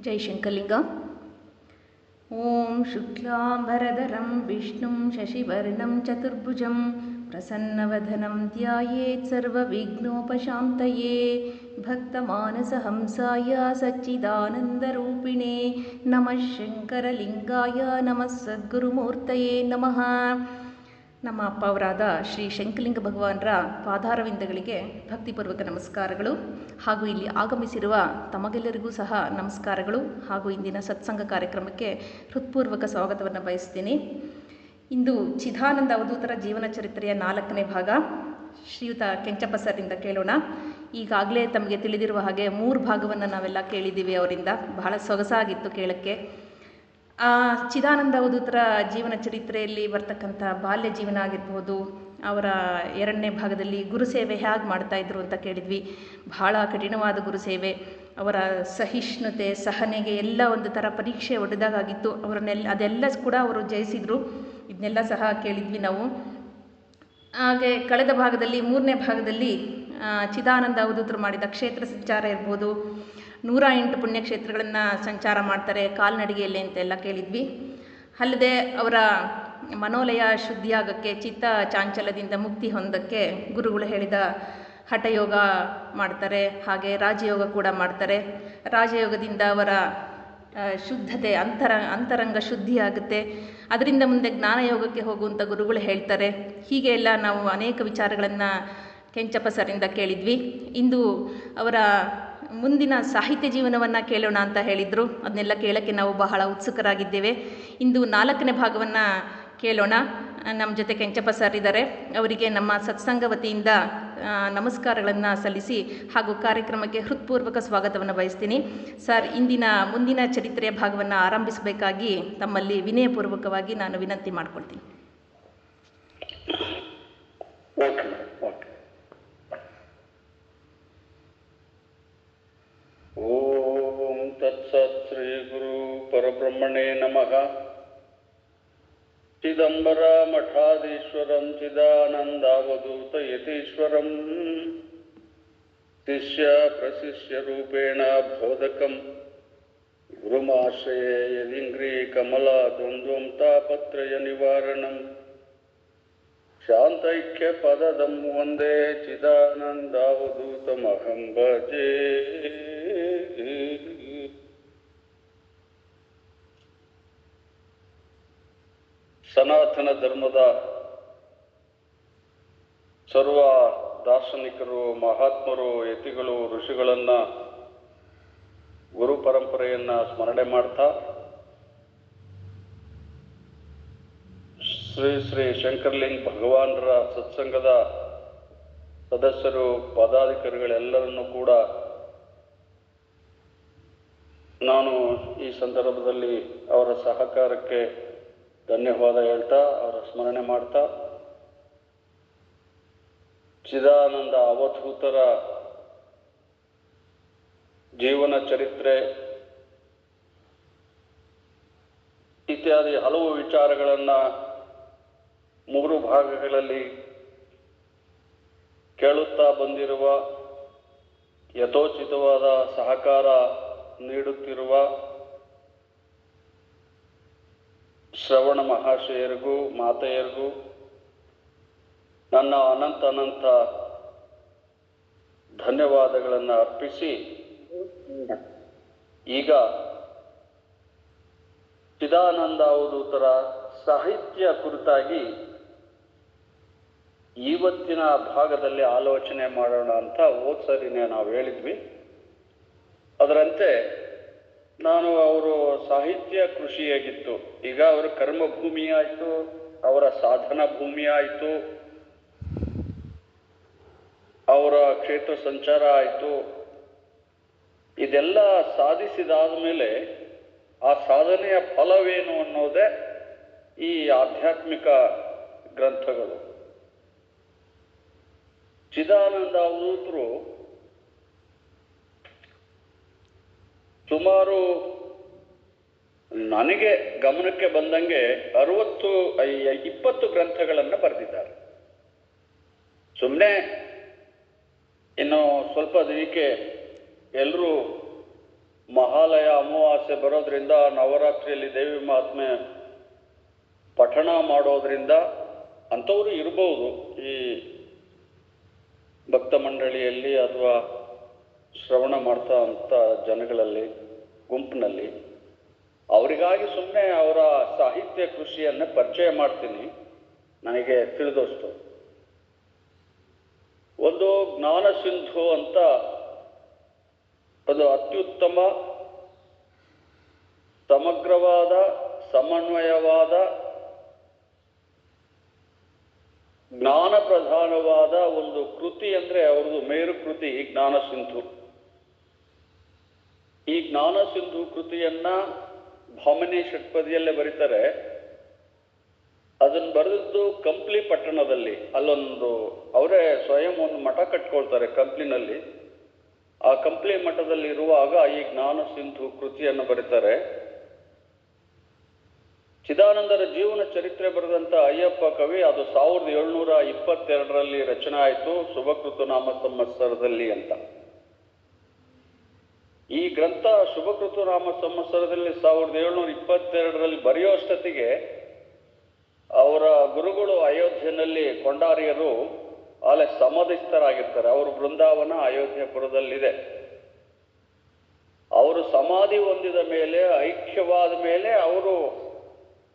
ಜೈ ಶಂಕರಲಿಂಗ. ಓಂ ಶುಕ್ಲಾಂಬರಧರಂ ವಿಷ್ಣುಂ ಶಶಿವರ್ಣಂ ಚತುರ್ಭುಜಂ ಪ್ರಸನ್ನವದನಂ ಧ್ಯಾಯೇತ್ ಸರ್ವವಿಘ್ನೋಪಶಾಂತಯೇ ಭಕ್ತಮಾನಸಹಂಸಾಯ ಸಚ್ಚಿದಾನಂದರೂಪಿಣೇ ನಮಃ ಶಂಕರಲಿಂಗಾಯ ನಮಃ ಸದ್ಗುರುಮೂರ್ತಯೇ ನಮಃ. ನಮ್ಮ ಅಪ್ಪ ಅವರಾದ ಶ್ರೀ ಶಂಕರಲಿಂಗ ಭಗವಾನರ ಪಾದಾರವಿಂದಗಳಿಗೆ ಭಕ್ತಿಪೂರ್ವಕ ನಮಸ್ಕಾರಗಳು ಹಾಗೂ ಇಲ್ಲಿ ಆಗಮಿಸಿರುವ ತಮಗೆಲ್ಲರಿಗೂ ಸಹ ನಮಸ್ಕಾರಗಳು ಹಾಗೂ ಇಂದಿನ ಸತ್ಸಂಗ ಕಾರ್ಯಕ್ರಮಕ್ಕೆ ಹೃತ್ಪೂರ್ವಕ ಸ್ವಾಗತವನ್ನು ಬಯಸ್ತೀನಿ. ಇಂದು ಚಿದಾನಂದ ಅವಧೂತರ ಜೀವನ ಚರಿತ್ರೆಯ 4ನೇ ಭಾಗ ಶ್ರೀಯುತ ಕೆಂಚಪ್ಪ ಸರಿಂದ ಕೇಳೋಣ. ಈಗಾಗಲೇ ತಮಗೆ ತಿಳಿದಿರುವ ಹಾಗೆ 3 ಭಾಗವನ್ನು ನಾವೆಲ್ಲ ಕೇಳಿದ್ದೀವಿ ಅವರಿಂದ. ಬಹಳ ಸೊಗಸಾಗಿತ್ತು ಕೇಳೋಕ್ಕೆ. ಚಿದಾನಂದ ಅವಧೂತರ ಜೀವನ ಚರಿತ್ರೆಯಲ್ಲಿ ಬರ್ತಕ್ಕಂಥ ಬಾಲ್ಯ ಜೀವನ ಆಗಿರ್ಬೋದು, ಅವರ 2ನೇ ಭಾಗದಲ್ಲಿ ಗುರುಸೇವೆ ಹೇಗೆ ಮಾಡ್ತಾಯಿದ್ರು ಅಂತ ಕೇಳಿದ್ವಿ. ಬಹಳ ಕಠಿಣವಾದ ಗುರುಸೇವೆ, ಅವರ ಸಹಿಷ್ಣುತೆ ಸಹನೆಗೆ ಎಲ್ಲ ಒಂದು ಥರ ಪರೀಕ್ಷೆ ಒಡೆದಾಗಿತ್ತು. ಅದೆಲ್ಲ ಕೂಡ ಅವರು ಜಯಿಸಿದರು. ಇದನ್ನೆಲ್ಲ ಸಹ ಕೇಳಿದ್ವಿ ನಾವು. ಹಾಗೆ ಕಳೆದ ಭಾಗದಲ್ಲಿ 3ನೇ ಭಾಗದಲ್ಲಿ ಚಿದಾನಂದ ಅವಧೂತರು ಮಾಡಿದ ಕ್ಷೇತ್ರ ಸಂಚಾರ ಇರ್ಬೋದು, 108 ಪುಣ್ಯಕ್ಷೇತ್ರಗಳನ್ನು ಸಂಚಾರ ಮಾಡ್ತಾರೆ ಕಾಲ್ನಡಿಗೆಯಲ್ಲಿ ಅಂತೆಲ್ಲ ಕೇಳಿದ್ವಿ. ಅಲ್ಲದೆ ಅವರ ಮನೋಲಯ ಶುದ್ಧಿಯಾಗಕ್ಕೆ, ಚಿತ್ತ ಚಾಂಚಲ್ಯದಿಂದ ಮುಕ್ತಿ ಹೊಂದಕ್ಕೆ ಗುರುಗಳು ಹೇಳಿದ ಹಠಯೋಗ ಮಾಡ್ತಾರೆ, ಹಾಗೆ ರಾಜಯೋಗ ಕೂಡ ಮಾಡ್ತಾರೆ. ರಾಜಯೋಗದಿಂದ ಅವರ ಶುದ್ಧತೆ ಅಂತರಂಗ ಶುದ್ಧಿಯಾಗುತ್ತೆ. ಅದರಿಂದ ಮುಂದೆ ಜ್ಞಾನಯೋಗಕ್ಕೆ ಹೋಗುವಂಥ ಗುರುಗಳು ಹೇಳ್ತಾರೆ. ಹೀಗೆ ಎಲ್ಲ ನಾವು ಅನೇಕ ವಿಚಾರಗಳನ್ನು ಕೆಂಚಪ್ಪ ಸರಿಂದ ಕೇಳಿದ್ವಿ. ಇಂದು ಅವರ ಮುಂದಿನ ಸಾಹಿತ್ಯ ಜೀವನವನ್ನು ಕೇಳೋಣ ಅಂತ ಹೇಳಿದರು. ಅದನ್ನೆಲ್ಲ ಕೇಳೋಕ್ಕೆ ನಾವು ಬಹಳ ಉತ್ಸುಕರಾಗಿದ್ದೇವೆ. ಇಂದು 4ನೇ ಭಾಗವನ್ನು ಕೇಳೋಣ. ನಮ್ಮ ಜೊತೆ ಕೆಂಚಪ್ಪ ಸರ್ ಇದ್ದಾರೆ. ಅವರಿಗೆ ನಮ್ಮ ಸತ್ಸಂಗ ವತಿಯಿಂದ ನಮಸ್ಕಾರಗಳನ್ನು ಸಲ್ಲಿಸಿ ಹಾಗೂ ಕಾರ್ಯಕ್ರಮಕ್ಕೆ ಹೃತ್ಪೂರ್ವಕ ಸ್ವಾಗತವನ್ನು ಬಯಸ್ತೀನಿ. ಸರ್, ಮುಂದಿನ ಚರಿತ್ರೆಯ ಭಾಗವನ್ನು ಆರಂಭಿಸಬೇಕಾಗಿ ತಮ್ಮಲ್ಲಿ ವಿನಯಪೂರ್ವಕವಾಗಿ ನಾನು ವಿನಂತಿ ಮಾಡಿಕೊಳ್ತೀನಿ. ಓಂ ತತ್ಸತ್ ಶ್ರೀ ಗುರು ಪರಬ್ರಹ್ಮಣೇ ನಮಃ. ಚಿದಂಬರ ಮಠಾಧೀಶ್ವರಂ ಚಿದಾನಂದಾವಧೂತ ಯತೀಶ್ವರಂ ಶಿಷ್ಯ ಪ್ರಶಿಷ್ಯ ರೂಪೇಣ ಬೋಧಕಂ ಗುರುಮಾಶ್ರಯೇ ಯದಿಂಗ್ರೀ ಕಮಲಾ ದ್ವಂದ್ವಂ ತಾಪತ್ರಯ ನಿವಾರಣಂ ಶಾಂತೈಕ್ಯ ಪದದಂ ವಂದೇ ಚಿದಾನಂದಾವಧೂತಮಹಂ ಭಜೇ. ಸನಾತನ ಧರ್ಮದ ಸರ್ವ ದಾರ್ಶನಿಕರು, ಮಹಾತ್ಮರು, ಯತಿಗಳು, ಋಷಿಗಳನ್ನು, ಗುರು ಪರಂಪರೆಯನ್ನು ಸ್ಮರಣೆ ಮಾಡ್ತಾ ಶ್ರೀ ಶ್ರೀ ಶಂಕರಲಿಂಗ ಭಗವಾನರ ಸತ್ಸಂಗದ ಸದಸ್ಯರು, ಪದಾಧಿಕಾರಿಗಳೆಲ್ಲರನ್ನೂ ಕೂಡ ನಾನು ಈ ಸಂದರ್ಭದಲ್ಲಿ ಅವರ ಸಹಕಾರಕ್ಕೆ ಧನ್ಯವಾದ ಹೇಳ್ತಾ, ಅವರ ಸ್ಮರಣೆ ಮಾಡ್ತಾ, ಚಿದಾನಂದ ಅವಧೂತರ ಜೀವನ ಚರಿತ್ರೆ ಇತ್ಯಾದಿ ಹಲವು ವಿಚಾರಗಳನ್ನು 3 ಭಾಗಗಳಲ್ಲಿ ಕೇಳುತ್ತಾ ಬಂದಿರುವ, ಯಥೋಚಿತವಾದ ಸಹಕಾರ ನೀಡುತ್ತಿರುವ ಶ್ರವಣ ಮಹಾಶಯರಿಗೂ ಮಾತೆಯರಿಗೂ ನನ್ನ ಅನಂತ ಧನ್ಯವಾದಗಳನ್ನು ಅರ್ಪಿಸಿ, ಈಗ ಚಿದಾನಂದ ಅವಧೂತರ ಸಾಹಿತ್ಯ ಕುರಿತಾಗಿ ಇವತ್ತಿನ ಭಾಗದಲ್ಲಿ ಆಲೋಚನೆ ಮಾಡೋಣ ಅಂತ ಸರಿನೇ ನಾವು ಹೇಳಿದ್ವಿ. ಅದರಂತೆ ನಾನು ಅವರು ಸಾಹಿತ್ಯ ಕೃಷಿ ಹೇಗಿತ್ತು, ಈಗ ಅವರ ಕರ್ಮಭೂಮಿ ಆಯಿತು, ಅವರ ಸಾಧನ ಭೂಮಿ ಆಯಿತು, ಅವರ ಕ್ಷೇತ್ರ ಸಂಚಾರ ಆಯಿತು. ಇದೆಲ್ಲ ಸಾಧಿಸಿದಾದ ಮೇಲೆ ಆ ಸಾಧನೆಯ ಫಲವೇನು ಅನ್ನೋದೇ ಈ ಆಧ್ಯಾತ್ಮಿಕ ಗ್ರಂಥಗಳು. ಚಿದಾನಂದ ಅವಧೂತರು ಸುಮಾರು ನನಗೆ ಗಮನಕ್ಕೆ ಬಂದಂಗೆ 20 ಗ್ರಂಥಗಳನ್ನು ಬರೆದಿದ್ದಾರೆ. ಸುಮ್ಮನೆ ಇನ್ನು ಸ್ವಲ್ಪ ದಿನಕ್ಕೆ ಎಲ್ಲರೂ ಮಹಾಲಯ ಅಮಾವಾಸ್ಯೆ ಬರೋದ್ರಿಂದ ನವರಾತ್ರಿಯಲ್ಲಿ ದೇವಿ ಮಹಾತ್ಮೆ ಪಠಣ ಮಾಡೋದ್ರಿಂದ ಅಂಥವರು ಇರ್ಬೋದು ಈ ಭಕ್ತ ಮಂಡಳಿಯಲ್ಲಿ ಅಥವಾ ಶ್ರವಣ ಮಾಡ್ತಾ ಅಂತ ಜನಗಳಲ್ಲಿ ಗುಂಪಿನಲ್ಲಿ. ಅವರಿಗಾಗಿ ಸುಮ್ಮನೆ ಅವರ ಸಾಹಿತ್ಯ ಕೃಷಿಯನ್ನು ಪರಿಚಯ ಮಾಡ್ತೀನಿ ನನಗೆ ತಿಳಿದಷ್ಟು. ಒಂದು ಜ್ಞಾನ ಸಿಂಧು ಅಂತ ಒಂದು ಅತ್ಯುತ್ತಮ ಸಮಗ್ರವಾದ ಸಮನ್ವಯವಾದ ಜ್ಞಾನ ಪ್ರಧಾನವಾದ ಒಂದು ಕೃತಿ ಅಂದರೆ ಅವ್ರದ್ದು ಮೇರು ಕೃತಿ ಜ್ಞಾನ ಸಿಂಧು. ಈ ಜ್ಞಾನ ಸಿಂಧು ಕೃತಿಯನ್ನ ಭಾಮಿನಿ ಷಟ್ಪದಿಯಲ್ಲೇ ಬರೀತಾರೆ. ಅದನ್ನು ಬರೆದದ್ದು ಕಂಪ್ಲಿ ಪಟ್ಟಣದಲ್ಲಿ, ಅಲ್ಲೊಂದು ಅವರೇ ಸ್ವಯಂ ಒಂದು ಮಠ ಕಟ್ಕೊಳ್ತಾರೆ ಕಂಪ್ಲಿನಲ್ಲಿ. ಆ ಕಂಪ್ಲಿ ಮಠದಲ್ಲಿ ಇರುವಾಗ ಈ ಜ್ಞಾನ ಸಿಂಧು ಕೃತಿಯನ್ನು ಬರೀತಾರೆ. ಚಿದಾನಂದರ ಜೀವನ ಚರಿತ್ರೆ ಬರೆದಂಥ ಅಯ್ಯಪ್ಪ ಕವಿ ಅದು 1722ರಲ್ಲಿ ರಚನೆ ಆಯಿತು, ಶುಭಕೃತುನಾಮ ಸಂವತ್ಸರದಲ್ಲಿ ಅಂತ. ಈ ಗ್ರಂಥ ಶುಭಕೃತುನಾಮ ಸಂವತ್ಸರದಲ್ಲಿ 1722ರಲ್ಲಿ ಬರೆಯೋಷ್ಟೊತ್ತಿಗೆ ಅವರ ಗುರುಗಳು ಅಯೋಧ್ಯೆಯಲ್ಲಿ ಕೊಂಡಾರಿಯರು ಅಲ್ಲೇ ಸಮಾಧಿಸ್ಥರಾಗಿರ್ತಾರೆ. ಅವರು ಬೃಂದಾವನ ಅಯೋಧ್ಯಪುರದಲ್ಲಿದೆ. ಅವರು ಸಮಾಧಿ ಹೊಂದಿದ ಮೇಲೆ, ಐಕ್ಯವಾದ ಮೇಲೆ ಅವರು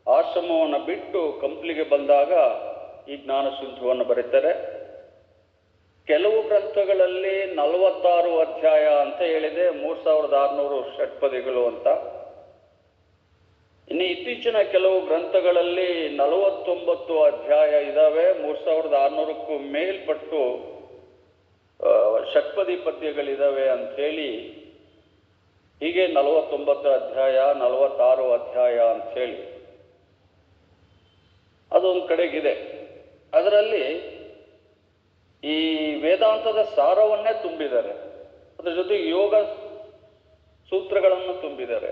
ಆಶ್ರಮವನ್ನು ಬಿಟ್ಟು ಕಂಪ್ಲಿಗೆ ಬಂದಾಗ ಈ ಜ್ಞಾನ ಸಿಂಧುವನ್ನು ಬರೀತಾರೆ. ಕೆಲವು ಗ್ರಂಥಗಳಲ್ಲಿ 46 ಅಧ್ಯಾಯ ಅಂತ ಹೇಳಿದೆ, 3600 ಷಟ್ಪದಿಗಳು ಅಂತ. ಇನ್ನು ಇತ್ತೀಚಿನ ಕೆಲವು ಗ್ರಂಥಗಳಲ್ಲಿ 49 ಅಧ್ಯಾಯ ಇದ್ದಾವೆ, 3600ಕ್ಕೂ ಮೇಲ್ಪಟ್ಟು ಷಟ್ಪದಿ ಪದ್ಯಗಳಿದ್ದಾವೆ ಅಂಥೇಳಿ ಹೀಗೆ 49 ಅಧ್ಯಾಯ 46 ಅಧ್ಯಾಯ ಅಂಥೇಳಿ ಅದೊಂದು ಕಡೆಗಿದೆ. ಅದರಲ್ಲಿ ಈ ವೇದಾಂತದ ಸಾರವನ್ನೇ ತುಂಬಿದ್ದಾರೆ, ಅದರ ಜೊತೆ ಯೋಗ ಸೂತ್ರಗಳನ್ನು ತುಂಬಿದ್ದಾರೆ,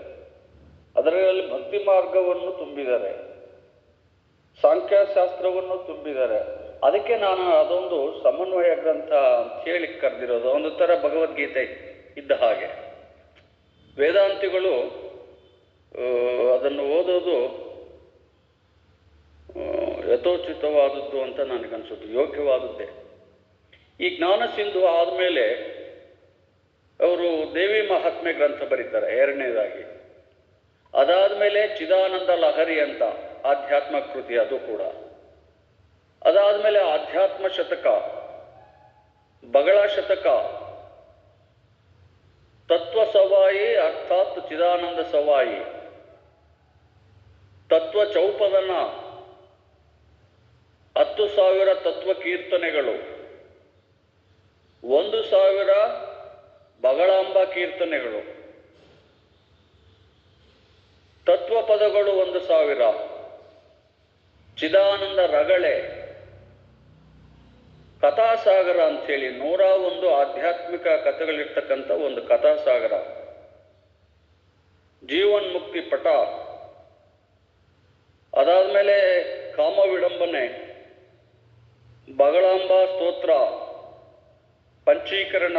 ಅದರಲ್ಲಿ ಭಕ್ತಿ ಮಾರ್ಗವನ್ನು ತುಂಬಿದ್ದಾರೆ, ಸಾಂಖ್ಯಶಾಸ್ತ್ರವನ್ನು ತುಂಬಿದ್ದಾರೆ. ಅದಕ್ಕೆ ನಾನು ಅದೊಂದು ಸಮನ್ವಯ ಗ್ರಂಥ ಅಂತ ಹೇಳಿ ಕರೆದಿರೋದು. ಒಂದು ಥರ ಭಗವದ್ಗೀತೆ ಇದ್ದ ಹಾಗೆ. ವೇದಾಂತಿಗಳು ಅದನ್ನು ಓದೋದು ಯಥೋಚಿತವಾದದ್ದು ಅಂತ ನನಗನ್ಸುತ್ತೆ, ಯೋಗ್ಯವಾದದ್ದೇ. ಈ ಜ್ಞಾನ ಸಿಂಧು ಆದಮೇಲೆ ಅವರು ದೇವಿ ಮಹಾತ್ಮೆ ಗ್ರಂಥ ಬರೀತಾರೆ ಎರಡನೇದಾಗಿ. ಅದಾದಮೇಲೆ ಚಿದಾನಂದ ಲಹರಿ ಅಂತ ಆಧ್ಯಾತ್ಮ ಕೃತಿ, ಅದು ಕೂಡ. ಅದಾದಮೇಲೆ ಆಧ್ಯಾತ್ಮ ಶತಕ, ಬಗಳ ಶತಕ, ತತ್ವ ಸವಾಯಿ ಅರ್ಥಾತ್ ಚಿದಾನಂದ ಸವಾಯಿ, ತತ್ವ ಚೌಪದನ, 10,000 ತತ್ವ ಕೀರ್ತನೆಗಳು, 1,000 ಬಗಳಾಂಬ ಕೀರ್ತನೆಗಳು, ತತ್ವ ಪದಗಳು 1,000, ಚಿದಾನಂದ ರಗಳೆ, ಕಥಾಸಾಗರ ಅಂಥೇಳಿ 101 ಆಧ್ಯಾತ್ಮಿಕ ಕಥೆಗಳಿರ್ತಕ್ಕಂಥ ಒಂದು ಕಥಾಸಾಗರ, ಜೀವನ್ ಮುಕ್ತಿ ಪಟ, ಅದಾದ್ಮೇಲೆ ಕಾಮ ವಿಡಂಬನೆ, ಬಗಳಾಂಬ ಸ್ತೋತ್ರ, ಪಂಚೀಕರಣ,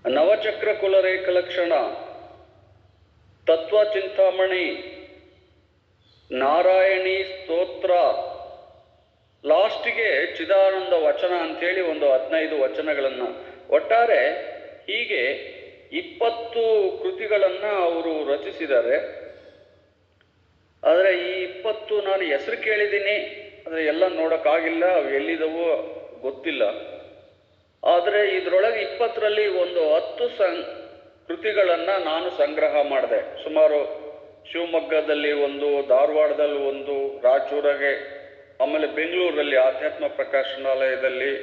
ನವಚಕ್ರ ಕುಲರೇಖಲಕ್ಷಣ, ತತ್ವ ಚಿಂತಾಮಣಿ, ನಾರಾಯಣಿ ಸ್ತೋತ್ರ, ಲಾಸ್ಟ್ಗೆ ಚಿದಾನಂದ ವಚನ ಅಂಥೇಳಿ ಒಂದು 15 ವಚನಗಳನ್ನು, ಒಟ್ಟಾರೆ ಹೀಗೆ 20 ಕೃತಿಗಳನ್ನು ಅವರು ರಚಿಸಿದ್ದಾರೆ. ಆದರೆ ಈ 20 ನಾನು ಹೆಸರು ಕೇಳಿದ್ದೀನಿ, ಆದರೆ ಎಲ್ಲ ನೋಡೋಕ್ಕಾಗಿಲ್ಲ, ಅವು ಎಲ್ಲಿದವೋ ಗೊತ್ತಿಲ್ಲ. ಆದರೆ ಇದರೊಳಗೆ 20ರಲ್ಲಿ ಒಂದು 10 ಕೃತಿಗಳನ್ನು ನಾನು ಸಂಗ್ರಹ ಮಾಡಿದೆ. ಸುಮಾರು ಶಿವಮೊಗ್ಗದಲ್ಲಿ ಒಂದು, ಧಾರವಾಡದಲ್ಲಿ ಒಂದು, ರಾಯಚೂರಿಗೆ, ಆಮೇಲೆ ಬೆಂಗಳೂರಲ್ಲಿ ಆಧ್ಯಾತ್ಮ ಪ್ರಕಾಶನಾಲಯದಲ್ಲಿ,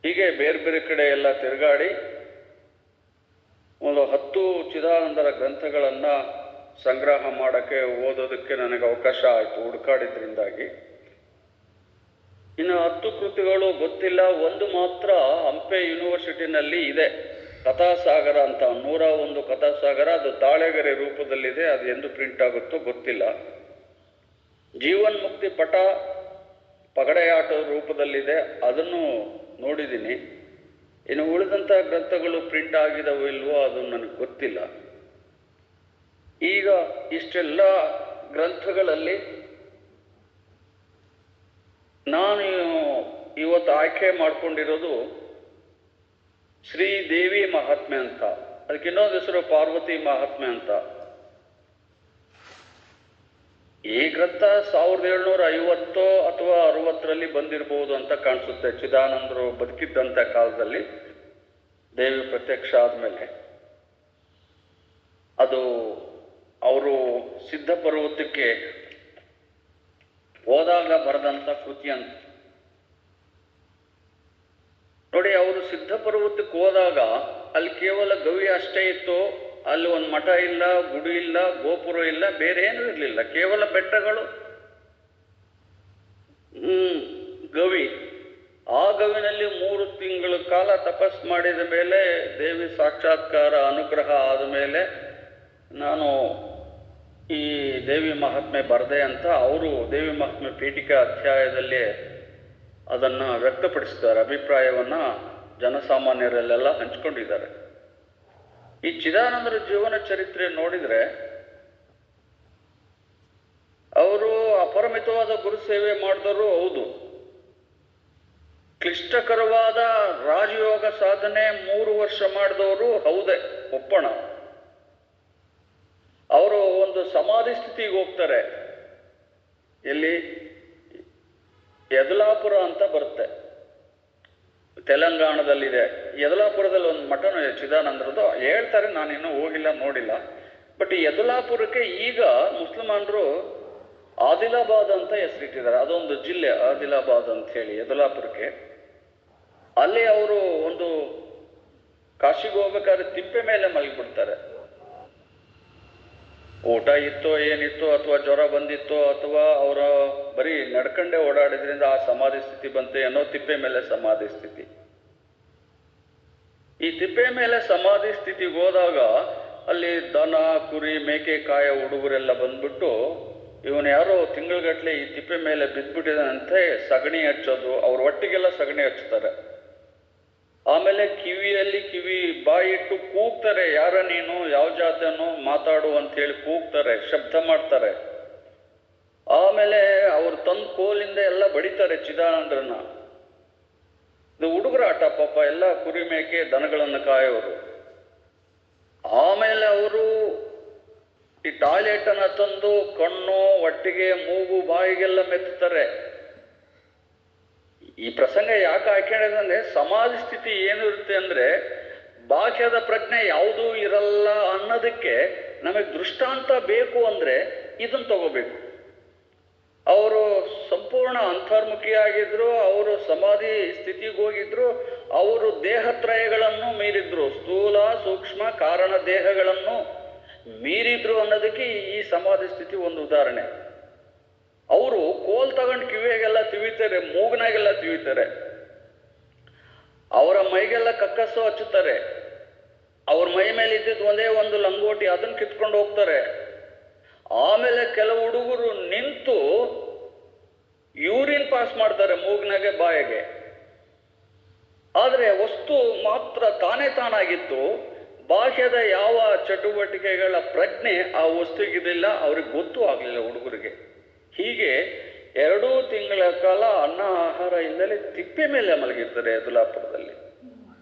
ಹೀಗೆ ಬೇರೆ ಬೇರೆ ಕಡೆ ಎಲ್ಲ ತಿರುಗಾಡಿ ಒಂದು 10 ಚಿದಾನಂದರ ಗ್ರಂಥಗಳನ್ನು ಸಂಗ್ರಹ ಮಾಡೋಕ್ಕೆ, ಓದೋದಕ್ಕೆ ನನಗೆ ಅವಕಾಶ ಆಯಿತು ಹುಡುಕಾಡಿದ್ರಿಂದಾಗಿ. ಇನ್ನು 10 ಕೃತಿಗಳು ಗೊತ್ತಿಲ್ಲ. ಒಂದು ಮಾತ್ರ ಹಂಪೆ ಯೂನಿವರ್ಸಿಟಿನಲ್ಲಿ ಇದೆ, ಕಥಾಸಾಗರ ಅಂತ, 101 ಕಥಾಸಾಗರ. ಅದು ತಾಳೆಗರೆ ರೂಪದಲ್ಲಿದೆ, ಅದು ಎಂದು ಪ್ರಿಂಟ್ ಆಗುತ್ತೋ ಗೊತ್ತಿಲ್ಲ. ಜೀವನ್ ಮುಕ್ತಿ ಪಟ ಪಗಡೆಯಾಟದ ರೂಪದಲ್ಲಿದೆ, ಅದನ್ನು ನೋಡಿದ್ದೀನಿ. ಇನ್ನು ಉಳಿದಂಥ ಗ್ರಂಥಗಳು ಪ್ರಿಂಟ್ ಆಗಿದವೋ ಇಲ್ವೋ ಅದು ನನಗೆ ಗೊತ್ತಿಲ್ಲ. ಈಗ ಇಷ್ಟೆಲ್ಲ ಗ್ರಂಥಗಳಲ್ಲಿ ನಾನು ಇವತ್ತು ಆಯ್ಕೆ ಮಾಡಿಕೊಂಡಿರೋದು ಶ್ರೀದೇವಿ ಮಹಾತ್ಮೆ ಅಂತ, ಅದಕ್ಕೆ ಇನ್ನೊಂದು ಹೆಸರು ಪಾರ್ವತಿ ಮಹಾತ್ಮೆ ಅಂತ. ಈ ಗ್ರಂಥ 1750 ಅಥವಾ 60ರಲ್ಲಿ ಬಂದಿರಬಹುದು ಅಂತ ಕಾಣಿಸುತ್ತೆ. ಚಿದಾನಂದರು ಬದುಕಿದ್ದಂಥ ಕಾಲದಲ್ಲಿ ದೇವಿ ಪ್ರತ್ಯಕ್ಷ ಆದಮೇಲೆ ಅದು ಅವರು ಸಿದ್ಧ ಪರ್ವತಕ್ಕೆ ಹೋದಾಗ ಬರೆದಂಥ ಕೃತಿ ಅಂತ ನೋಡಿ. ಅವರು ಸಿದ್ಧ ಪರ್ವತಕ್ಕೆ ಹೋದಾಗ ಅಲ್ಲಿ ಕೇವಲ ಗವಿ ಅಷ್ಟೇ ಇತ್ತು. ಅಲ್ಲಿ ಒಂದು ಮಠ ಇಲ್ಲ, ಗುಡಿ ಇಲ್ಲ, ಗೋಪುರ ಇಲ್ಲ, ಬೇರೆ ಏನೂ ಇರಲಿಲ್ಲ. ಕೇವಲ ಬೆಟ್ಟಗಳು, ಗವಿ. ಆ ಗವಿನಲ್ಲಿ 3 ತಿಂಗಳ ಕಾಲ ತಪಸ್ ಮಾಡಿದ ಮೇಲೆ ದೇವಿ ಸಾಕ್ಷಾತ್ಕಾರ ಅನುಗ್ರಹ ಆದ ಮೇಲೆ ನಾನು ಈ ದೇವಿ ಮಹಾತ್ಮೆ ಬರದೆ ಅಂತ ಅವರು ದೇವಿ ಮಹಾತ್ಮೆ ಪೀಠಿಕಾ ಅಧ್ಯಾಯದಲ್ಲಿ ಅದನ್ನು ವ್ಯಕ್ತಪಡಿಸಿದ್ದಾರೆ. ಅಭಿಪ್ರಾಯವನ್ನು ಜನಸಾಮಾನ್ಯರಲ್ಲೆಲ್ಲ ಹಂಚ್ಕೊಂಡಿದ್ದಾರೆ. ಈ ಚಿದಾನಂದರ ಜೀವನ ಚರಿತ್ರೆ ನೋಡಿದರೆ ಅವರು ಅಪರಿಮಿತವಾದ ಗುರು ಸೇವೆ ಮಾಡಿದವರು ಹೌದು. ಕ್ಲಿಷ್ಟಕರವಾದ ರಾಜಯೋಗ ಸಾಧನೆ 3 ವರ್ಷ ಮಾಡಿದವರು ಹೌದೇ, ಒಪ್ಪಣ. ಅವರು ಒಂದು ಸಮಾಧಿ ಸ್ಥಿತಿಗೆ ಹೋಗ್ತಾರೆ. ಎಲ್ಲಿ? ಯದಲಾಪುರ ಅಂತ ಬರುತ್ತೆ, ತೆಲಂಗಾಣದಲ್ಲಿದೆ. ಯದಲಾಪುರದಲ್ಲಿ ಒಂದು ಮಠನೂ ಇದೆ ಚಿದಾನಂದರದು. ಹೇಳ್ತಾರೆ, ನಾನಿನ್ನೂ ಹೋಗಿಲ್ಲ, ನೋಡಿಲ್ಲ. ಬಟ್ ಈ ಯದಲಾಪುರಕ್ಕೆ ಈಗ ಮುಸಲ್ಮಾನರು ಆದಿಲಾಬಾದ್ ಅಂತ ಹೆಸರಿಟ್ಟಿದ್ದಾರೆ. ಅದೊಂದು ಜಿಲ್ಲೆ ಆದಿಲಾಬಾದ್ ಅಂತ ಹೇಳಿ ಯದಲಾಪುರಕ್ಕೆ. ಅಲ್ಲಿ ಅವರು ಒಂದು ಕಾಶಿಗೆ ಹೋಗ್ಬೇಕಾದ್ರೆ ತಿಪ್ಪೆ ಮೇಲೆ ಮಲಗಿಬಿಡ್ತಾರೆ. ಊಟ ಇತ್ತೋ ಏನಿತ್ತೋ, ಅಥವಾ ಜ್ವರ ಬಂದಿತ್ತೋ, ಅಥವಾ ಅವರ ಬರೀ ನಡ್ಕಂಡೇ ಓಡಾಡಿದ್ರಿಂದ ಆ ಸಮಾಧಿ ಸ್ಥಿತಿ ಬಂತೆ ಅನ್ನೋ ತಿಪ್ಪೆ ಮೇಲೆ ಸಮಾಧಿ ಸ್ಥಿತಿ. ಈ ತಿಪ್ಪೆ ಮೇಲೆ ಸಮಾಧಿ ಸ್ಥಿತಿಗೆ ಹೋದಾಗ ಅಲ್ಲಿ ದನ, ಕುರಿ, ಮೇಕೆ ಕಾಯ ಹುಡುಗರೆಲ್ಲ ಬಂದ್ಬಿಟ್ಟು ಇವನು ಯಾರೋ ತಿಂಗಳಗಟ್ಟಲೆ ಈ ತಿಪ್ಪೆ ಮೇಲೆ ಬಿದ್ದುಬಿಟ್ಟಿದಂತೆ ಸಗಣಿ ಹಚ್ಚೋದು, ಅವ್ರ ಒಟ್ಟಿಗೆಲ್ಲ ಸಗಣಿ ಹಚ್ತಾರೆ. ಆಮೇಲೆ ಕಿವಿ ಬಾಯಿ ಇಟ್ಟು ಕೂಗ್ತಾರೆ, ಯಾರ ನೀನು, ಯಾವ ಜಾತನು, ಮಾತಾಡು ಅಂತ ಹೇಳಿ ಕೂಗ್ತಾರೆ, ಶಬ್ದ ಮಾಡ್ತಾರೆ. ಆಮೇಲೆ ಅವ್ರು ತಂದು ಕೋಲಿಂದ ಎಲ್ಲ ಬಡಿತಾರೆ ಚಿದಾನಂದರನ್ನ. ಇದು ಹುಡುಗರ ಆಟ ಪಾಪ, ಎಲ್ಲ ಕುರಿ ಮೇಕೆ ದನಗಳನ್ನು ಕಾಯೋರು. ಆಮೇಲೆ ಅವರು ಈ ಟಾಯ್ಲೆಟ್ ಅನ್ನ ತಂದು ಕಣ್ಣು, ಒಟ್ಟಿಗೆ ಮೂಗು, ಬಾಯಿಗೆಲ್ಲ ಮೆತ್ತಾರೆ. ಈ ಪ್ರಸಂಗ ಯಾಕೆ ಹಾಕೊಂಡಿದ್ರೆ ಸಮಾಧಿ ಸ್ಥಿತಿ ಏನು ಇರುತ್ತೆ ಅಂದ್ರೆ ಬಾಹ್ಯದ ಪ್ರಜ್ಞೆ ಯಾವುದೂ ಇರಲ್ಲ ಅನ್ನೋದಕ್ಕೆ ನಮಗೆ ದೃಷ್ಟಾಂತ ಬೇಕು ಅಂದ್ರೆ ಇದನ್ನು ತಗೋಬೇಕು. ಅವರು ಸಂಪೂರ್ಣ ಅಂತರ್ಮುಖಿಯಾಗಿದ್ರು, ಅವರು ಸಮಾಧಿ ಸ್ಥಿತಿಗೆ ಹೋಗಿದ್ರು, ಅವರು ದೇಹತ್ರಯಗಳನ್ನು ಮೀರಿದ್ರು, ಸ್ಥೂಲ ಸೂಕ್ಷ್ಮ ಕಾರಣ ದೇಹಗಳನ್ನು ಮೀರಿದ್ರು ಅನ್ನೋದಕ್ಕೆ ಈ ಸಮಾಧಿ ಸ್ಥಿತಿ ಒಂದು ಉದಾಹರಣೆ. ಅವರು ಕೋಲ್ ತಗೊಂಡು ಕಿವಿಯಾಗೆಲ್ಲ ತಿವಿತಾರೆ, ಮೂಗ್ನಾಗೆಲ್ಲ ತಿವಿತಾರೆ, ಅವರ ಮೈಗೆಲ್ಲ ಕಕ್ಕಸ್ಸು ಹಚ್ಚುತ್ತಾರೆ. ಅವ್ರ ಮೈ ಮೇಲೆ ಇದ್ದಿದ್ದು ಒಂದೇ ಒಂದು ಲಂಗೋಟಿ, ಅದನ್ನು ಕಿತ್ಕೊಂಡು ಹೋಗ್ತಾರೆ. ಆಮೇಲೆ ಕೆಲವು ಹುಡುಗರು ನಿಂತು ಯೂರಿನ್ ಪಾಸ್ ಮಾಡ್ತಾರೆ ಮೂಗ್ನಾಗೆ, ಬಾಯಿಗೆ. ಆದರೆ ವಸ್ತು ಮಾತ್ರ ತಾನೇ ತಾನಾಗಿತ್ತು. ಬಾಹ್ಯದ ಯಾವ ಚಟುವಟಿಕೆಗಳ ಪ್ರಜ್ಞೆ ಆ ವಸ್ತುಗಿದಿಲ್ಲ, ಅವ್ರಿಗೆ ಗೊತ್ತೂ ಆಗಲಿಲ್ಲ ಹುಡುಗರಿಗೆ. ಹೀಗೆ 2 ತಿಂಗಳ ಕಾಲ ಅನ್ನ ಆಹಾರ ಇಲ್ಲದೆ ತಿಪ್ಪೆ ಮೇಲೆ ಮಲಗಿರ್ತಾರೆ ಯದುಲಾಪುರದಲ್ಲಿ.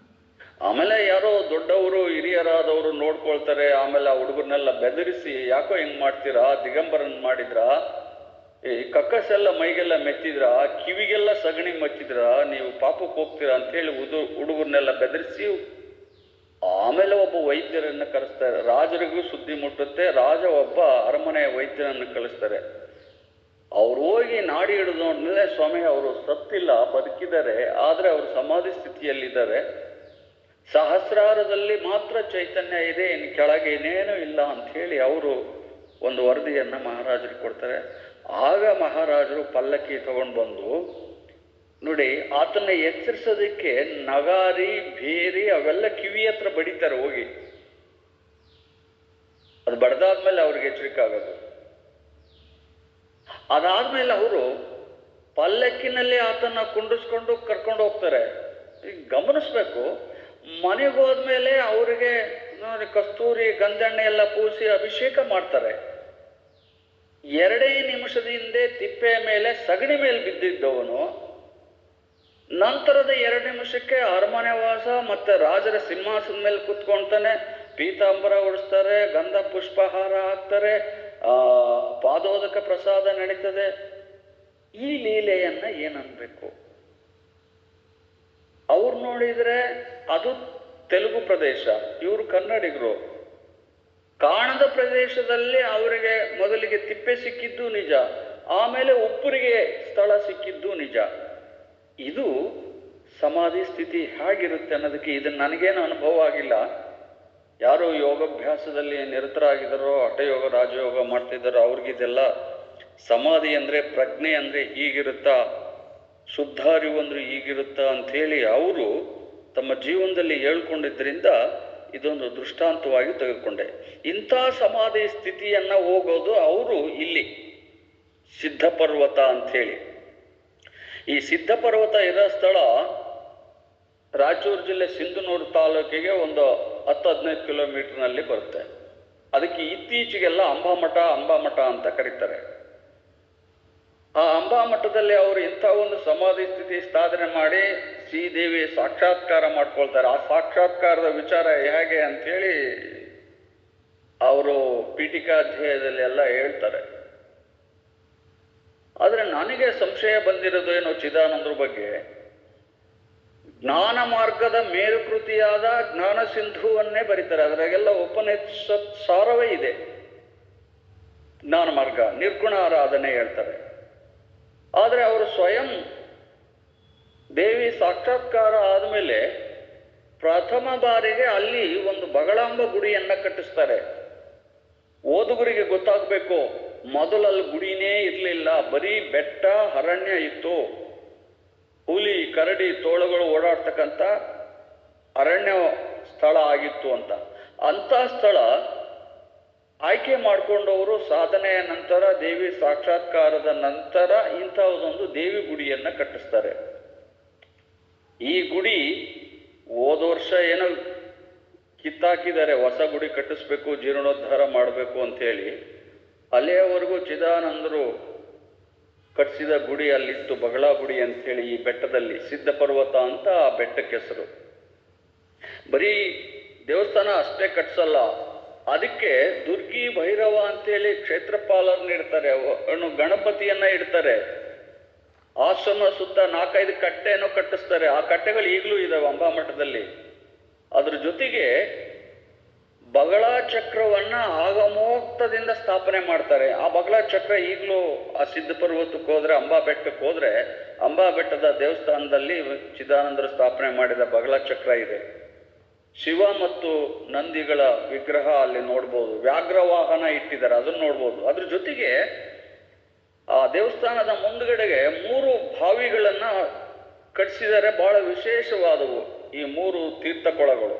ಆಮೇಲೆ ಯಾರೋ ದೊಡ್ಡವರು ಹಿರಿಯರಾದವರು ನೋಡ್ಕೊಳ್ತಾರೆ. ಆಮೇಲೆ ಆ ಹುಡುಗರನ್ನೆಲ್ಲ ಬೆದರಿಸಿ, ಯಾಕೋ ಹಿಂಗ್ ಮಾಡ್ತೀರಾ, ದಿಗಂಬರನ್ ಮಾಡಿದ್ರಾ, ಈ ಕಕ್ಕಸೆಲ್ಲ ಮೈಗೆಲ್ಲ ಮೆತ್ತಿದ್ರ, ಕಿವಿಗೆಲ್ಲ ಸಗಣಿ ಮಚ್ಚಿದ್ರ, ನೀವು ಪಾಪಕ್ಕೆ ಹೋಗ್ತೀರಾ ಅಂತ ಹೇಳಿ ಹುಡುಗರನ್ನೆಲ್ಲ ಬೆದರಿಸಿ ಆಮೇಲೆ ಒಬ್ಬ ವೈದ್ಯರನ್ನು ಕರೆಸ್ತಾರೆ. ರಾಜರಿಗೂ ಸುದ್ದಿ ಮುಟ್ಟುತ್ತೆ. ರಾಜ ಒಬ್ಬ ಅರಮನೆ ವೈದ್ಯರನ್ನು ಕಳಿಸ್ತಾರೆ. ಅವ್ರು ಹೋಗಿ ನಾಡಿ ಹಿಡಿದು ನೋಡಿದ್ರೆ ಸ್ವಾಮಿ ಅವರು ಸತ್ತಿಲ್ಲ, ಬದುಕಿದ್ದಾರೆ, ಆದರೆ ಅವರು ಸಮಾಧಿ ಸ್ಥಿತಿಯಲ್ಲಿದ್ದಾರೆ, ಸಹಸ್ರಾರದಲ್ಲಿ ಮಾತ್ರ ಚೈತನ್ಯ ಇದೆ, ಇನ್ನು ಕೆಳಗೆ ಏನೇನೂ ಇಲ್ಲ ಅಂತ ಹೇಳಿ ಅವರು ಒಂದು ವರದಿಯನ್ನು ಮಹಾರಾಜರಿಗೆ ಕೊಡ್ತಾರೆ. ಆಗ ಮಹಾರಾಜರು ಪಲ್ಲಕ್ಕಿ ತಗೊಂಡು ಬಂದು ನೋಡಿ ಆತನ್ನ ಎಚ್ಚರಿಸೋದಕ್ಕೆ ನಗಾರಿ, ಬೇರಿ ಅವೆಲ್ಲ ಕಿವಿ ಹತ್ರ ಬಡಿತಾರೆ ಹೋಗಿ. ಅದು ಬಡ್ದಾದ್ಮೇಲೆ ಅವ್ರಿಗೆ ಎಚ್ಚರಿಕೆ ಆಗೋದು. ಅದಾದ್ಮೇಲೆ ಅವರು ಪಲ್ಲಕ್ಕಿನಲ್ಲಿ ಆತನ್ನ ಕುಂಡಿಸ್ಕೊಂಡು ಕರ್ಕೊಂಡು ಹೋಗ್ತಾರೆ. ಈಗ ಗಮನಿಸ್ಬೇಕು, ಮನೆಗೆ ಹೋದ್ಮೇಲೆ ಅವರಿಗೆ ನೋಡಿ ಕಸ್ತೂರಿ ಗಂಧೆಣ್ಣೆ ಎಲ್ಲ ಪೂಸಿ ಅಭಿಷೇಕ ಮಾಡ್ತಾರೆ. 2 ನಿಮಿಷದ ಹಿಂದೆ ತಿಪ್ಪೆ ಮೇಲೆ ಸಗಣಿ ಮೇಲೆ ಬಿದ್ದಿದ್ದವನು ನಂತರದ 2 ನಿಮಿಷಕ್ಕೆ ಅರಮನೆ ವಾಸ ಮತ್ತೆ ರಾಜರ ಸಿಂಹಾಸನದ ಮೇಲೆ ಕೂತ್ಕೊಳ್ತಾನೆ. ಪೀತಾಂಬರ ಉಡಿಸ್ತಾರೆ, ಗಂಧ ಪುಷ್ಪಹಾರ ಹಾಕ್ತಾರೆ, ಪಾದೋದಕ ಪ್ರಸಾದ ನಡೀತದೆ. ಈ ಲೀಲೆಯನ್ನ ಏನನ್ಬೇಕು? ಅವ್ರು ನೋಡಿದ್ರೆ ಅದು ತೆಲುಗು ಪ್ರದೇಶ, ಇವರು ಕನ್ನಡಿಗರು. ಕಾಣದ ಪ್ರದೇಶದಲ್ಲಿ ಅವರಿಗೆ ಮೊದಲಿಗೆ ತಿಪ್ಪೆ ಸಿಕ್ಕಿದ್ದು ನಿಜ, ಆಮೇಲೆ ಉಪ್ಪರಿಗೆ ಸ್ಥಳ ಸಿಕ್ಕಿದ್ದು ನಿಜ. ಇದು ಸಮಾಧಿ ಸ್ಥಿತಿ ಹೇಗಿರುತ್ತೆ ಅನ್ನೋದಕ್ಕೆ ಇದನ್ನು ನನಗೇನು ಅನುಭವ ಆಗಿಲ್ಲ. ಯಾರು ಯೋಗಾಭ್ಯಾಸದಲ್ಲಿ ನಿರತರಾಗಿದ್ದಾರೋ, ಹಠಯೋಗ ರಾಜಯೋಗ ಮಾಡ್ತಿದ್ದಾರೋ ಅವ್ರಿಗಿದೆಲ್ಲ ಸಮಾಧಿ ಅಂದರೆ ಪ್ರಜ್ಞೆ ಅಂದರೆ ಹೀಗಿರುತ್ತಾ, ಶುದ್ಧ ಅರಿವು ಅಂದ್ರೆ ಹೀಗಿರುತ್ತಾ ಅಂಥೇಳಿ ಅವರು ತಮ್ಮ ಜೀವನದಲ್ಲಿ ಹೇಳ್ಕೊಂಡಿದ್ದರಿಂದ ಇದೊಂದು ದೃಷ್ಟಾಂತವಾಗಿ ತೆಗೆದುಕೊಂಡೆ. ಇಂಥ ಸಮಾಧಿ ಸ್ಥಿತಿಯನ್ನ ಹೋಗೋದು ಅವರು ಇಲ್ಲಿ ಸಿದ್ಧಪರ್ವತ ಅಂಥೇಳಿ. ಈ ಸಿದ್ಧಪರ್ವತ ಇರೋ ಸ್ಥಳ ರಾಯಚೂರು ಜಿಲ್ಲೆ ಸಿಂಧನೂರು ತಾಲೂಕಿಗೆ ಒಂದು 10-15 ಕಿಲೋಮೀಟರ್ನಲ್ಲಿ ಬರುತ್ತೆ. ಅದಕ್ಕೆ ಇತ್ತೀಚೆಗೆಲ್ಲ ಅಂಬಾಮಠ ಅಂತ ಕರೀತಾರೆ. ಆ ಅಂಬಾಮಠದಲ್ಲಿ ಅವರು ಇಂಥ ಒಂದು ಸಮಾಧಿ ಸ್ಥಿತಿ ಸಾಧನೆ ಮಾಡಿ ಶ್ರೀದೇವಿ ಸಾಕ್ಷಾತ್ಕಾರ ಮಾಡ್ಕೊಳ್ತಾರೆ. ಆ ಸಾಕ್ಷಾತ್ಕಾರದ ವಿಚಾರ ಹೇಗೆ ಅಂಥೇಳಿ ಅವರು ಪೀಠಿಕಾಧ್ಯಾಯದಲ್ಲಿ ಎಲ್ಲ ಹೇಳ್ತಾರೆ. ಆದರೆ ನನಗೆ ಸಂಶಯ ಬಂದಿರೋದು ಏನೋ ಚಿದಾನಂದ್ರ ಬಗ್ಗೆ. ಜ್ಞಾನ ಮಾರ್ಗದ ಮೇರುಕೃತಿಯಾದ ಜ್ಞಾನ ಸಿಂಧುವನ್ನೇ ಬರೀತಾರೆ. ಅದರಾಗೆಲ್ಲ ಉಪನಿಷತ್ ಸಾರವೇ ಇದೆ. ಜ್ಞಾನ ಮಾರ್ಗ ನಿರ್ಗುಣ ಆರಾಧನೆ ಹೇಳ್ತಾರೆ. ಆದರೆ ಅವರು ಸ್ವಯಂ ದೇವಿ ಸಾಕ್ಷಾತ್ಕಾರ ಆದಮೇಲೆ ಪ್ರಥಮ ಬಾರಿಗೆ ಅಲ್ಲಿ ಒಂದು ಬಗಳಾಂಬ ಗುಡಿಯನ್ನ ಕಟ್ಟಿಸ್ತಾರೆ. ಓದುಗರಿಗೆ ಗೊತ್ತಾಗಬೇಕು, ಮೊದಲಲ್ಲಿ ಗುಡಿನೇ ಇರಲಿಲ್ಲ, ಬರೀ ಬೆಟ್ಟ ಅರಣ್ಯ ಇತ್ತು. ಹುಲಿ ಕರಡಿ ತೋಳಗಳು ಓಡಾಡ್ತಕ್ಕಂಥ ಅರಣ್ಯ ಸ್ಥಳ ಆಗಿತ್ತು ಅಂತ. ಅಂಥ ಸ್ಥಳ ಆಯ್ಕೆ ಮಾಡಿಕೊಂಡವರು ಸಾಧನೆಯ ನಂತರ, ದೇವಿ ಸಾಕ್ಷಾತ್ಕಾರದ ನಂತರ ಇಂಥದೊಂದು ದೇವಿ ಗುಡಿಯನ್ನ ಕಟ್ಟಿಸ್ತಾರೆ. ಈ ಗುಡಿ ಹೋದ ವರ್ಷ ಏನೋ ಕಿತ್ತಾಕಿದ್ದಾರೆ, ಹೊಸ ಗುಡಿ ಕಟ್ಟಿಸ್ಬೇಕು, ಜೀರ್ಣೋದ್ಧಾರ ಮಾಡಬೇಕು ಅಂಥೇಳಿ. ಅಲ್ಲಿಯವರೆಗೂ ಚಿದಾನಂದರು ಕಟ್ಟಿಸಿದ ಗುಡಿ ಅಲ್ಲಿತ್ತು, ಬಗಳ ಗುಡಿ ಅಂಥೇಳಿ ಈ ಬೆಟ್ಟದಲ್ಲಿ. ಸಿದ್ಧಪರ್ವತ ಅಂತ ಆ ಬೆಟ್ಟಕ್ಕೆ ಹೆಸರು. ಬರೀ ದೇವಸ್ಥಾನ ಅಷ್ಟೇ ಕಟ್ಸಲ್ಲ, ಅದಕ್ಕೆ ದುರ್ಗಿ ಭೈರವ ಅಂತೇಳಿ ಕ್ಷೇತ್ರಪಾಲರನ್ನ ಇಡ್ತಾರೆ, ಗಣಪತಿಯನ್ನ ಇಡ್ತಾರೆ. ಆಶ್ರಮ ಸುತ್ತ 4-5 ಕಟ್ಟೆನೋ ಕಟ್ಟಿಸ್ತಾರೆ. ಆ ಕಟ್ಟೆಗಳು ಈಗಲೂ ಇದಾವೆ ಅಂಬಾಮಠದಲ್ಲಿ. ಅದ್ರ ಜೊತೆಗೆ ಬಗಳ ಚಕ್ರವನ್ನ ಆಗಮೋಕ್ತದಿಂದ ಸ್ಥಾಪನೆ ಮಾಡ್ತಾರೆ. ಆ ಬಗಳ ಚಕ್ರ ಈಗಲೂ ಆ ಸಿದ್ಧಪರ್ವತಕ್ಕೆ ಹೋದ್ರೆ, ಅಂಬಾ ಬೆಟ್ಟಕ್ಕೆ ಹೋದ್ರೆ, ಅಂಬಾ ಬೆಟ್ಟದ ದೇವಸ್ಥಾನದಲ್ಲಿ ಚಿದಾನಂದರು ಸ್ಥಾಪನೆ ಮಾಡಿದ ಬಗಳ ಚಕ್ರ ಇದೆ. ಶಿವ ಮತ್ತು ನಂದಿಗಳ ವಿಗ್ರಹ ಅಲ್ಲಿ ನೋಡ್ಬೋದು. ವ್ಯಾಘ್ರವಾಹನ ಇಟ್ಟಿದ್ದಾರೆ, ಅದನ್ನು ನೋಡ್ಬೋದು. ಅದ್ರ ಜೊತೆಗೆ ಆ ದೇವಸ್ಥಾನದ ಮುಂದ್ಗಡೆಗೆ 3 ಬಾವಿಗಳನ್ನ ಕಟ್ಟಿಸಿದ್ದಾರೆ. ಬಹಳ ವಿಶೇಷವಾದವು ಈ 3 ತೀರ್ಥಕೊಳಗಳು.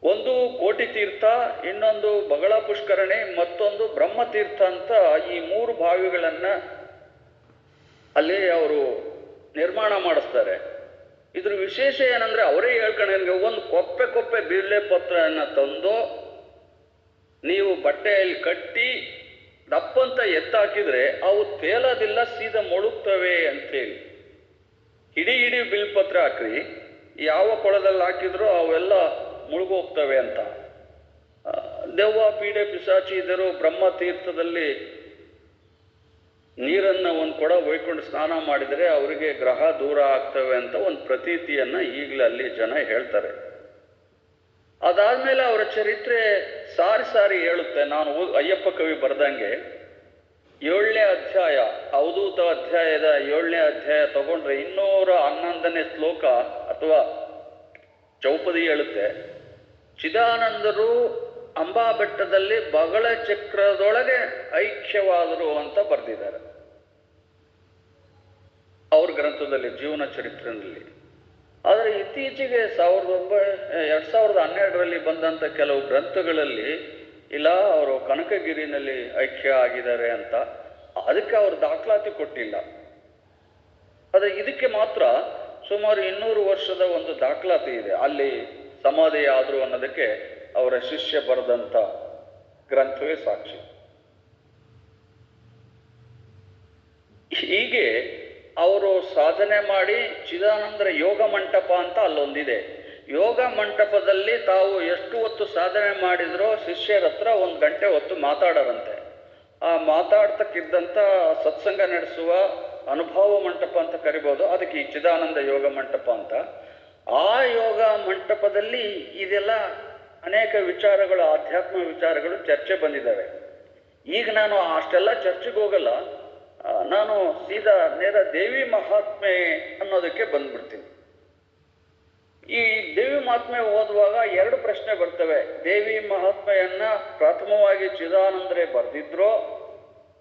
ಒಂದು ಕೋಟಿ ತೀರ್ಥ, ಇನ್ನೊಂದು ಬಗಳ ಪುಷ್ಕರಣಿ, ಮತ್ತೊಂದು ಬ್ರಹ್ಮತೀರ್ಥ ಅಂತ ಈ 3 ಬಾವಿಗಳನ್ನ ಅಲ್ಲಿ ಅವರು ನಿರ್ಮಾಣ ಮಾಡಿಸ್ತಾರೆ. ಇದ್ರ ವಿಶೇಷ ಏನಂದ್ರೆ, ಅವರೇ ಹೇಳ್ಕೊಂಡ್ರೆ, ಒಂದು ಕೊಪ್ಪೆ ಬಿರ್ಲೆ ಪತ್ರನ್ನ ತಂದು ನೀವು ಬಟ್ಟೆಯಲ್ಲಿ ಕಟ್ಟಿ ದಪ್ಪಂತ ಎತ್ತಾಕಿದ್ರೆ ಅವು ತೇಲೋದಿಲ್ಲ, ಸೀದಾ ಮುಳುಗ್ತವೆ ಅಂತೇಳಿ. ಇಡೀ ಬಿಲ್ಪತ್ರ ಹಾಕ್ರಿ, ಯಾವ ಕೊಳದಲ್ಲಿ ಹಾಕಿದ್ರು ಅವೆಲ್ಲ ಮುಳುಗೋಗ್ತವೆ ಅಂತ. ದೆವ್ವ ಪೀಡೆ ಪಿಶಾಚಿ ಇದ್ದರು ಬ್ರಹ್ಮತೀರ್ಥದಲ್ಲಿ ನೀರನ್ನು ಒಂದು ಕೊಡ ಒಯ್ಕೊಂಡು ಸ್ನಾನ ಮಾಡಿದರೆ ಅವರಿಗೆ ಗ್ರಹ ದೂರ ಆಗ್ತವೆ ಅಂತ ಒಂದು ಪ್ರತೀತಿಯನ್ನ ಈಗಲೇ ಅಲ್ಲಿ ಜನ ಹೇಳ್ತಾರೆ. ಅದಾದ್ಮೇಲೆ ಅವರ ಚರಿತ್ರೆ ಸಾರಿ ಹೇಳುತ್ತೆ. ನಾನು ಅಯ್ಯಪ್ಪ ಕವಿ ಬರ್ದಂಗೆ 7ನೇ ಅಧ್ಯಾಯ, ಅವಧೂತ ಅಧ್ಯಾಯದ 7ನೇ ಅಧ್ಯಾಯ ತಗೊಂಡ್ರೆ 211ನೇ ಶ್ಲೋಕ ಅಥವಾ ಚೌಪದಿ ಹೇಳುತ್ತೆ, ಚಿದಾನಂದರು ಅಂಬಾ ಬೆಟ್ಟದಲ್ಲಿ ಬಗಳ ಚಕ್ರದೊಳಗೆ ಐಕ್ಯವಾದರು ಅಂತ ಬರೆದಿದ್ದಾರೆ ಅವ್ರ ಗ್ರಂಥದಲ್ಲಿ, ಜೀವನ ಚರಿತ್ರೆಯಲ್ಲಿ. ಆದರೆ ಇತ್ತೀಚೆಗೆ 2012ರಲ್ಲಿ ಬಂದಂಥ ಕೆಲವು ಗ್ರಂಥಗಳಲ್ಲಿ ಇಲ್ಲ ಅವರು ಕನಕಗಿರಿನಲ್ಲಿ ಐಕ್ಯ ಆಗಿದ್ದಾರೆ ಅಂತ, ಅದಕ್ಕೆ ಅವರು ದಾಖಲಾತಿ ಕೊಟ್ಟಿಲ್ಲ. ಆದರೆ ಇದಕ್ಕೆ ಮಾತ್ರ ಸುಮಾರು 200 ವರ್ಷದ ಒಂದು ದಾಖಲಾತಿ ಇದೆ. ಅಲ್ಲಿ ಸಮಾಧಿ ಆದರು ಅನ್ನೋದಕ್ಕೆ ಅವರ ಶಿಷ್ಯ ಬರೆದಂಥ ಗ್ರಂಥವೇ ಸಾಕ್ಷಿ. ಹೀಗೆ ಅವರು ಸಾಧನೆ ಮಾಡಿ ಚಿದಾನಂದರ ಯೋಗ ಮಂಟಪ ಅಂತ ಅಲ್ಲೊಂದಿದೆ. ಯೋಗ ಮಂಟಪದಲ್ಲಿ ತಾವು ಎಷ್ಟು ಹೊತ್ತು ಸಾಧನೆ ಮಾಡಿದ್ರೋ ಶಿಷ್ಯರ ಹತ್ರ 1 ಗಂಟೆ ಹೊತ್ತು ಮಾತಾಡೋರಂತೆ. ಆ ಮಾತಾಡ್ತಕ್ಕಿದ್ದಂಥ ಸತ್ಸಂಗ ನಡೆಸುವ ಅನುಭವ ಮಂಟಪ ಅಂತ ಕರಿಬೋದು. ಅದಕ್ಕೆ ಈ ಚಿದಾನಂದ ಯೋಗ ಮಂಟಪ ಅಂತ. ಆ ಯೋಗ ಮಂಟಪದಲ್ಲಿ ಇದೆಲ್ಲ ಅನೇಕ ವಿಚಾರಗಳು, ಆಧ್ಯಾತ್ಮ ವಿಚಾರಗಳು ಚರ್ಚೆ ಬಂದಿದ್ದಾವೆ. ಈಗ ನಾನು ಅಷ್ಟೆಲ್ಲ ಚರ್ಚೆಗೆ ಹೋಗಲ್ಲ. ನಾನು ಸೀದಾ ನೇರ ದೇವಿ ಮಹಾತ್ಮೆ ಅನ್ನೋದಕ್ಕೆ ಬಂದ್ಬಿಡ್ತೀನಿ. ಈ ದೇವಿ ಮಹಾತ್ಮೆ ಓದುವಾಗ 2 ಪ್ರಶ್ನೆ ಬರ್ತವೆ. ದೇವಿ ಮಹಾತ್ಮೆಯನ್ನ ಪ್ರಥಮವಾಗಿ ಚಿದಾನಂದರೇ ಬರೆದಿದ್ರೋ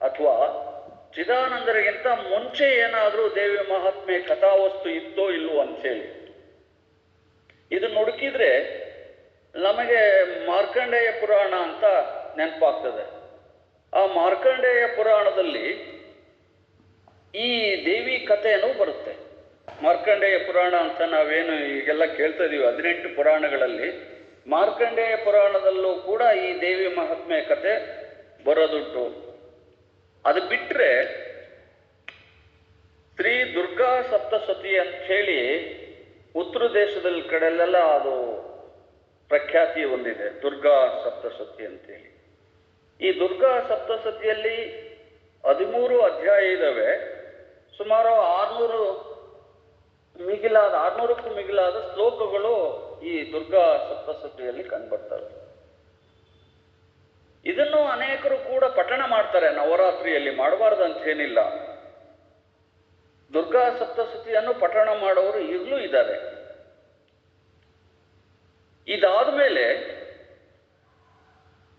ಅಥವಾ ಚಿದಾನಂದರಿಗಿಂತ ಮುಂಚೆ ಏನಾದರೂ ದೇವಿ ಮಹಾತ್ಮೆ ಕಥಾವಸ್ತು ಇತ್ತೋ ಇಲ್ವೋ ಅಂತೇಳಿ ಇದನ್ನು ಹುಡುಕಿದ್ರೆ ನಮಗೆ ಮಾರ್ಕಂಡೇಯ ಪುರಾಣ ಅಂತ ನೆನಪಾಗ್ತದೆ. ಆ ಮಾರ್ಕಂಡೇಯ ಪುರಾಣದಲ್ಲಿ ಈ ದೇವಿ ಕಥೆಯನ್ನು ಬರುತ್ತೆ. ಮಾರ್ಕಂಡೇಯ ಪುರಾಣ ಅಂತ ನಾವೇನು ಈಗೆಲ್ಲ ಕೇಳ್ತಾ ಇದೀವಿ, 18 ಪುರಾಣಗಳಲ್ಲಿ ಮಾರ್ಕಂಡೇಯ ಪುರಾಣದಲ್ಲೂ ಕೂಡ ಈ ದೇವಿ ಮಹಾತ್ಮೆ ಕಥೆ ಬರೋದುಂಟು. ಅದು ಬಿಟ್ಟರೆ ಶ್ರೀ ದುರ್ಗಾ ಸಪ್ತಸತಿ ಅಂತ ಹೇಳಿ ಉತ್ತರ ದೇಶದಲ್ಲಿ ಕಡೆಯಲ್ಲೆಲ್ಲ ಅದು ಪ್ರಖ್ಯಾತಿ ಹೊಂದಿದೆ, ದುರ್ಗಾ ಸಪ್ತಸತಿ ಅಂತೇಳಿ. ಈ ದುರ್ಗಾ ಸಪ್ತಸತಿಯಲ್ಲಿ 13 ಅಧ್ಯಾಯ ಇದ್ದಾವೆ. ಸುಮಾರು 600ಕ್ಕೂ ಮಿಗಿಲಾದ ಶ್ಲೋಕಗಳು ಈ ದುರ್ಗಾ ಸಪ್ತಸತಿಯಲ್ಲಿ ಕಂಡುಬರ್ತವೆ. ಇದನ್ನು ಅನೇಕರು ಕೂಡ ಪಠಣ ಮಾಡ್ತಾರೆ. ನವರಾತ್ರಿಯಲ್ಲಿ ಮಾಡಬಾರ್ದು ಅಂತ ಏನಿಲ್ಲ. ದುರ್ಗಾ ಸಪ್ತಸತಿಯನ್ನು ಪಠಣ ಮಾಡೋರು ಈಗಲೂ ಇದ್ದಾರೆ. ಇದಾದ ಮೇಲೆ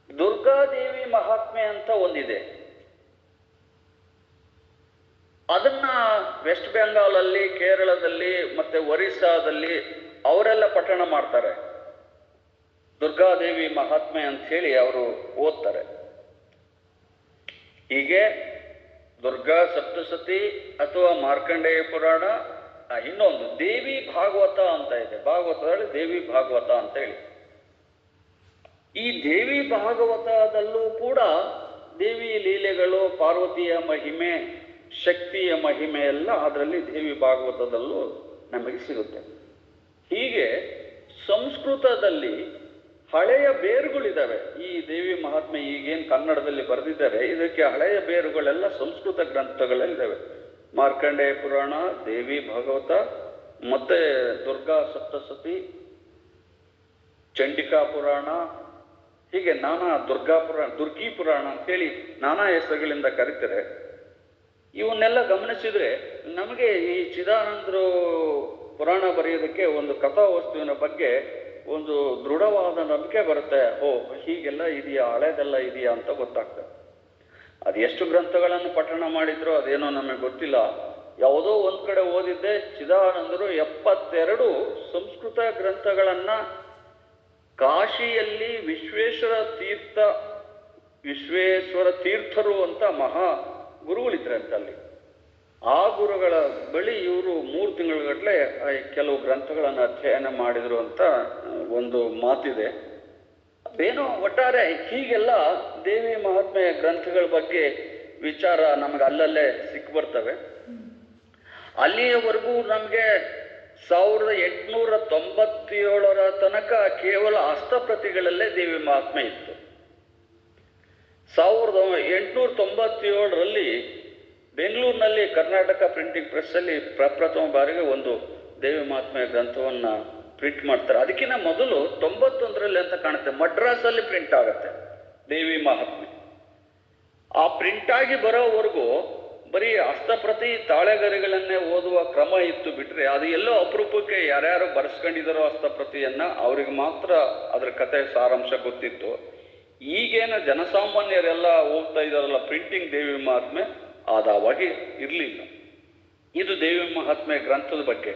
ದುರ್ಗಾದೇವಿ ಮಹಾತ್ಮೆ ಅಂತ ಒಂದಿದೆ. ಅದನ್ನ ವೆಸ್ಟ್ ಬೆಂಗಾಲಲ್ಲಿ, ಕೇರಳದಲ್ಲಿ ಮತ್ತೆ ಒರಿಸ್ಸಾದಲ್ಲಿ ಅವರೆಲ್ಲ ಪಠಣ ಮಾಡ್ತಾರೆ. ದುರ್ಗಾದೇವಿ ಮಹಾತ್ಮೆ ಅಂತ ಹೇಳಿ ಅವರು ಓದ್ತಾರೆ. ಹೀಗೆ ದುರ್ಗಾ ಸಪ್ತಸತಿ ಅಥವಾ ಮಾರ್ಕಂಡೇಯ ಪುರಾಣ, ಇನ್ನೊಂದು ದೇವಿ ಭಾಗವತ ಅಂತ ಇದೆ. ಭಾಗವತದಲ್ಲಿ ದೇವಿ ಭಾಗವತ ಅಂತ ಹೇಳಿ. ಈ ದೇವಿ ಭಾಗವತದಲ್ಲೂ ಕೂಡ ದೇವಿ ಲೀಲೆಗಳು, ಪಾರ್ವತಿಯ ಮಹಿಮೆ, ಶಕ್ತಿಯ ಮಹಿಮೆ ಎಲ್ಲ ಅದರಲ್ಲಿ ದೇವಿ ಭಾಗವತದಲ್ಲೂ ನಮಗೆ ಸಿಗುತ್ತೆ. ಹೀಗೆ ಸಂಸ್ಕೃತದಲ್ಲಿ ಹಳೆಯ ಬೇರುಗಳಿದ್ದಾವೆ. ಈ ದೇವಿ ಮಹಾತ್ಮೆ ಈಗೇನು ಕನ್ನಡದಲ್ಲಿ ಬರೆದಿದ್ದಾರೆ, ಇದಕ್ಕೆ ಹಳೆಯ ಬೇರುಗಳೆಲ್ಲ ಸಂಸ್ಕೃತ ಗ್ರಂಥಗಳಲ್ಲಿದ್ದಾವೆ. ಮಾರ್ಕಂಡೇಯ ಪುರಾಣ, ದೇವಿ ಭಾಗವತ, ಮತ್ತೆ ದುರ್ಗಾ ಸಪ್ತಸತಿ, ಚಂಡಿಕಾ ಪುರಾಣ, ಹೀಗೆ ನಾನಾ ದುರ್ಗಿ ಪುರಾಣ ಅಂತೇಳಿ ನಾನಾ ಹೆಸರುಗಳಿಂದ ಕರೀತಾರೆ. ಇವನ್ನೆಲ್ಲ ಗಮನಿಸಿದ್ರೆ ನಮಗೆ ಈ ಚಿದಾನಂದರು ಪುರಾಣ ಬರೆಯೋದಕ್ಕೆ ಒಂದು ಕಥಾವಸ್ತುವಿನ ಬಗ್ಗೆ ಒಂದು ದೃಢವಾದ ನಂಬಿಕೆ ಬರುತ್ತೆ. ಹೀಗೆಲ್ಲ ಇದೆಯಾ, ಹಳೇದೆಲ್ಲ ಇದೆಯಾ ಅಂತ ಗೊತ್ತಾಗ್ತದೆ. ಅದು ಎಷ್ಟು ಗ್ರಂಥಗಳನ್ನು ಪಠಣ ಮಾಡಿದ್ರು ಅದೇನೋ ನಮಗೆ ಗೊತ್ತಿಲ್ಲ. ಯಾವುದೋ ಒಂದು ಕಡೆ ಓದಿದ್ದೆ, ಚಿದಾನಂದರು 72 ಸಂಸ್ಕೃತ ಗ್ರಂಥಗಳನ್ನು ಕಾಶಿಯಲ್ಲಿ ವಿಶ್ವೇಶ್ವರ ತೀರ್ಥರು ಅಂತ ಮಹಾ ಗುರುಗಳಿದ್ರಂತೆ. ಅಲ್ಲಿ ಆ ಗುರುಗಳ ಬಳಿ ಇವರು 3 ತಿಂಗಳುಗಟ್ಟಲೆ ಕೆಲವು ಗ್ರಂಥಗಳನ್ನು ಅಧ್ಯಯನ ಮಾಡಿದರು ಅಂತ ಒಂದು ಮಾತಿದೆ. ಅದೇನೋ ಒಟ್ಟಾರೆ ಹೀಗೆಲ್ಲ ದೇವಿ ಮಹಾತ್ಮೆಯ ಗ್ರಂಥಗಳ ಬಗ್ಗೆ ವಿಚಾರ ನಮಗೆ ಅಲ್ಲಲ್ಲೇ ಸಿಕ್ಬರ್ತವೆ. ಅಲ್ಲಿಯವರೆಗೂ ನಮಗೆ 1897 ತನಕ ಕೇವಲ ಹಸ್ತಪ್ರತಿಗಳಲ್ಲೇ ದೇವಿ ಮಹಾತ್ಮೆ ಇತ್ತು. 1897ರಲ್ಲಿ ಬೆಂಗಳೂರಿನಲ್ಲಿ ಕರ್ನಾಟಕ ಪ್ರಿಂಟಿಂಗ್ ಪ್ರೆಸ್ಸಲ್ಲಿ ಪ್ರಪ್ರಥಮ ಬಾರಿಗೆ ಒಂದು ದೇವಿ ಮಹಾತ್ಮೆಯ ಗ್ರಂಥವನ್ನು ಪ್ರಿಂಟ್ ಮಾಡ್ತಾರೆ. ಅದಕ್ಕಿಂತ ಮೊದಲು 91ರಲ್ಲಿ ಅಂತ ಕಾಣುತ್ತೆ ಮಡ್ರಾಸಲ್ಲಿ ಪ್ರಿಂಟ್ ಆಗುತ್ತೆ ದೇವಿ ಮಹಾತ್ಮೆ. ಆ ಪ್ರಿಂಟ್ ಆಗಿ ಬರೋವರೆಗೂ ಬರೀ ಹಸ್ತಪ್ರತಿ ತಾಳೆಗರಿಗಳನ್ನೇ ಓದುವ ಕ್ರಮ ಇತ್ತು. ಬಿಟ್ರೆ ಅದು ಎಲ್ಲೋ ಅಪರೂಪಕ್ಕೆ ಯಾರ್ಯಾರು ಬರೆಸ್ಕೊಂಡಿದ್ದಾರೋ ಹಸ್ತಪ್ರತಿಯನ್ನ ಅವ್ರಿಗೆ ಮಾತ್ರ ಅದ್ರ ಕತೆ ಸಾರಾಂಶ ಗೊತ್ತಿತ್ತು. ಈಗೇನು ಜನಸಾಮಾನ್ಯರೆಲ್ಲ ಹೋಗ್ತಾ ಇದ್ದಾರಲ್ಲ ಪ್ರಿಂಟಿಂಗ್ ದೇವಿ ಮಹಾತ್ಮೆ, ಅದಾವಾಗಿ ಇರಲಿಲ್ಲ. ಇದು ದೇವಿ ಮಹಾತ್ಮೆ ಗ್ರಂಥದ ಬಗ್ಗೆ.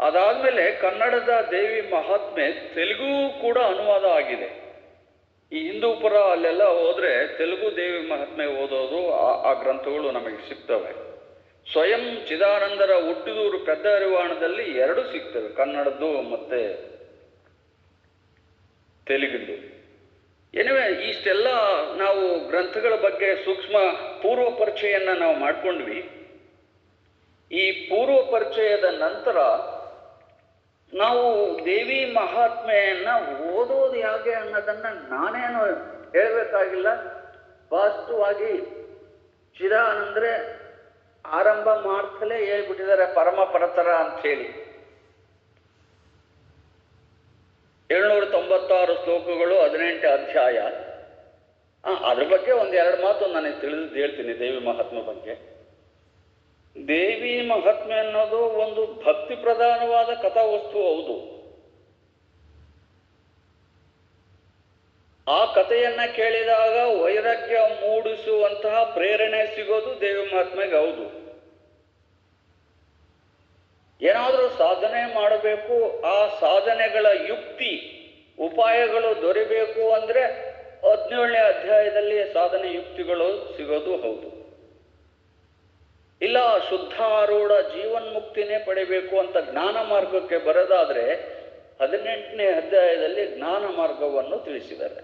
ಅದಾದ್ಮೇಲೆ ಕನ್ನಡದ ದೇವಿ ಮಹಾತ್ಮೆ ತೆಲುಗು ಕೂಡ ಅನುವಾದ ಆಗಿದೆ. ಈ ಹಿಂದೂಪುರ ಅಲ್ಲೆಲ್ಲ ಹೋದ್ರೆ ತೆಲುಗು ದೇವಿ ಮಹಾತ್ಮೆ ಓದೋದು ಆ ಗ್ರಂಥಗಳು ನಮಗೆ ಸಿಗ್ತವೆ. ಸ್ವಯಂ ಚಿದಾನಂದರ ಹುಟ್ಟಿದೂರು ಪೆದ್ದ ಅರಿವಾಣದಲ್ಲಿ ಎರಡು ಸಿಗ್ತವೆ, ಕನ್ನಡದ್ದು ಮತ್ತೆ ತೆಲುಗಿದ್ದು. ಎನಿವೆ, ಇಷ್ಟೆಲ್ಲ ನಾವು ಗ್ರಂಥಗಳ ಬಗ್ಗೆ ಸೂಕ್ಷ್ಮ ಪೂರ್ವ ಪರಿಚಯನ್ನ ನಾವು ಮಾಡ್ಕೊಂಡ್ವಿ. ಈ ಪೂರ್ವ ಪರಿಚಯದ ನಂತರ ನಾವು ದೇವಿ ಮಹಾತ್ಮೆಯನ್ನ ಓದೋದು ಹೇಗೆ ಅನ್ನೋದನ್ನ ನಾನೇನು ಹೇಳಬೇಕಾಗಿಲ್ಲ. ವಾಸ್ತವವಾಗಿ ಚಿದಾನಂದ್ರೆ ಆರಂಭ ಮಾಡ್ತಲೇ ಹೇಳ್ಬಿಟ್ಟಿದ್ದಾರೆ ಪರಮ ಪರತರ ಅಂತ ಹೇಳಿ. 796 ಶ್ಲೋಕಗಳು, 18 ಅಧ್ಯಾಯ. ಅದ್ರ ಬಗ್ಗೆ ಒಂದೆರಡು ಮಾತು ನನಗೆ ತಿಳಿದು ಹೇಳ್ತೀನಿ. ದೇವಿ ಮಹಾತ್ಮೆ ಬಗ್ಗೆ. ದೇವಿ ಮಹಾತ್ಮೆ ಅನ್ನೋದು ಒಂದು ಭಕ್ತಿ ಪ್ರಧಾನವಾದ ಕಥಾವಸ್ತು. ಹೌದು, ಆ ಕಥೆಯನ್ನ ಕೇಳಿದಾಗ ವೈರಾಗ್ಯ ಮೂಡಿಸುವಂತಹ ಪ್ರೇರಣೆ ಸಿಗೋದು ದೇವಿ ಮಹಾತ್ಮೆಗೆ. ಹೌದು, ಏನಾದರೂ ಸಾಧನೆ ಮಾಡಬೇಕು, ಆ ಸಾಧನೆಗಳ ಯುಕ್ತಿ ಉಪಾಯಗಳು ದೊರೆಯಬೇಕು ಅಂದ್ರೆ 17ನೇ ಅಧ್ಯಾಯದಲ್ಲಿ ಸಾಧನೆ ಯುಕ್ತಿಗಳು ಸಿಗೋದು. ಹೌದು, ಇಲ್ಲ ಶುದ್ಧಾರೂಢ ಜೀವನ್ಮುಕ್ತಿನೇ ಪಡಿಬೇಕು ಅಂತ ಜ್ಞಾನ ಮಾರ್ಗಕ್ಕೆ ಬರೋದಾದ್ರೆ 18ನೇ ಅಧ್ಯಾಯದಲ್ಲಿ ಜ್ಞಾನ ಮಾರ್ಗವನ್ನು ತಿಳಿಸಿದ್ದಾರೆ.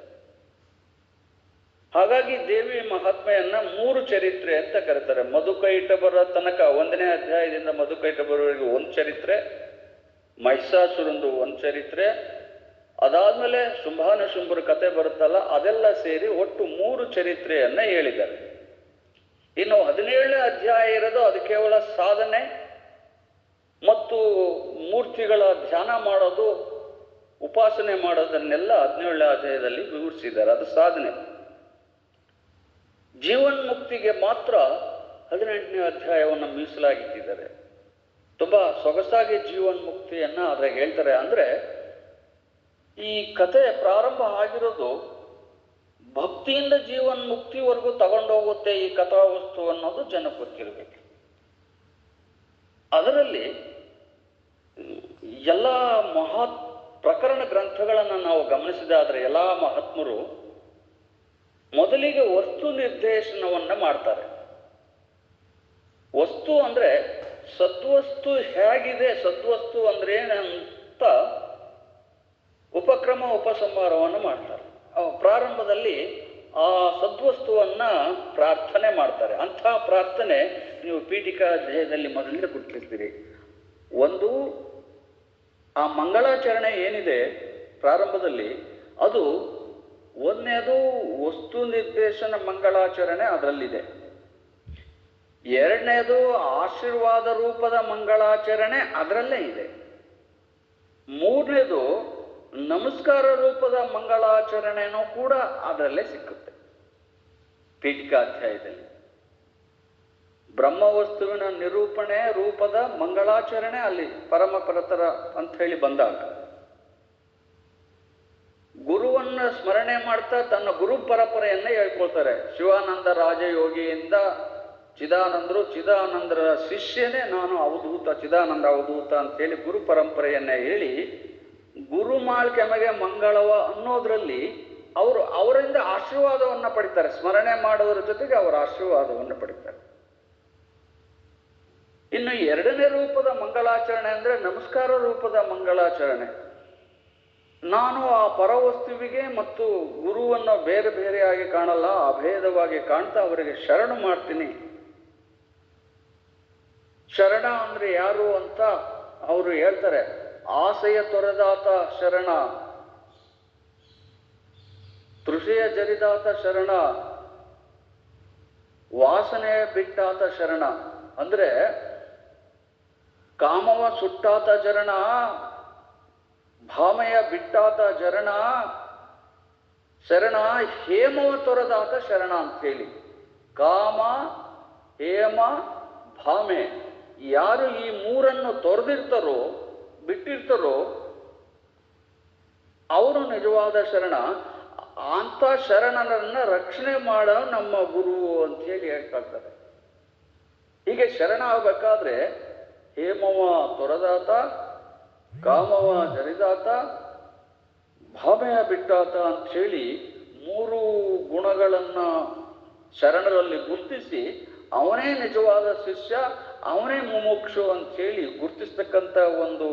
ಹಾಗಾಗಿ ದೇವಿ ಮಹಾತ್ಮೆಯನ್ನ 3 ಚರಿತ್ರೆ ಅಂತ ಕರೀತಾರೆ. ಮಧುಕೈಟಭರ ತನಕ 1ನೇ ಅಧ್ಯಾಯದಿಂದ ಮಧುಕೈಟಭರವರೆಗೆ ಒಂದು ಚರಿತ್ರೆ, ಮಹಿಷಾಸುರಂದು ಒಂದು ಚರಿತ್ರೆ, ಅದಾದ್ಮೇಲೆ ಶುಂಭಾನುಶುಂಭರ ಕತೆ ಬರುತ್ತಲ್ಲ, ಅದೆಲ್ಲ ಸೇರಿ ಒಟ್ಟು 3 ಚರಿತ್ರೆಯನ್ನ ಹೇಳಿದ್ದಾರೆ. ಇನ್ನು 17ನೇ ಅಧ್ಯಾಯ ಇರೋದು ಅದು ಕೇವಲ ಸಾಧನೆ ಮತ್ತು ಮೂರ್ತಿಗಳ ಧ್ಯಾನ ಮಾಡೋದು, ಉಪಾಸನೆ ಮಾಡೋದನ್ನೆಲ್ಲ 17ನೇ ಅಧ್ಯಾಯದಲ್ಲಿ ವಿವರಿಸಿದ್ದಾರೆ. ಅದು ಸಾಧನೆ. ಜೀವನ್ಮುಕ್ತಿಗೆ ಮಾತ್ರ 18ನೇ ಅಧ್ಯಾಯವನ್ನು ಮೀಸಲಾಗಿಟ್ಟಿದ್ದಾರೆ. ತುಂಬಾ ಸೊಗಸಾಗಿ ಜೀವನ್ಮುಕ್ತಿಯನ್ನ ಅದ್ರಾಗ ಹೇಳ್ತಾರೆ. ಅಂದ್ರೆ ಈ ಕತೆ ಪ್ರಾರಂಭ ಆಗಿರೋದು ಭಕ್ತಿಯಿಂದ ಜೀವನ್ಮುಕ್ತಿವರೆಗೂ ತಗೊಂಡೋಗುತ್ತೆ ಈ ಕಥಾವಸ್ತು ಅನ್ನೋದು ಜನಕ್ಕೆ ಗೊತ್ತಿರಬೇಕು. ಅದರಲ್ಲಿ ಎಲ್ಲ ಪ್ರಕರಣ ಗ್ರಂಥಗಳನ್ನು ನಾವು ಗಮನಿಸಿದಾದ್ರೆ ಎಲ್ಲ ಮಹಾತ್ಮರು ಮೊದಲಿಗೆ ವಸ್ತು ನಿರ್ದೇಶನವನ್ನ ಮಾಡ್ತಾರೆ. ವಸ್ತು ಅಂದ್ರೆ ಸದ್ವಸ್ತು ಹೇಗಿದೆ, ಸದ್ವಸ್ತು ಅಂದ್ರೆ ಏನಂತ ಉಪಕ್ರಮ ಉಪಸಂಹಾರವನ್ನು ಮಾಡ್ತಾರೆ. ಪ್ರಾರಂಭದಲ್ಲಿ ಆ ಸದ್ವಸ್ತುವನ್ನ ಪ್ರಾರ್ಥನೆ ಮಾಡ್ತಾರೆ. ಅಂಥ ಪ್ರಾರ್ಥನೆ ನೀವು ಪೀಠಿಕಾ ಅಧ್ಯಾಯದಲ್ಲಿ ಮೊದಲಿಗೆ ಗುರುತಿಸ್ತೀರಿ. ಒಂದು, ಆ ಮಂಗಳಾಚರಣೆ ಏನಿದೆ ಪ್ರಾರಂಭದಲ್ಲಿ, ಅದು ಒಂದನೇದು ವಸ್ತು ನಿರ್ದೇಶನ ಮಂಗಳಾಚರಣೆ ಅದರಲ್ಲಿದೆ. ಎರಡನೇದು ಆಶೀರ್ವಾದ ರೂಪದ ಮಂಗಳಾಚರಣೆ ಅದರಲ್ಲೇ ಇದೆ. ಮೂರನೇದು ನಮಸ್ಕಾರ ರೂಪದ ಮಂಗಳಾಚರಣೆನೂ ಕೂಡ ಅದರಲ್ಲೇ ಸಿಕ್ಕುತ್ತೆ ಪೀಠಿಕಾ ಅಧ್ಯಾಯದಲ್ಲಿ. ಬ್ರಹ್ಮವಸ್ತುವಿನ ನಿರೂಪಣೆ ರೂಪದ ಮಂಗಳಾಚರಣೆ ಅಲ್ಲಿ ಪರಮಪರತರ ಅಂತ ಹೇಳಿ ಬಂದಾಗ, ಗುರುವನ್ನ ಸ್ಮರಣೆ ಮಾಡ್ತಾ ತನ್ನ ಗುರು ಪರಂಪರೆಯನ್ನ ಹೇಳ್ಕೊಳ್ತಾರೆ. ಶಿವಾನಂದ ರಾಜಯೋಗಿಯಿಂದ ಚಿದಾನಂದರು, ಚಿದಾನಂದರ ಶಿಷ್ಯನೇ ನಾನು ಅವಧೂತ, ಚಿದಾನಂದ ಅವಧೂತ ಅಂತೇಳಿ ಗುರು ಪರಂಪರೆಯನ್ನ ಹೇಳಿ ಗುರುಮಾಳ್ಕೆಮಗೆ ಮಂಗಳವ ಅನ್ನೋದ್ರಲ್ಲಿ ಅವರಿಂದ ಆಶೀರ್ವಾದವನ್ನ ಪಡಿತಾರೆ. ಸ್ಮರಣೆ ಮಾಡೋದ್ರ ಜೊತೆಗೆ ಅವರ ಆಶೀರ್ವಾದವನ್ನು ಪಡಿತಾರೆ. ಇನ್ನು ಎರಡನೇ ರೂಪದ ಮಂಗಳಾಚರಣೆ ಅಂದ್ರೆ ನಮಸ್ಕಾರ ರೂಪದ ಮಂಗಳಾಚರಣೆ. ನಾನು ಆ ಪರವಸ್ತುವಿಗೆ ಮತ್ತು ಗುರುವನ್ನು ಬೇರೆ ಬೇರೆಯಾಗಿ ಕಾಣಲ್ಲ, ಅಭೇದವಾಗಿ ಕಾಣ್ತಾ ಅವರಿಗೆ ಶರಣು ಮಾಡ್ತೀನಿ. ಶರಣ ಅಂದ್ರೆ ಯಾರು ಅಂತ ಅವರು ಹೇಳ್ತಾರೆ. ಆಸೆಯ ತೊರೆದಾತ ಶರಣ, ತೃಷೆಯ ಜರಿದಾತ ಶರಣ, ವಾಸನೆಯ ಬಿಟ್ಟಾತ ಶರಣ. ಅಂದ್ರೆ ಕಾಮವ ಸುಟ್ಟಾತ ಶರಣ, ಭಾಮೆಯ ಬಿಟ್ಟಾತ ಶರಣ, ಶರಣ ಹೇಮವ ತೊರೆದಾತ ಶರಣ ಅಂತ ಹೇಳಿ. ಕಾಮ, ಹೇಮ, ಭಾಮೆ ಯಾರು ಈ ಮೂರನ್ನು ತೊರೆದಿರ್ತಾರೋ, ಬಿಟ್ಟಿರ್ತಾರೋ ಅವರು ನಿಜವಾದ ಶರಣ. ಅಂತ ಶರಣರನ್ನ ರಕ್ಷಣೆ ಮಾಡೋ ನಮ್ಮ ಗುರು ಅಂತ ಹೇಳಿ ಹೇಳ್ತಾರೆ. ಹೀಗೆ ಶರಣ ಆಗ್ಬೇಕಾದ್ರೆ ಹೇಮವ ತೊರೆದಾತ, ಕಾಮವ ಜರಿದಾತ, ಭಾಮೆಯ ಬಿಟ್ಟಾತ ಅಂತ ಹೇಳಿ 3 ಗುಣಗಳನ್ನ ಶರಣರಲ್ಲಿ ಗುರುತಿಸಿ ಅವನೇ ನಿಜವಾದ ಶಿಷ್ಯ, ಅವನೇ ಮುಮುಕ್ಷು ಅಂತೇಳಿ ಗುರುತಿಸ್ತಕ್ಕಂಥ ಒಂದು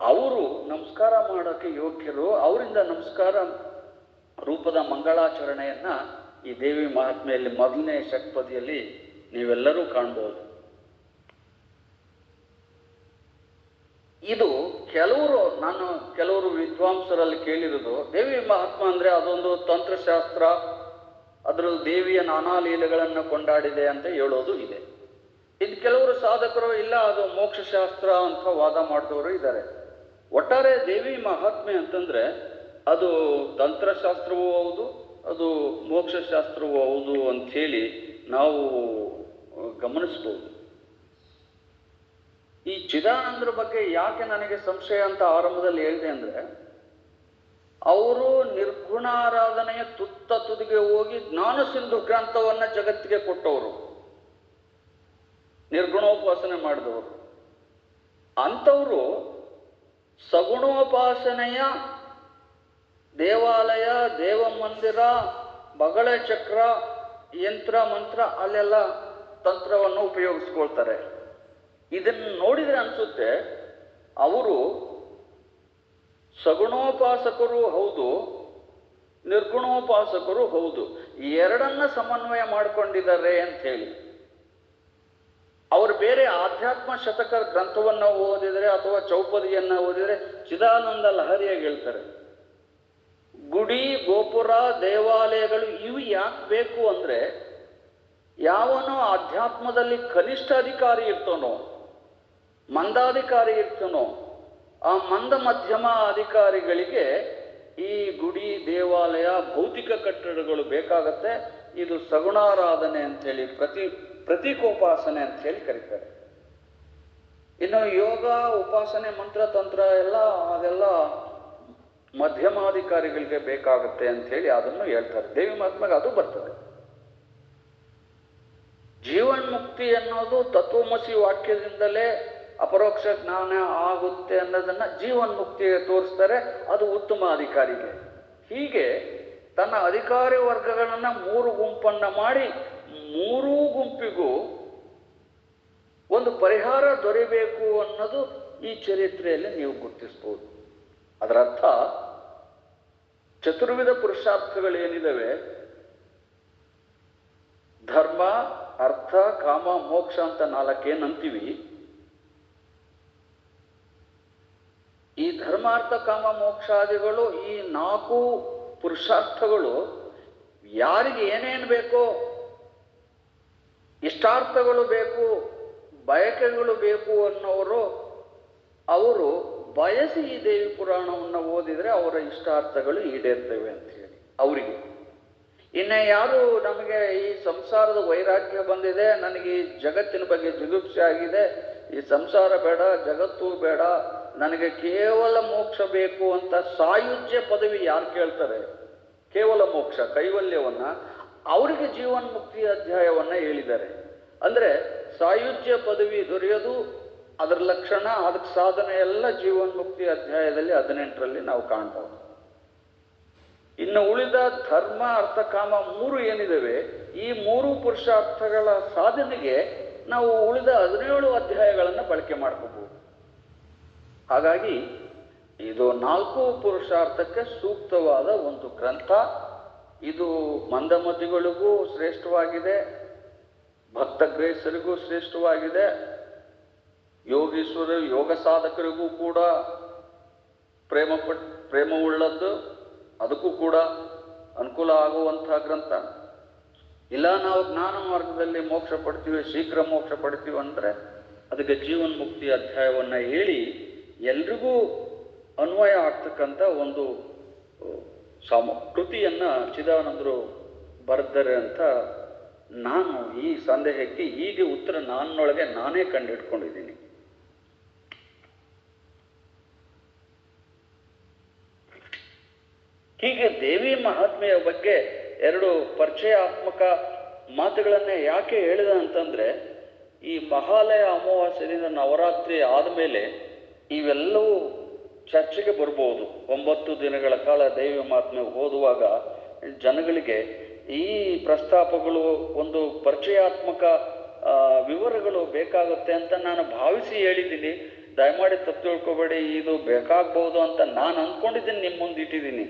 ಅವರು ನಮಸ್ಕಾರ ಮಾಡೋಕ್ಕೆ ಯೋಗ್ಯರು. ಅವರಿಂದ ನಮಸ್ಕಾರ ರೂಪದ ಮಂಗಳಾಚರಣೆಯನ್ನ ಈ ದೇವಿ ಮಹಾತ್ಮೆಯಲ್ಲಿ ಮೊದಲನೇ ಷಟ್ಪದಿಯಲ್ಲಿ ನೀವೆಲ್ಲರೂ ಕಾಣ್ಬೋದು. ಇದು ಕೆಲವರು ವಿದ್ವಾಂಸರಲ್ಲಿ ಕೇಳಿರೋದು, ದೇವಿ ಮಹಾತ್ಮ ಅಂದ್ರೆ ಅದೊಂದು ತಂತ್ರಶಾಸ್ತ್ರ, ಅದರಲ್ಲಿ ದೇವಿಯ ನಾನಾ ಲೀಲೆಗಳನ್ನು ಕೊಂಡಾಡಿದೆ ಅಂತ ಹೇಳೋದು ಇದೆ. ಇದು ಕೆಲವರು ಸಾಧಕರು ಇಲ್ಲ ಅದು ಮೋಕ್ಷಶಾಸ್ತ್ರ ಅಂತ ವಾದ ಮಾಡಿದವರು ಇದ್ದಾರೆ. ಒಟ್ಟಾರೆ ದೇವಿ ಮಹಾತ್ಮೆ ಅಂತಂದ್ರೆ ಅದು ತಂತ್ರಶಾಸ್ತ್ರವೂ ಹೌದು, ಅದು ಮೋಕ್ಷಶಾಸ್ತ್ರವೂ ಹೌದು ಅಂಥೇಳಿ ನಾವು ಗಮನಿಸ್ಬೋದು. ಈ ಚಿದಾನಂದರ ಬಗ್ಗೆ ಯಾಕೆ ನನಗೆ ಸಂಶಯ ಅಂತ ಆರಂಭದಲ್ಲಿ ಹೇಳಿದೆ ಅಂದ್ರೆ, ಅವರು ನಿರ್ಗುಣಾರಾಧನೆಯ ತುದಿಗೆ ಹೋಗಿ ಜ್ಞಾನ ಸಿಂಧು ಗ್ರಂಥವನ್ನ ಜಗತ್ತಿಗೆ ಕೊಟ್ಟವರು, ನಿರ್ಗುಣೋಪಾಸನೆ ಮಾಡಿದವರು. ಅಂಥವರು ಸಗುಣೋಪಾಸನೆಯ ದೇವಾಲಯ, ದೇವ ಮಂದಿರ, ಬಗಳೆ ಚಕ್ರ, ಯಂತ್ರ ಮಂತ್ರ ಅಲ್ಲೆಲ್ಲ ತಂತ್ರವನ್ನು ಉಪಯೋಗಿಸ್ಕೊಳ್ತಾರೆ. ಇದನ್ನು ನೋಡಿದ್ರೆ ಅನ್ಸುತ್ತೆ ಅವರು ಸಗುಣೋಪಾಸಕರು ಹೌದು, ನಿರ್ಗುಣೋಪಾಸಕರು ಹೌದು, ಎರಡನ್ನ ಸಮನ್ವಯ ಮಾಡಿಕೊಂಡಿದ್ದಾರೆ ಅಂತ ಹೇಳಿ. ಅವರು ಬೇರೆ ಆಧ್ಯಾತ್ಮ ಶತಕ ಗ್ರಂಥವನ್ನ ಓದಿದರೆ ಅಥವಾ ಚೌಪದಿಯನ್ನ ಓದಿದರೆ ಚಿದಾನಂದ ಲಹರಿಯಾಗಿ ಹೇಳ್ತಾರೆ. ಗುಡಿ, ಗೋಪುರ, ದೇವಾಲಯಗಳು ಇವು ಯಾಕೆ ಬೇಕು ಅಂದ್ರೆ, ಯಾವನೋ ಆಧ್ಯಾತ್ಮದಲ್ಲಿ ಕನಿಷ್ಠ ಅಧಿಕಾರಿ ಇರ್ತಾನೋ, ಮಂದಾಧಿಕಾರಿ ಇರ್ತಾನೋ, ಆ ಮಂದ ಮಧ್ಯಮ ಅಧಿಕಾರಿಗಳಿಗೆ ಈ ಗುಡಿ, ದೇವಾಲಯ, ಭೌತಿಕ ಕಟ್ಟಡಗಳು ಬೇಕಾಗತ್ತೆ. ಇದು ಸಗುಣಾರಾಧನೆ ಅಂತೇಳಿ ಪ್ರತೀಕೋಪಾಸನೆ ಅಂತ ಹೇಳಿ ಕರೀತಾರೆ. ಇನ್ನು ಯೋಗ, ಉಪಾಸನೆ, ಮಂತ್ರ, ತಂತ್ರ ಅದೆಲ್ಲ ಮಧ್ಯಮಾಧಿಕಾರಿಗಳಿಗೆ ಬೇಕಾಗುತ್ತೆ ಅಂತ ಹೇಳಿ ಅದನ್ನು ಹೇಳ್ತಾರೆ. ದೇವಿ ಮಹಾತ್ಮೆಗೆ ಅದು ಬರ್ತದೆ. ಜೀವನ್ಮುಕ್ತಿ ಅನ್ನೋದು ತತ್ವಮಸಿ ವಾಕ್ಯದಿಂದಲೇ ಅಪರೋಕ್ಷ ಜ್ಞಾನ ಆಗುತ್ತೆ ಅನ್ನೋದನ್ನ ಜೀವನ್ಮುಕ್ತಿಗೆ ತೋರಿಸ್ತಾರೆ. ಅದು ಉತ್ತಮ ಅಧಿಕಾರಿಗೆ. ಹೀಗೆ ತನ್ನ ಅಧಿಕಾರಿ ವರ್ಗಗಳನ್ನ 3 ಗುಂಪನ್ನ ಮಾಡಿ 3 ಗುಂಪಿಗೂ ಒಂದು ಪರಿಹಾರ ದೊರೆಯಬೇಕು ಅನ್ನೋದು ಈ ಚರಿತ್ರೆಯಲ್ಲಿ ನೀವು ಗುರುತಿಸಬಹುದು. ಅದರ ಅರ್ಥ ಚತುರ್ವಿಧ ಪುರುಷಾರ್ಥಗಳೇನಿದಾವೆ, ಧರ್ಮ, ಅರ್ಥ, ಕಾಮ, ಮೋಕ್ಷ ಅಂತ 4 ಏನಂತೀವಿ. ಈ ಧರ್ಮಾರ್ಥ ಕಾಮ ಮೋಕ್ಷಾದಿಗಳು, ಈ 4 ಪುರುಷಾರ್ಥಗಳು ಯಾರಿಗೆ ಏನೇನು ಬೇಕೋ, ಇಷ್ಟಾರ್ಥಗಳು ಬೇಕು, ಬಯಕೆಗಳು ಬೇಕು ಅನ್ನೋರು ಅವರು ಬಯಸಿ ಈ ದೇವಿ ಪುರಾಣವನ್ನು ಓದಿದ್ರೆ ಅವರ ಇಷ್ಟಾರ್ಥಗಳು ಈಡೇರ್ತವೆ ಅಂತ ಹೇಳಿ ಅವರಿಗೆ. ಇನ್ನು ಯಾರು ನಮಗೆ ಈ ಸಂಸಾರದ ವೈರಾಗ್ಯ ಬಂದಿದೆ, ನನಗೆ ಈ ಜಗತ್ತಿನ ಬಗ್ಗೆ ಜಿಗುಪ್ಸೆ ಆಗಿದೆ, ಈ ಸಂಸಾರ ಬೇಡ, ಜಗತ್ತು ಬೇಡ, ನನಗೆ ಕೇವಲ ಮೋಕ್ಷ ಬೇಕು ಅಂತ ಸಾಯುಜ್ಯ ಪದವಿ ಯಾರು ಕೇಳ್ತಾರೆ, ಕೇವಲ ಮೋಕ್ಷ ಕೈವಲ್ಯವನ್ನ, ಅವರಿಗೆ ಜೀವನ್ಮುಕ್ತಿ ಅಧ್ಯಾಯವನ್ನ ಹೇಳಿದ್ದಾರೆ. ಅಂದ್ರೆ ಸಾಯುಜ್ಯ ಪದವಿ ದೊರೆಯೋದು, ಅದರ ಲಕ್ಷಣ, ಅದಕ್ಕೆ ಸಾಧನೆ ಎಲ್ಲ ಜೀವನ್ಮುಕ್ತಿ ಅಧ್ಯಾಯದಲ್ಲಿ 18ರಲ್ಲಿ ನಾವು ಕಾಣ್ಬೋದು. ಇನ್ನು ಉಳಿದ ಧರ್ಮ, ಅರ್ಥ, ಕಾಮ 3 ಏನಿದಾವೆ, ಈ 3 ಪುರುಷಾರ್ಥಗಳ ಸಾಧನೆಗೆ ನಾವು ಉಳಿದ 17 ಅಧ್ಯಾಯಗಳನ್ನು ಬಳಕೆ ಮಾಡ್ಕೋಬಹುದು. ಹಾಗಾಗಿ ಇದು 4 ಪುರುಷಾರ್ಥಕ್ಕೆ ಸೂಕ್ತವಾದ ಒಂದು ಗ್ರಂಥ. ಇದು ಮಂದಮತಿಗಳಿಗೂ ಶ್ರೇಷ್ಠವಾಗಿದೆ, ಭಕ್ತಗ್ರೇಸರಿಗೂ ಶ್ರೇಷ್ಠವಾಗಿದೆ, ಯೋಗೀಶ್ವರ ಯೋಗ ಸಾಧಕರಿಗೂ ಕೂಡ ಪ್ರೇಮವುಳ್ಳದ್ದು, ಅದಕ್ಕೂ ಕೂಡ ಅನುಕೂಲ ಆಗುವಂತಹ ಗ್ರಂಥ. ಇಲ್ಲ ನಾವು ಜ್ಞಾನ ಮಾರ್ಗದಲ್ಲಿ ಮೋಕ್ಷ ಪಡ್ತೀವಿ, ಶೀಘ್ರ ಮೋಕ್ಷ ಪಡ್ತೀವಿ ಅಂದರೆ ಅದಕ್ಕೆ ಜೀವನ್ಮುಕ್ತಿ ಅಧ್ಯಾಯವನ್ನ ಹೇಳಿ ಎಲ್ರಿಗೂ ಅನ್ವಯ ಆಗ್ತಕ್ಕಂಥ ಒಂದು ಕೃತಿಯನ್ನ ಚಿದಾನಂದರು ಬರೆದರೆ ಅಂತ ನಾನು ಈ ಸಂದೇಹಕ್ಕೆ ಹೀಗೆ ಉತ್ತರ ನನ್ನೊಳಗೆ ನಾನೇ ಕಂಡುಹಿಡ್ಕೊಂಡಿದ್ದೀನಿ. ಹೀಗೆ ದೇವಿ ಮಹಾತ್ಮೆಯ ಬಗ್ಗೆ 2 ಪರಿಚಯಾತ್ಮಕ ಮಾತುಗಳನ್ನೇ ಯಾಕೆ ಹೇಳಿದ ಅಂತಂದ್ರೆ, ಈ ಮಹಾಲಯ ಅಮಾವಾಸ್ಯದಿಂದ ನವರಾತ್ರಿ ಆದಮೇಲೆ ಇವೆಲ್ಲವೂ ಚರ್ಚೆಗೆ ಬರ್ಬೋದು. 9 ದಿನಗಳ ಕಾಲ ದೇವಿ ಮಹಾತ್ಮೆ ಓದುವಾಗ ಜನಗಳಿಗೆ ಈ ಪ್ರಸ್ತಾಪಗಳು ಒಂದು ಪರಿಚಯಾತ್ಮಕ ವಿವರಗಳು ಬೇಕಾಗುತ್ತೆ ಅಂತ ನಾನು ಭಾವಿಸಿ ಹೇಳಿದ್ದೀನಿ. ದಯಮಾಡಿ ತಪ್ಪು ತಿಳ್ಕೊಬೇಡಿ, ಇದು ಬೇಕಾಗ್ಬೋದು ಅಂತ ನಾನು ಅಂದ್ಕೊಂಡಿದ್ದೀನಿ, ನಿಮ್ಮ ಮುಂದೆ ಇಟ್ಟಿದ್ದೀನಿ.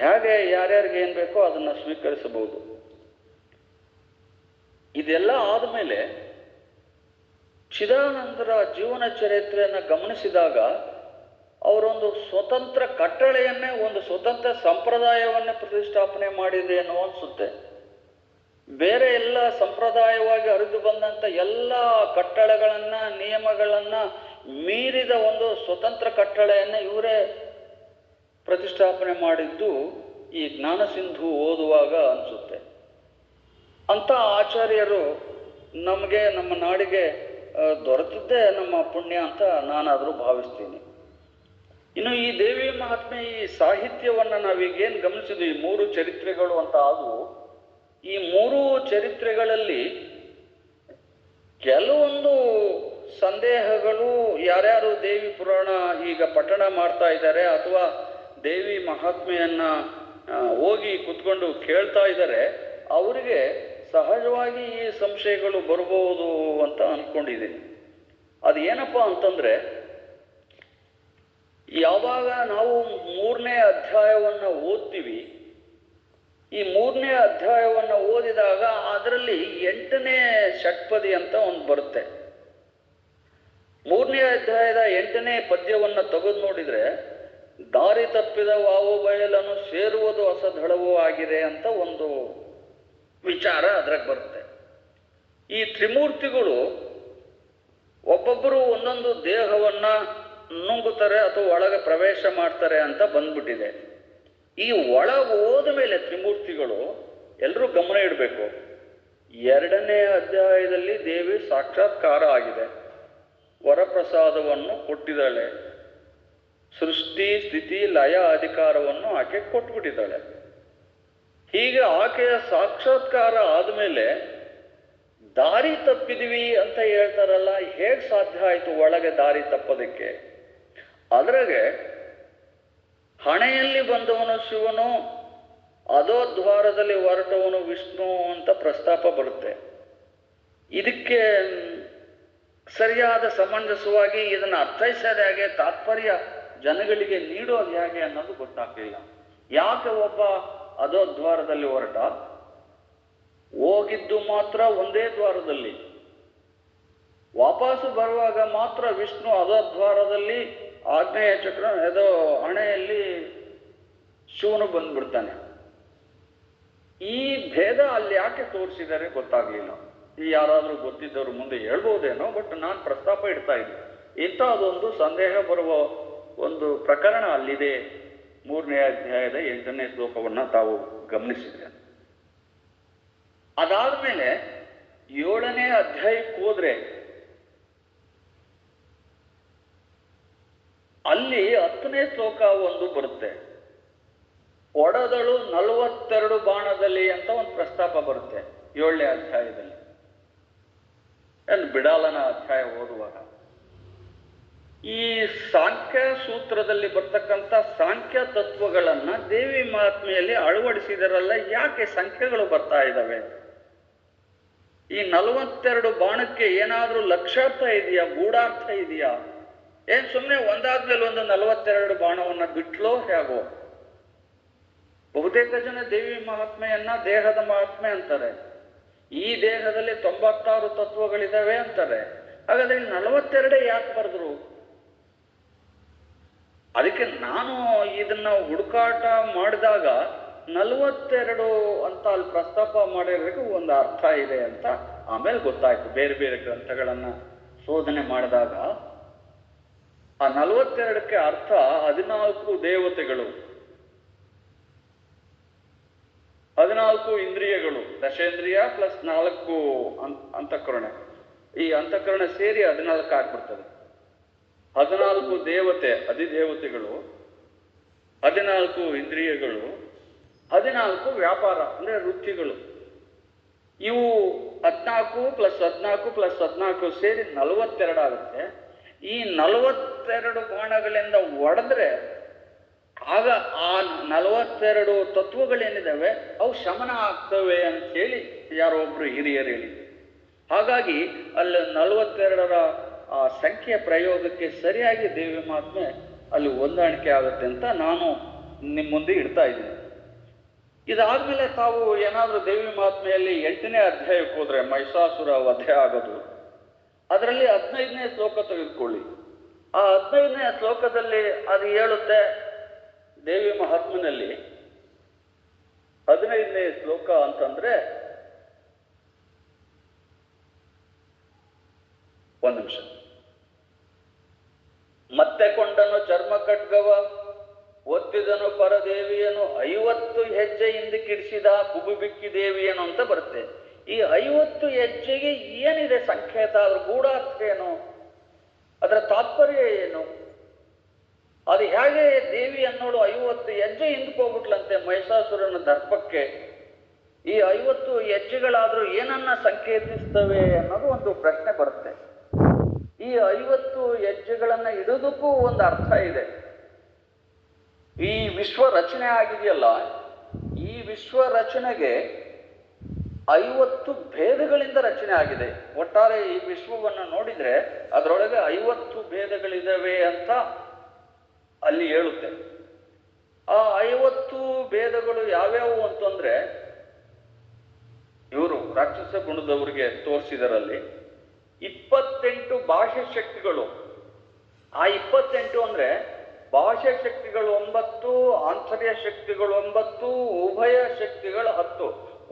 ಹೇಗೆ ಯಾರ್ಯಾರಿಗೆ ಏನು ಬೇಕೋ ಅದನ್ನು ಸ್ವೀಕರಿಸಬಹುದು. ಇದೆಲ್ಲ ಆದಮೇಲೆ ಚಿದಾನಂದರ ಜೀವನ ಚರಿತ್ರೆಯನ್ನು ಗಮನಿಸಿದಾಗ ಅವರೊಂದು ಸ್ವತಂತ್ರ ಕಟ್ಟಳೆಯನ್ನೇ, ಒಂದು ಸ್ವತಂತ್ರ ಸಂಪ್ರದಾಯವನ್ನೇ ಪ್ರತಿಷ್ಠಾಪನೆ ಮಾಡಿದೆ ಅನ್ನೋ ಅನಿಸುತ್ತೆ. ಬೇರೆ ಎಲ್ಲ ಸಂಪ್ರದಾಯವಾಗಿ ಹರಿದು ಬಂದಂಥ ಎಲ್ಲ ಕಟ್ಟಳೆಗಳನ್ನ, ನಿಯಮಗಳನ್ನ ಮೀರಿದ ಒಂದು ಸ್ವತಂತ್ರ ಕಟ್ಟಳೆಯನ್ನು ಇವರೇ ಪ್ರತಿಷ್ಠಾಪನೆ ಮಾಡಿದ್ದು ಈ ಜ್ಞಾನಸಿಂಧು ಓದುವಾಗ ಅನಿಸುತ್ತೆ. ಅಂಥ ಆಚಾರ್ಯರು ನಮಗೆ, ನಮ್ಮ ನಾಡಿಗೆ ದೊರೆತಿದ್ದೇ ನಮ್ಮ ಪುಣ್ಯ ಅಂತ ನಾನಾದರೂ ಭಾವಿಸ್ತೀನಿ. ಇನ್ನು ಈ ದೇವಿ ಮಹಾತ್ಮೆ, ಈ ಸಾಹಿತ್ಯವನ್ನು ನಾವೀಗೇನು ಗಮನಿಸಿದ್ವಿ, ಈ 3 ಚರಿತ್ರೆಗಳು ಅಂತ ಆದವು. ಈ 3 ಚರಿತ್ರೆಗಳಲ್ಲಿ ಕೆಲವೊಂದು ಸಂದೇಹಗಳು, ಯಾರ್ಯಾರು ದೇವಿ ಪುರಾಣ ಈಗ ಪಠಣ ಮಾಡ್ತಾ ಇದ್ದಾರೆ ಅಥವಾ ದೇವಿ ಮಹಾತ್ಮೆಯನ್ನ ಹೋಗಿ ಕುತ್ಕೊಂಡು ಕೇಳ್ತಾ ಇದ್ದಾರೆ, ಅವರಿಗೆ ಸಹಜವಾಗಿ ಈ ಸಂಶಯಗಳು ಬರಬಹುದು ಅಂತ ಅಂದ್ಕೊಂಡಿದ್ದೀನಿ. ಅದು ಏನಪ್ಪ ಅಂತಂದ್ರೆ, ಯಾವಾಗ ನಾವು 3ನೇ ಅಧ್ಯಾಯವನ್ನು ಓದ್ತೀವಿ, ಈ 3ನೇ ಅಧ್ಯಾಯವನ್ನು ಓದಿದಾಗ ಅದರಲ್ಲಿ 8ನೇ ಷಟ್ಪದಿ ಅಂತ ಒಂದು ಬರುತ್ತೆ. 3ನೇ ಅಧ್ಯಾಯದ 8ನೇ ಪದ್ಯವನ್ನು ತೆಗೆದು ನೋಡಿದರೆ, ದಾರಿ ತಪ್ಪಿದ ವಾವು ಬಯಲನ್ನು ಸೇರುವುದು ಅಸದಳವೂ ಆಗಿದೆ ಅಂತ ಒಂದು ವಿಚಾರ ಅದ್ರಾಗ ಬರುತ್ತೆ. ಈ ತ್ರಿಮೂರ್ತಿಗಳು ಒಬ್ಬೊಬ್ಬರು ಒಂದೊಂದು ದೇಹವನ್ನ ನುಂಗುತ್ತಾರೆ ಅಥವಾ ಒಳಗೆ ಪ್ರವೇಶ ಮಾಡ್ತಾರೆ ಅಂತ ಬಂದ್ಬಿಟ್ಟಿದೆ. ಈ ಒಳಗೆ ಹೋದ ಮೇಲೆ ತ್ರಿಮೂರ್ತಿಗಳು ಎಲ್ಲರೂ ಗಮನ ಇಡಬೇಕು. 2ನೇ ಅಧ್ಯಾಯದಲ್ಲಿ ದೇವಿ ಸಾಕ್ಷಾತ್ಕಾರ ಆಗಿದೆ, ವರಪ್ರಸಾದವನ್ನು ಕೊಟ್ಟಿದ್ದಾಳೆ, ಸೃಷ್ಟಿ ಸ್ಥಿತಿ ಲಯ ಅಧಿಕಾರವನ್ನು ಆಕೆ ಕೊಟ್ಬಿಟ್ಟಿದ್ದಾಳೆ. ಹೀಗೆ ಆಕೆಯ ಸಾಕ್ಷಾತ್ಕಾರ ಆದಮೇಲೆ ದಾರಿ ತಪ್ಪಿದ್ವಿ ಅಂತ ಹೇಳ್ತಾರಲ್ಲ, ಹೇಗೆ ಸಾಧ್ಯ ಆಯಿತು ಒಳಗೆ ದಾರಿ ತಪ್ಪೋದಕ್ಕೆ? ಅದ್ರಾಗೆ ಹಣೆಯಲ್ಲಿ ಬಂದವನು ಶಿವನು, ಅಧೋದ್ವಾರದಲ್ಲಿ ಹೊರಟವನು ವಿಷ್ಣು ಅಂತ ಪ್ರಸ್ತಾಪ ಬರುತ್ತೆ. ಇದಕ್ಕೆ ಸರಿಯಾದ ಸಮಂಜಸವಾಗಿ ಇದನ್ನು ಅರ್ಥೈಸೋದು ಹೇಗೆ, ತಾತ್ಪರ್ಯ ಜನಗಳಿಗೆ ನೀಡೋದು ಹೇಗೆ ಅನ್ನೋದು ಗೊತ್ತಾಗ್ಲಿಲ್ಲ. ಯಾಕೆ ಒಬ್ಬ ಅಧೋದ್ವಾರದಲ್ಲಿ ಹೊರಟ, ಹೋಗಿದ್ದು ಮಾತ್ರ ಒಂದೇ ದ್ವಾರದಲ್ಲಿ, ವಾಪಸ್ಸು ಬರುವಾಗ ಮಾತ್ರ ವಿಷ್ಣು ಅಧೋದ್ವಾರದಲ್ಲಿ ಆಗ್ನೇಯ ಚಕ್ರ ಏದೋ ಹಣೆಯಲ್ಲಿ ಶಿವನು ಬಂದ್ಬಿಡ್ತಾನೆ. ಈ ಭೇದ ಅಲ್ಲಿ ಯಾಕೆ ತೋರಿಸಿದ್ದಾರೆ ಗೊತ್ತಾಗ್ಲಿಲ್ಲ. ಈ ಯಾರಾದ್ರೂ ಗೊತ್ತಿದ್ದವರು ಮುಂದೆ ಹೇಳ್ಬೋದೇನೋ, ಬಟ್ ನಾನು ಪ್ರಸ್ತಾಪ ಇಡ್ತಾ ಇದ್ದೀನಿ. ಇಂಥದ್ದೊಂದು ಸಂದೇಹ ಬರುವ ಒಂದು ಪ್ರಕರಣ ಅಲ್ಲಿದೆ. 3ನೇ ಅಧ್ಯಾಯದ 8ನೇ ಶ್ಲೋಕವನ್ನ ತಾವು ಗಮನಿಸಿದ್ರೆ, ಅದಾದ್ಮೇಲೆ 7ನೇ ಅಧ್ಯಾಯಕ್ಕೆ ಹೋದ್ರೆ ಅಲ್ಲಿ 10ನೇ ಶ್ಲೋಕ ಒಂದು ಬರುತ್ತೆ. ಒಡದಳು 42 ಬಾಣದಲ್ಲಿ ಅಂತ ಒಂದು ಪ್ರಸ್ತಾಪ ಬರುತ್ತೆ 7ನೇ ಅಧ್ಯಾಯದಲ್ಲಿ. ಬಿಡಾಲನ ಅಧ್ಯಾಯ ಓದುವಾಗ ಈ ಸಾಂಖ್ಯ ಸೂತ್ರದಲ್ಲಿ ಬರ್ತಕ್ಕಂಥ ಸಾಂಖ್ಯ ತತ್ವಗಳನ್ನ ದೇವಿ ಮಹಾತ್ಮೆಯಲ್ಲಿ ಅಳವಡಿಸಿದರಲ್ಲ, ಯಾಕೆ ಸಂಖ್ಯೆಗಳು ಬರ್ತಾ ಇದ್ದಾವೆ? ಈ 42 ಬಾಣಕ್ಕೆ ಏನಾದ್ರೂ ಲಕ್ಷಾರ್ಥ ಇದೆಯಾ, ಗೂಢಾರ್ಥ ಇದೆಯಾ? ಏನ್ ಸುಮ್ಮನೆ ಒಂದಾದ್ಮೇಲೆ ಒಂದು 42 ಬಾಣವನ್ನ ಬಿಟ್ಲೋ ಹೇಗೋ? ಬಹುತೇಕ ಜನ ದೇವಿ ಮಹಾತ್ಮೆಯನ್ನ ದೇಹದ ಮಹಾತ್ಮೆ ಅಂತಾರೆ, ಈ ದೇಹದಲ್ಲಿ 96 ತತ್ವಗಳಿದಾವೆ ಅಂತಾರೆ. ಹಾಗಾದ್ರೆ 42 ಯಾಕೆ ಬರೆದ್ರು? ಅದಕ್ಕೆ ನಾನು ಇದನ್ನ ಹುಡುಕಾಟ ಮಾಡಿದಾಗ 42 ಅಂತ ಅಲ್ಲಿ ಪ್ರಸ್ತಾಪ ಮಾಡಿರೋದಕ್ಕೆ ಒಂದು ಅರ್ಥ ಇದೆ ಅಂತ ಆಮೇಲೆ ಗೊತ್ತಾಯ್ತು. ಬೇರೆ ಬೇರೆ ಗ್ರಂಥಗಳನ್ನ ಶೋಧನೆ ಮಾಡಿದಾಗ ಆ 42ಕ್ಕೆ ಅರ್ಥ 14 ದೇವತೆಗಳು, 14 ಇಂದ್ರಿಯಗಳು, ದಶೇಂದ್ರಿಯ ಪ್ಲಸ್ 4 ಅಂತಃಕರಣ, ಈ ಅಂತಃಕರಣ ಸೇರಿ 14 ಆಗ್ಬಿಡ್ತದೆ. 14 ದೇವತೆ, ಅಧಿದೇವತೆಗಳು, 14 ಇಂದ್ರಿಯಗಳು, 14 ವ್ಯಾಪಾರ ಅಂದ್ರೆ ವೃತ್ತಿಗಳು. ಇವು 14 + 14 + 14 ಸೇರಿ 42 ಆಗುತ್ತೆ. ಈ 42 ಬಾಣಗಳಿಂದ ಒಡೆದ್ರೆ ಆಗ ಆ 42 ತತ್ವಗಳೇನಿದಾವೆ ಅವು ಶಮನ ಆಗ್ತವೆ ಅಂತ ಹೇಳಿ ಯಾರೋ ಒಬ್ರು ಹಿರಿಯರು ಹೇಳಿದ್ರು. ಹಾಗಾಗಿ ಅಲ್ಲಿ 42ರ ಸಂಖ್ಯೆಯ ಪ್ರಯೋಗಕ್ಕೆ ಸರಿಯಾಗಿ ದೇವಿ ಮಹಾತ್ಮೆ ಅಲ್ಲಿ ಹೊಂದಾಣಿಕೆ ಆಗುತ್ತೆ ಅಂತ ನಾನು ನಿಮ್ಮ ಮುಂದೆ ಇಡ್ತಾ ಇದ್ದೀನಿ. ಇದಾದ್ಮೇಲೆ ತಾವು ಏನಾದರೂ ದೇವಿ ಮಹಾತ್ಮೆಯಲ್ಲಿ 8ನೇ ಅಧ್ಯಾಯಕ್ಕೆ ಹೋದ್ರೆ ಮಹಿಷಾಸುರ ವಧೆ ಆಗೋದು, ಅದರಲ್ಲಿ 15ನೇ ಶ್ಲೋಕ ತೆಗೆದುಕೊಳ್ಳಿ. ಆ 15ನೇ ಶ್ಲೋಕದಲ್ಲಿ ಅದು ಹೇಳುತ್ತೆ, ದೇವಿ ಮಹಾತ್ಮನಲ್ಲಿ 15ನೇ ಶ್ಲೋಕ ಅಂತಂದ್ರೆ, ಒಂದು ನಿಮಿಷ. ಮತ್ತೆ ಕೊಂಡನು ಚರ್ಮ ಖಡ್ಗವ, ಒತ್ತಿದನು ಪರದೇವಿಯನು, 50 ಹೆಜ್ಜೆ ಹಿಂದಕ್ಕಿಡಿಸಿದ ಕುಬುಬಿಕ್ಕಿ ದೇವಿಯನು ಅಂತ ಬರುತ್ತೆ. ಈ 50 ಹೆಜ್ಜೆಗೆ ಏನಿದೆ ಸಂಕೇತ, ಅದ್ರ ಗೂಢಾರ್ಥ ಏನು, ಅದರ ತಾತ್ಪರ್ಯ ಏನು, ಅದು ಹೇಗೆ ದೇವಿ ಅನ್ನೋಳು 50 ಹೆಜ್ಜೆ ಹಿಂದಕ್ಕೆ ಹೋಗ್ಬಿಟ್ಲಂತೆ ಮಹಿಷಾಸುರನ ದರ್ಪಕ್ಕೆ. ಈ 50 ಹೆಜ್ಜೆಗಳಾದ್ರೂ ಏನನ್ನ ಸಂಕೇತಿಸ್ತವೆ ಅನ್ನೋದು ಒಂದು ಪ್ರಶ್ನೆ ಬರುತ್ತೆ. ಈ 50 ಹೆಜ್ಜೆಗಳನ್ನ ಇಡೋದಕ್ಕೂ ಒಂದು ಅರ್ಥ ಇದೆ. ಈ ವಿಶ್ವ ರಚನೆ ಆಗಿದೆಯಲ್ಲ, ಈ ವಿಶ್ವ ರಚನೆಗೆ 50 ಭೇದಗಳಿಂದ ರಚನೆ ಆಗಿದೆ. ಒಟ್ಟಾರೆ ಈ ವಿಶ್ವವನ್ನು ನೋಡಿದ್ರೆ ಅದರೊಳಗೆ 50 ಭೇದಗಳಿದಾವೆ ಅಂತ ಅಲ್ಲಿ ಹೇಳುತ್ತೆ. ಆ 50 ಭೇದಗಳು ಯಾವ್ಯಾವು ಅಂತಂದ್ರೆ, ಇವರು ರಾಕ್ಷಸ ಗುಣದವರಿಗೆ ತೋರಿಸಿದರಲ್ಲಿ 28 ಬಾಹ್ಯ ಶಕ್ತಿಗಳು. ಆ 28 ಅಂದ್ರೆ ಬಾಹ್ಯ ಶಕ್ತಿಗಳು 9, ಆಂತರ್ಯ ಶಕ್ತಿಗಳು 9, ಉಭಯ ಶಕ್ತಿಗಳು 10.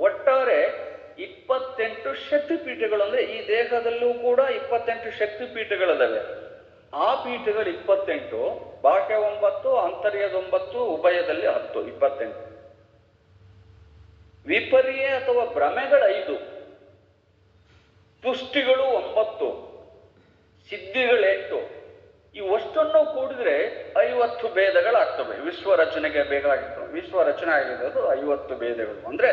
ಒಟ್ಟಾರೆ 28 ಶಕ್ತಿಪೀಠಗಳು. ಅಂದ್ರೆ ಈ ದೇಹದಲ್ಲೂ ಕೂಡ 28 ಶಕ್ತಿಪೀಠಗಳಿದಾವೆ. ಆ ಪೀಠಗಳು 28, ಬಾಹ್ಯ 9, ಆಂತರ್ಯದ 9, ಉಭಯದಲ್ಲಿ 10, 28. ವಿಪರ್ಯ ಅಥವಾ ಭ್ರಮೆಗಳು 5, ತುಷ್ಟಿಗಳು 9, ಸಿದ್ಧಿಗಳು 8. ಇವಷ್ಟನ್ನು ಕೂಡಿದ್ರೆ 50 ಭೇದಗಳಾಗ್ತವೆ. ವಿಶ್ವ ರಚನೆಗೆ ಬೇಕಾಗಿತ್ತು. ವಿಶ್ವ ರಚನೆ ಆಗಿರೋದು 50 ಭೇದಗಳು. ಅಂದ್ರೆ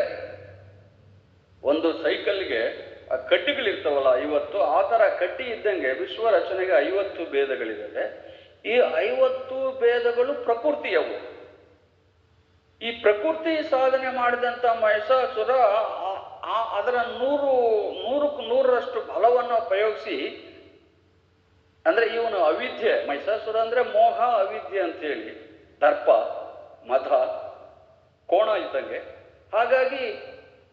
ಒಂದು ಸೈಕಲ್ಗೆ ಕಡ್ಡಿಗಳಿರ್ತಾವಲ್ಲ 50, ಆ ತರ ಕಡ್ಡಿ ಇದ್ದಂಗೆ ವಿಶ್ವ ರಚನೆಗೆ 50 ಭೇದಗಳಿದ್ದಾವೆ. ಈ 50 ಭೇದಗಳು ಪ್ರಕೃತಿಯವು. ಈ ಪ್ರಕೃತಿ ಸಾಧನೆ ಮಾಡಿದಂತ ಮಹಿಷಾಸುರ ಅದರ 100ಕ್ಕೆ 100ರಷ್ಟು ಬಲವನ್ನು ಉಪಯೋಗಿಸಿ, ಅಂದ್ರೆ ಇವನು ಅವಿದ್ಯೆ, ಮಹಿಷಾಸುರ ಅಂದ್ರೆ ಮೋಹ, ಅವಿದ್ಯೆ ಅಂತೇಳಿ, ದರ್ಪ, ಮದ, ಕೋಣ ಇದ್ದಂಗೆ. ಹಾಗಾಗಿ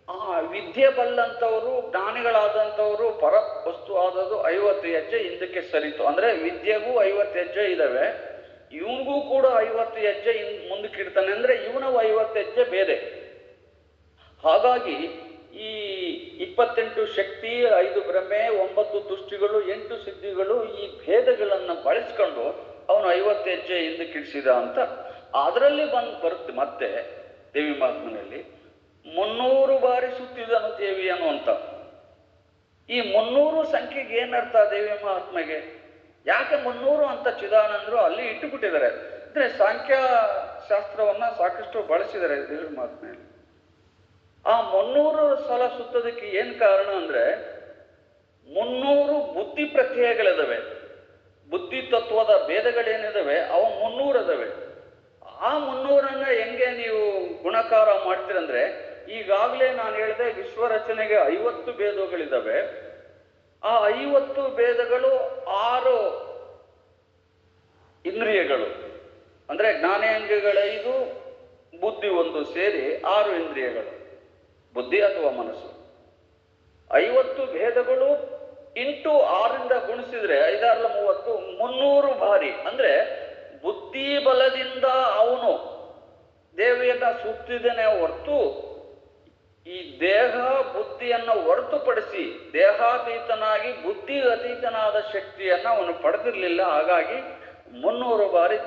ಆ ವಿದ್ಯೆ ಬಲ್ಲಂಥವರು, ಜ್ಞಾನಿಗಳಾದಂಥವರು ಪರ ವಸ್ತು ಆದದ್ದು 50 ಹೆಜ್ಜೆ ಹಿಂದಕ್ಕೆ ಸರಿತು. ಅಂದ್ರೆ ವಿದ್ಯೆಗೂ 50 ಹೆಜ್ಜೆ ಇದಾವೆ, ಇವನಿಗೂ ಕೂಡ 50 ಹೆಜ್ಜೆ ಮುಂದಕ್ಕೆ ಇಡ್ತಾನೆ. ಅಂದ್ರೆ ಇವನ 50 ಹೆಜ್ಜೆ ಬೇರೆ. ಹಾಗಾಗಿ ಈ 28 ಶಕ್ತಿ, 5 ಭ್ರಮೆ, 9 ತುಷ್ಟಿಗಳು, 8 ಸಿದ್ಧಿಗಳು, ಈ ಭೇದಗಳನ್ನ ಬಳಸ್ಕೊಂಡು ಅವನು 50 ಹೆಜ್ಜೆ ಹಿಂದಕ್ಕೆ ಇಡಿಸಿದ ಅಂತ ಅದರಲ್ಲಿ ಬರುತ್ತೆ. ಮತ್ತೆ ದೇವಿ ಮಹಾತ್ಮನಲ್ಲಿ 300 ಬಾರಿ ಸುತ್ತಿದನು ದೇವಿಯನು ಅಂತ. ಈ 300 ಸಂಖ್ಯೆಗೆ ಏನರ್ಥ ದೇವಿ ಮಹಾತ್ಮೆಗೆ? ಯಾಕೆ 300 ಅಂತ ಚಿದಾನಂದರು ಅಲ್ಲಿ ಇಟ್ಟುಬಿಟ್ಟಿದ್ದಾರೆ ಅಂದ್ರೆ ಸಂಖ್ಯಾ ಶಾಸ್ತ್ರವನ್ನ ಸಾಕಷ್ಟು ಬಳಸಿದ್ದಾರೆ ದೇವಿ ಮಹಾತ್ಮೆಯಲ್ಲಿ. ಆ 300 ಸಲ ಸುತ್ತೋದಕ್ಕೆ ಏನ್ ಕಾರಣ ಅಂದ್ರೆ 300 ಬುದ್ಧಿ ಪ್ರತ್ಯಯಗಳಿದಾವೆ. ಬುದ್ಧಿ ತತ್ವದ ಭೇದಗಳೇನಿದಾವೆ ಅವು 300 ಇದಾವೆ. ಆ 300ನ್ನ ಹೆಂಗೆ ನೀವು ಗುಣಕಾರ ಮಾಡ್ತೀರಂದ್ರೆ, ಈಗಾಗಲೇ ನಾನು ಹೇಳಿದೆ ವಿಶ್ವ ರಚನೆಗೆ 50 ಭೇದಗಳಿದಾವೆ. ಆ 50 ಭೇದಗಳು 6 ಇಂದ್ರಿಯಗಳು ಅಂದ್ರೆ ಜ್ಞಾನೇಂದ್ರಿಯಗಳು 5, ಬುದ್ಧಿ 1 ಸೇರಿ 6 ಇಂದ್ರಿಯಗಳು, ಬುದ್ಧಿ ಅಥವಾ ಮನಸ್ಸು. 50 ಭೇದಗಳು ಇಂಟು 6ರಿಂದ ಗುಣಿಸಿದ್ರೆ 5 6 30, 300 ಬಾರಿ. ಅಂದ್ರೆ ಬುದ್ಧಿ ಬಲದಿಂದ ಅವನು ದೇವಿಯನ್ನ ಸುತ್ತಿದನೇ ಹೊರತು ಈ ದೇಹ ಬುದ್ಧಿಯನ್ನು ಹೊರತುಪಡಿಸಿ ದೇಹಾತೀತನಾಗಿ ಬುದ್ಧಿ ಅತೀತನಾದ ಶಕ್ತಿಯನ್ನ ಅವನು ಪಡೆದಿರ್ಲಿಲ್ಲ. ಹಾಗಾಗಿ 300 ಬಾರಿ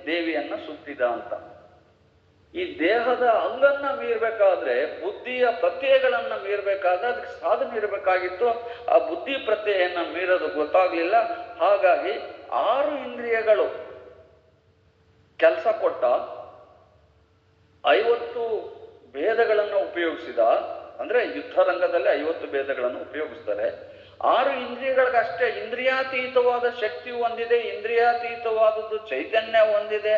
ದೇವಿಯನ್ನ ಸುತ್ತಿದ ಅಂತ. ಈ ದೇಹದ ಅಂಗನ್ನ ಮೀರ್ಬೇಕಾದ್ರೆ, ಬುದ್ಧಿಯ ಪ್ರತ್ಯಯಗಳನ್ನ ಮೀರ್ಬೇಕಾದ್ರೆ ಅದಕ್ಕೆ ಸಾಧನೆ ಇರಬೇಕಾಗಿತ್ತು. ಆ ಬುದ್ಧಿ ಪ್ರತ್ಯಯನ್ನ ಮೀರೋದು ಗೊತ್ತಾಗ್ಲಿಲ್ಲ. ಹಾಗಾಗಿ 6 ಇಂದ್ರಿಯಗಳು ಕೆಲಸ ಕೊಟ್ಟ 50 ಭೇದಗಳನ್ನು ಉಪಯೋಗಿಸಿದ. ಅಂದ್ರೆ ಯುದ್ಧ ರಂಗದಲ್ಲಿ 50 ಭೇದಗಳನ್ನು ಉಪಯೋಗಿಸ್ತಾರೆ. 6 ಇಂದ್ರಿಯಗಳಿಗಷ್ಟೇ ಇಂದ್ರಿಯಾತೀತವಾದ ಶಕ್ತಿ ಹೊಂದಿದೆ, ಇಂದ್ರಿಯಾತೀತವಾದದ್ದು ಚೈತನ್ಯ ಹೊಂದಿದೆ.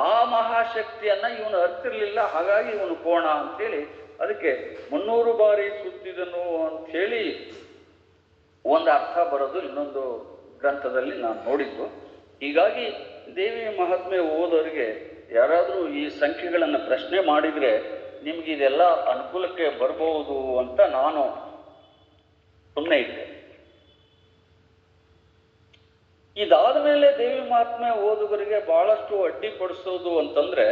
ಆ ಮಹಾಶಕ್ತಿಯನ್ನ ಇವನು ಅರ್ತಿರ್ಲಿಲ್ಲ. ಹಾಗಾಗಿ ಇವನು ಕೋಣ ಅಂತೇಳಿ ಅದಕ್ಕೆ 300 ಬಾರಿ ಸುತ್ತಿದನು ಅಂಥೇಳಿ ಒಂದು ಅರ್ಥ ಬರೋದು ಇನ್ನೊಂದು ಗ್ರಂಥದಲ್ಲಿ ನಾನು ನೋಡಿದ್ದು. ಹೀಗಾಗಿ ದೇವಿ ಮಹಾತ್ಮೆ ಓದೋರಿಗೆ ಯಾರಾದರೂ ಈ ಸಂಖ್ಯೆಗಳನ್ನು ಪ್ರಶ್ನೆ ಮಾಡಿದರೆ ನಿಮ್ಗೆ ಇದೆಲ್ಲ ಅನುಕೂಲಕ್ಕೆ ಬರ್ಬೋದು ಅಂತ ನಾನು ಸುಮ್ಮನೆ ಇದ್ದೆ. ಇದಾದ ಮೇಲೆ ದೇವಿ ಮಹಾತ್ಮೆ ಓದುಗರಿಗೆ ಬಹಳಷ್ಟು ಅಡ್ಡಿಪಡಿಸೋದು ಅಂತಂದ್ರೆ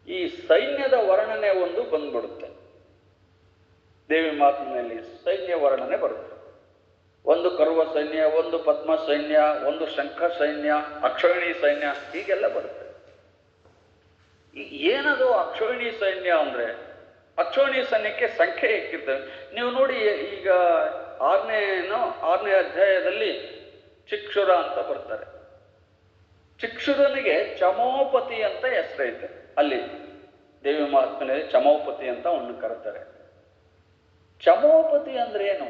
ಈ ಸೈನ್ಯದ ವರ್ಣನೆ ಒಂದು ಬಂದ್ಬಿಡುತ್ತೆ. ದೇವಿ ಮಹಾತ್ಮೆಯಲ್ಲಿ ಸೈನ್ಯ ವರ್ಣನೆ ಬರುತ್ತೆ. ಒಂದು ಕರ್ವ ಸೈನ್ಯ, ಒಂದು ಪದ್ಮ ಸೈನ್ಯ, ಒಂದು ಶಂಖ ಸೈನ್ಯ, ಅಕ್ಷೋಹಿಣಿ ಸೈನ್ಯ, ಹೀಗೆಲ್ಲ ಬರುತ್ತೆ. ಏನದು ಅಕ್ಷೋಹಿಣಿ ಸೈನ್ಯ ಅಂದ್ರೆ? ಅಕ್ಷೋಹಿಣಿ ಸೈನ್ಯಕ್ಕೆ ಸಂಖ್ಯೆ ಇಕ್ಕಿರ್ತವೆ. ನೀವು ನೋಡಿ, ಈಗ ಆರನೇ ಅಧ್ಯಾಯದಲ್ಲಿ ಚಿಕ್ಷುರ ಅಂತ ಬರ್ತಾರೆ. ಚಿಕ್ಷುರನಿಗೆ ಚಮೋಪತಿ ಅಂತ ಹೆಸರೈತೆ. ಅಲ್ಲಿ ದೇವಿ ಮಹಾತ್ಮನಲ್ಲಿ ಚಮೋಪತಿ ಅಂತ ಅವನು ಕರೀತಾರೆ. ಚಮೋಪತಿ ಅಂದ್ರೆ ಏನು?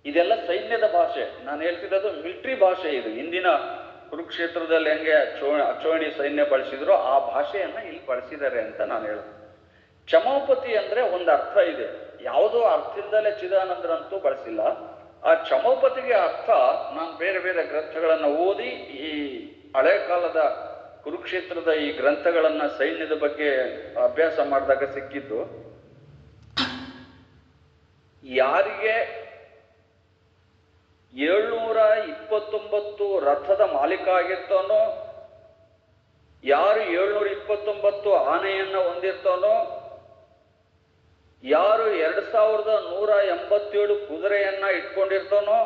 ಇದೆಲ್ಲ ಸೈನ್ಯದ ಭಾಷೆ. ನಾನು ಹೇಳ್ತಿರೋದು ಮಿಲಿಟರಿ ಭಾಷೆ. ಇದು ಇಂದಿನ ಕುರುಕ್ಷೇತ್ರದಲ್ಲಿ ಹೆಂಗೆ ಅಕ್ಷೋಹಿಣಿ ಸೈನ್ಯ ಬಳಸಿದ್ರು ಆ ಭಾಷೆಯನ್ನ ಇಲ್ಲಿ ಬಳಸಿದ್ದಾರೆ ಅಂತ ನಾನು ಹೇಳೋದು. ಚಮೋಪತಿ ಅಂದ್ರೆ ಒಂದು ಅರ್ಥ ಇದೆ. ಯಾವುದೋ ಅರ್ಥದಿಂದಲೇ ಚಿದಾನಂದರಂತೂ ಬಳಸಿಲ್ಲ. ಆ ಚಮೋಪತಿಗೆ ಅರ್ಥ ನಾನು ಬೇರೆ ಬೇರೆ ಗ್ರಂಥಗಳನ್ನು ಓದಿ, ಈ ಹಳೆ ಕಾಲದ ಕುರುಕ್ಷೇತ್ರದ ಈ ಗ್ರಂಥಗಳನ್ನ ಸೈನ್ಯದ ಬಗ್ಗೆ ಅಭ್ಯಾಸ ಮಾಡಿದಾಗ ಸಿಕ್ಕಿದ್ದು, ಯಾರಿಗೆ 729 ರಥದ ಮಾಲೀಕ ಆಗಿರ್ತಾನೋ, ಯಾರು 729 ಆನೆಯನ್ನ ಹೊಂದಿರ್ತಾನೋ, ಯಾರು 2187 ಕುದುರೆಯನ್ನ ಇಟ್ಕೊಂಡಿರ್ತಾನೋ,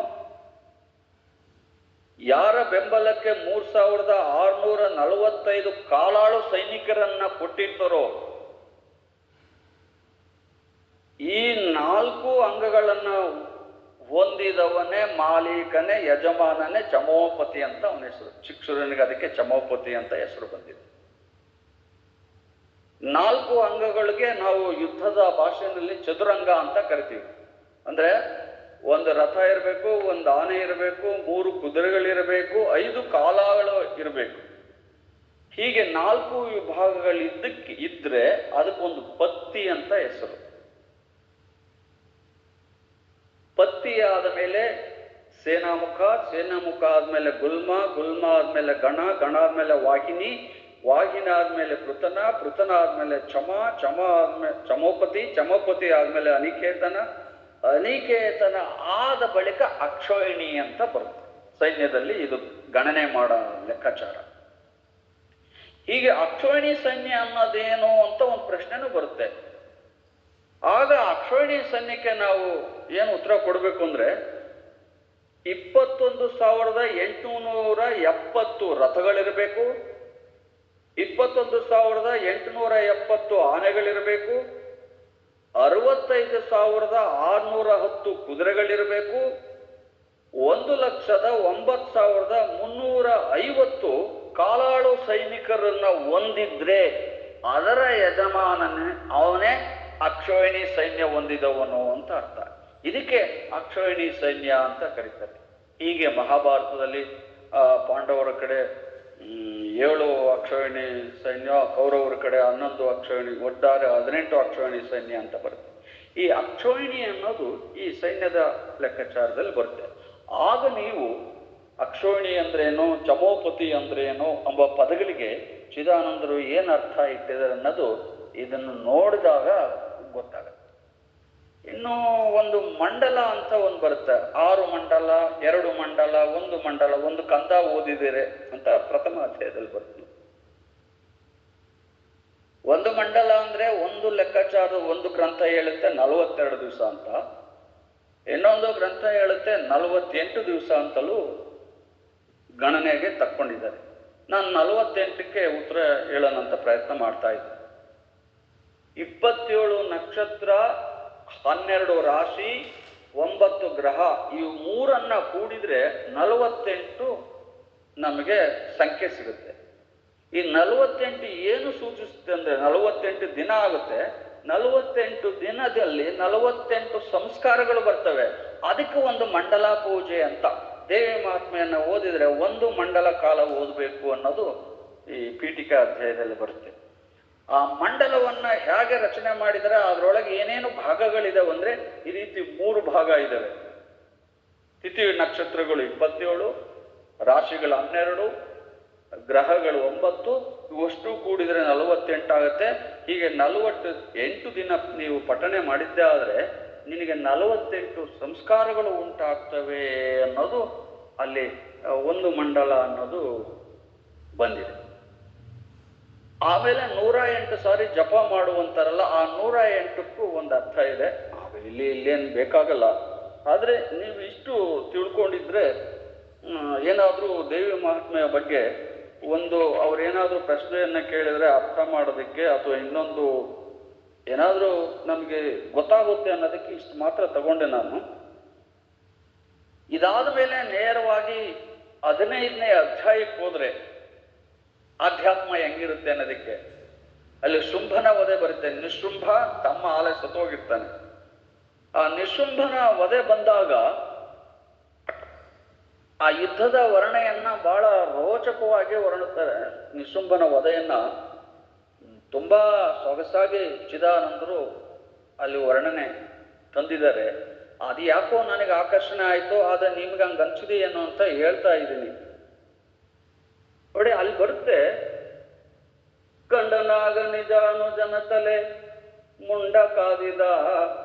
ಯಾರ ಬೆಂಬಲಕ್ಕೆ 3645 ಕಾಲಾಳು ಸೈನಿಕರನ್ನ ಕೊಟ್ಟಿರ್ತಾರೋ, ಈ 4 ಅಂಗಗಳನ್ನ ಹೊಂದಿದವನೇ ಮಾಲೀಕನೇ, ಯಜಮಾನನೇ ಚಮೋಪತಿ ಅಂತ ಅವನ ಹೆಸರು. ಚಿಕ್ಷುರನಿಗೆ ಅದಕ್ಕೆ ಚಮೋಪತಿ ಅಂತ ಹೆಸರು ಬಂದಿದೆ. 4 ಅಂಗಗಳಿಗೆ ನಾವು ಯುದ್ಧದ ಭಾಷೆಯಲ್ಲಿ ಚದುರಂಗ ಅಂತ ಕರಿತೀವಿ. ಅಂದ್ರೆ ಒಂದು ರಥ ಇರಬೇಕು, ಒಂದು ಆನೆ ಇರಬೇಕು, 3 ಕುದುರೆಗಳಿರಬೇಕು, 5 ಕಾಲಾಗಳು ಇರಬೇಕು. ಹೀಗೆ 4 ವಿಭಾಗಗಳಿದ್ರೆ ಅದಕ್ಕೊಂದು ಪತ್ತಿ ಅಂತ ಹೆಸರು. ಪತ್ತಿ ಆದ ಮೇಲೆ ಸೇನಾಮುಖ, ಸೇನಾಮುಖ ಆದ್ಮೇಲೆ ಗುಲ್ಮ, ಗುಲ್ಮ ಆದ್ಮೇಲೆ ಗಣ, ಗಣ ಆದ್ಮೇಲೆ ವಾಹಿನಿ, ವಾಹಿನಿ ಆದ್ಮೇಲೆ ಪೃತನ, ಪೃತನ ಆದ್ಮೇಲೆ ಚಮ, ಚಮ ಆದ್ಮೇಲೆ ಚಮೋಪತಿ, ಚಮೋಪತಿ ಆದ್ಮೇಲೆ ಅನಿಕೇತನ, ಅನಿಕೇತನ ಆದ ಬಳಿಕ ಅಕ್ಷೋಹಿಣಿ ಅಂತ ಬರುತ್ತೆ. ಸೈನ್ಯದಲ್ಲಿ ಇದು ಗಣನೆ ಮಾಡೋ ಲೆಕ್ಕಾಚಾರ. ಹೀಗೆ ಅಕ್ಷೋಹಿಣಿ ಸೈನ್ಯ ಅನ್ನೋದೇನು ಅಂತ ಒಂದು ಪ್ರಶ್ನೆನೂ ಬರುತ್ತೆ. ಆಗ ಅಕ್ಷೋಹಿಣಿ ಸೈನ್ಯಕ್ಕೆ ನಾವು ಏನು ಉತ್ತರ ಕೊಡಬೇಕು ಅಂದ್ರೆ, 21,870 ರಥಗಳಿರಬೇಕು, 21,870 ಆನೆಗಳಿರಬೇಕು, 65,610 ಕುದುರೆಗಳಿರಬೇಕು, 1,09,350 ಕಾಲಾಳು ಸೈನಿಕರನ್ನ ಹೊಂದಿದ್ರೆ ಅದರ ಯಜಮಾನನೇ ಅವನೇ ಅಕ್ಷೋಹಿಣಿ ಸೈನ್ಯ ಹೊಂದಿದವನು ಅಂತ ಅರ್ಥ. ಇದಕ್ಕೆ ಅಕ್ಷೋಹಿಣಿ ಸೈನ್ಯ ಅಂತ ಕರೀತಾರೆ. ಹೀಗೆ ಮಹಾಭಾರತದಲ್ಲಿ ಪಾಂಡವರ ಕಡೆ 7 ಅಕ್ಷೋಹಿಣಿ ಸೈನ್ಯ, ಕೌರವರ ಕಡೆ 11 ಅಕ್ಷೋಹಿಣಿ, ಒಟ್ಟಾರೆ 18 ಅಕ್ಷೋಹಿಣಿ ಸೈನ್ಯ ಅಂತ ಬರುತ್ತೆ. ಈ ಅಕ್ಷೋಹಿಣಿ ಅನ್ನೋದು ಈ ಸೈನ್ಯದ ಲೆಕ್ಕಾಚಾರದಲ್ಲಿ ಬರುತ್ತೆ. ಆಗ ನೀವು ಅಕ್ಷೋಹಿಣಿ ಅಂದ್ರೇನು, ಚಮೋಪತಿ ಅಂದ್ರೇನು ಎಂಬ ಪದಗಳಿಗೆ ಚಿದಾನಂದರು ಏನು ಅರ್ಥ ಇಟ್ಟಿದ್ದಾರೆ ಅನ್ನೋದು ಇದನ್ನು ನೋಡಿದಾಗ ಗೊತ್ತಾಗುತ್ತೆ. ಇನ್ನು ಒಂದು ಮಂಡಲ ಅಂತ ಒಂದು ಬರುತ್ತೆ. 6 ಮಂಡಲ, 2 ಮಂಡಲ, 1 ಮಂಡಲ, 1 ಕಂದ ಓದಿದಿರೆ ಅಂತ ಪ್ರಥಮ ಅಧ್ಯಾಯದಲ್ಲಿ ಬರುತ್ತೆ. 1 ಮಂಡಲ ಅಂದ್ರೆ ಒಂದು ಲೆಕ್ಕಾಚಾರ, ಒಂದು ಗ್ರಂಥ ಹೇಳುತ್ತೆ 42 ದಿವಸ ಅಂತ, ಇನ್ನೊಂದು ಗ್ರಂಥ ಹೇಳುತ್ತೆ 48 ದಿವಸ ಅಂತಲೂ ಗಣನೆಗೆ ತಕ್ಕೊಂಡಿದ್ದಾರೆ. ನಾನು 48ಕ್ಕೆ ಉತ್ತರ ಹೇಳೋಣಂತ ಪ್ರಯತ್ನ ಮಾಡ್ತಾ ಇದ್ದೆ. 27 ನಕ್ಷತ್ರ, 12 ರಾಶಿ, 9 ಗ್ರಹ, ಇವು 3ಅನ್ನ ಕೂಡಿದ್ರೆ 48 ನಮಗೆ ಸಂಖ್ಯೆ ಸಿಗುತ್ತೆ. ಈ 48 ಏನು ಸೂಚಿಸುತ್ತೆ ಅಂದ್ರೆ 48 ದಿನ ಆಗುತ್ತೆ. 48 ದಿನದಲ್ಲಿ 48 ಸಂಸ್ಕಾರಗಳು ಬರ್ತವೆ. ಅದಕ್ಕೆ ಒಂದು ಮಂಡಲ ಪೂಜೆ ಅಂತ. ದೇವಿ ಮಹಾತ್ಮೆಯನ್ನು ಓದಿದ್ರೆ 1 ಮಂಡಲ ಕಾಲ ಓದಬೇಕು ಅನ್ನೋದು ಈ ಪೀಠಿಕಾ ಅಧ್ಯಾಯದಲ್ಲಿ ಬರುತ್ತೆ. ಆ ಮಂಡಲವನ್ನ ಹೇಗೆ ರಚನೆ ಮಾಡಿದರೆ ಅದರೊಳಗೆ ಏನೇನು ಭಾಗಗಳಿದಾವೆ ಅಂದ್ರೆ ಈ ರೀತಿ 3 ಭಾಗ ಇದಾವೆ. ತಿಥಿ ನಕ್ಷತ್ರಗಳು 27, ರಾಶಿಗಳು 12, ಗ್ರಹಗಳು 9, ಇವಷ್ಟು ಕೂಡಿದರೆ 48 ಆಗುತ್ತೆ. ಹೀಗೆ 48 ದಿನ ನೀವು ಪಠನೆ ಮಾಡಿದ್ದೇ ಆದರೆ ನಿನಗೆ 48 ಸಂಸ್ಕಾರಗಳು ಉಂಟಾಗ್ತವೆ ಅನ್ನೋದು ಅಲ್ಲಿ ಒಂದು ಮಂಡಲ ಅನ್ನೋದು ಬಂದಿದೆ. ಆಮೇಲೆ 108 ಸಾರಿ ಜಪ ಮಾಡುವಂತಾರಲ್ಲ, ಆ 108ಕ್ಕೂ ಒಂದು ಅರ್ಥ ಇದೆ. ಇಲ್ಲೇನು ಬೇಕಾಗಲ್ಲ. ಆದರೆ ನೀವು ಇಷ್ಟು ತಿಳ್ಕೊಂಡಿದ್ರೆ ಏನಾದರೂ ದೇವಿ ಮಹಾತ್ಮೆಯ ಬಗ್ಗೆ ಅವ್ರೇನಾದರೂ ಪ್ರಶ್ನೆಯನ್ನು ಕೇಳಿದ್ರೆ ಅರ್ಥ ಮಾಡೋದಕ್ಕೆ ಅಥವಾ ಇನ್ನೊಂದು ಏನಾದರೂ ನಮಗೆ ಗೊತ್ತಾಗುತ್ತೆ ಅನ್ನೋದಕ್ಕೆ ಇಷ್ಟು ಮಾತ್ರ ತಗೊಂಡೆ ನಾನು. ಇದಾದ ಮೇಲೆ ನೇರವಾಗಿ 15ನೇ ಅಧ್ಯಾಯಕ್ಕೆ ಹೋದ್ರೆ ಆಧ್ಯಾತ್ಮ ಹೆಂಗಿರುತ್ತೆ ಅನ್ನೋದಕ್ಕೆ ಅಲ್ಲಿ ಶುಂಭನ ವಧೆ ಬರುತ್ತೆ. ನಿಶುಂಭ ತಮ್ಮ ಆಲೆ ಸತ್ತೋಗಿರ್ತಾನೆ. ಆ ನಿಶುಂಭನ ವಧೆ ಬಂದಾಗ ಆ ಯುದ್ಧದ ವರ್ಣೆಯನ್ನ ಬಹಳ ರೋಚಕವಾಗಿ ವರ್ಣುತ್ತಾರೆ. ನಿಶುಂಭನ ವಧೆಯನ್ನ ತುಂಬಾ ಸೊಗಸಾಗಿ ಚಿದಾನಂದರು ಅಲ್ಲಿ ವರ್ಣನೆ ತಂದಿದ್ದಾರೆ. ಅದು ಯಾಕೋ ನನಗೆ ಆಕರ್ಷಣೆ ಆಯ್ತು, ಆದ್ರೆ ನಿಮ್ಗೆ ಹಂಗ ಅನ್ಸಿದೆಯೇನೋ ಅಂತ ಹೇಳ್ತಾ ಇದ್ದೀನಿ ನೋಡಿ. ಅಲ್ಲಿ ಬರುತ್ತೆ, ಕಂಡನಾಗ ನಿಜಾನುಜನ ತಲೆ ಮುಂಡ ಕಾದಿದ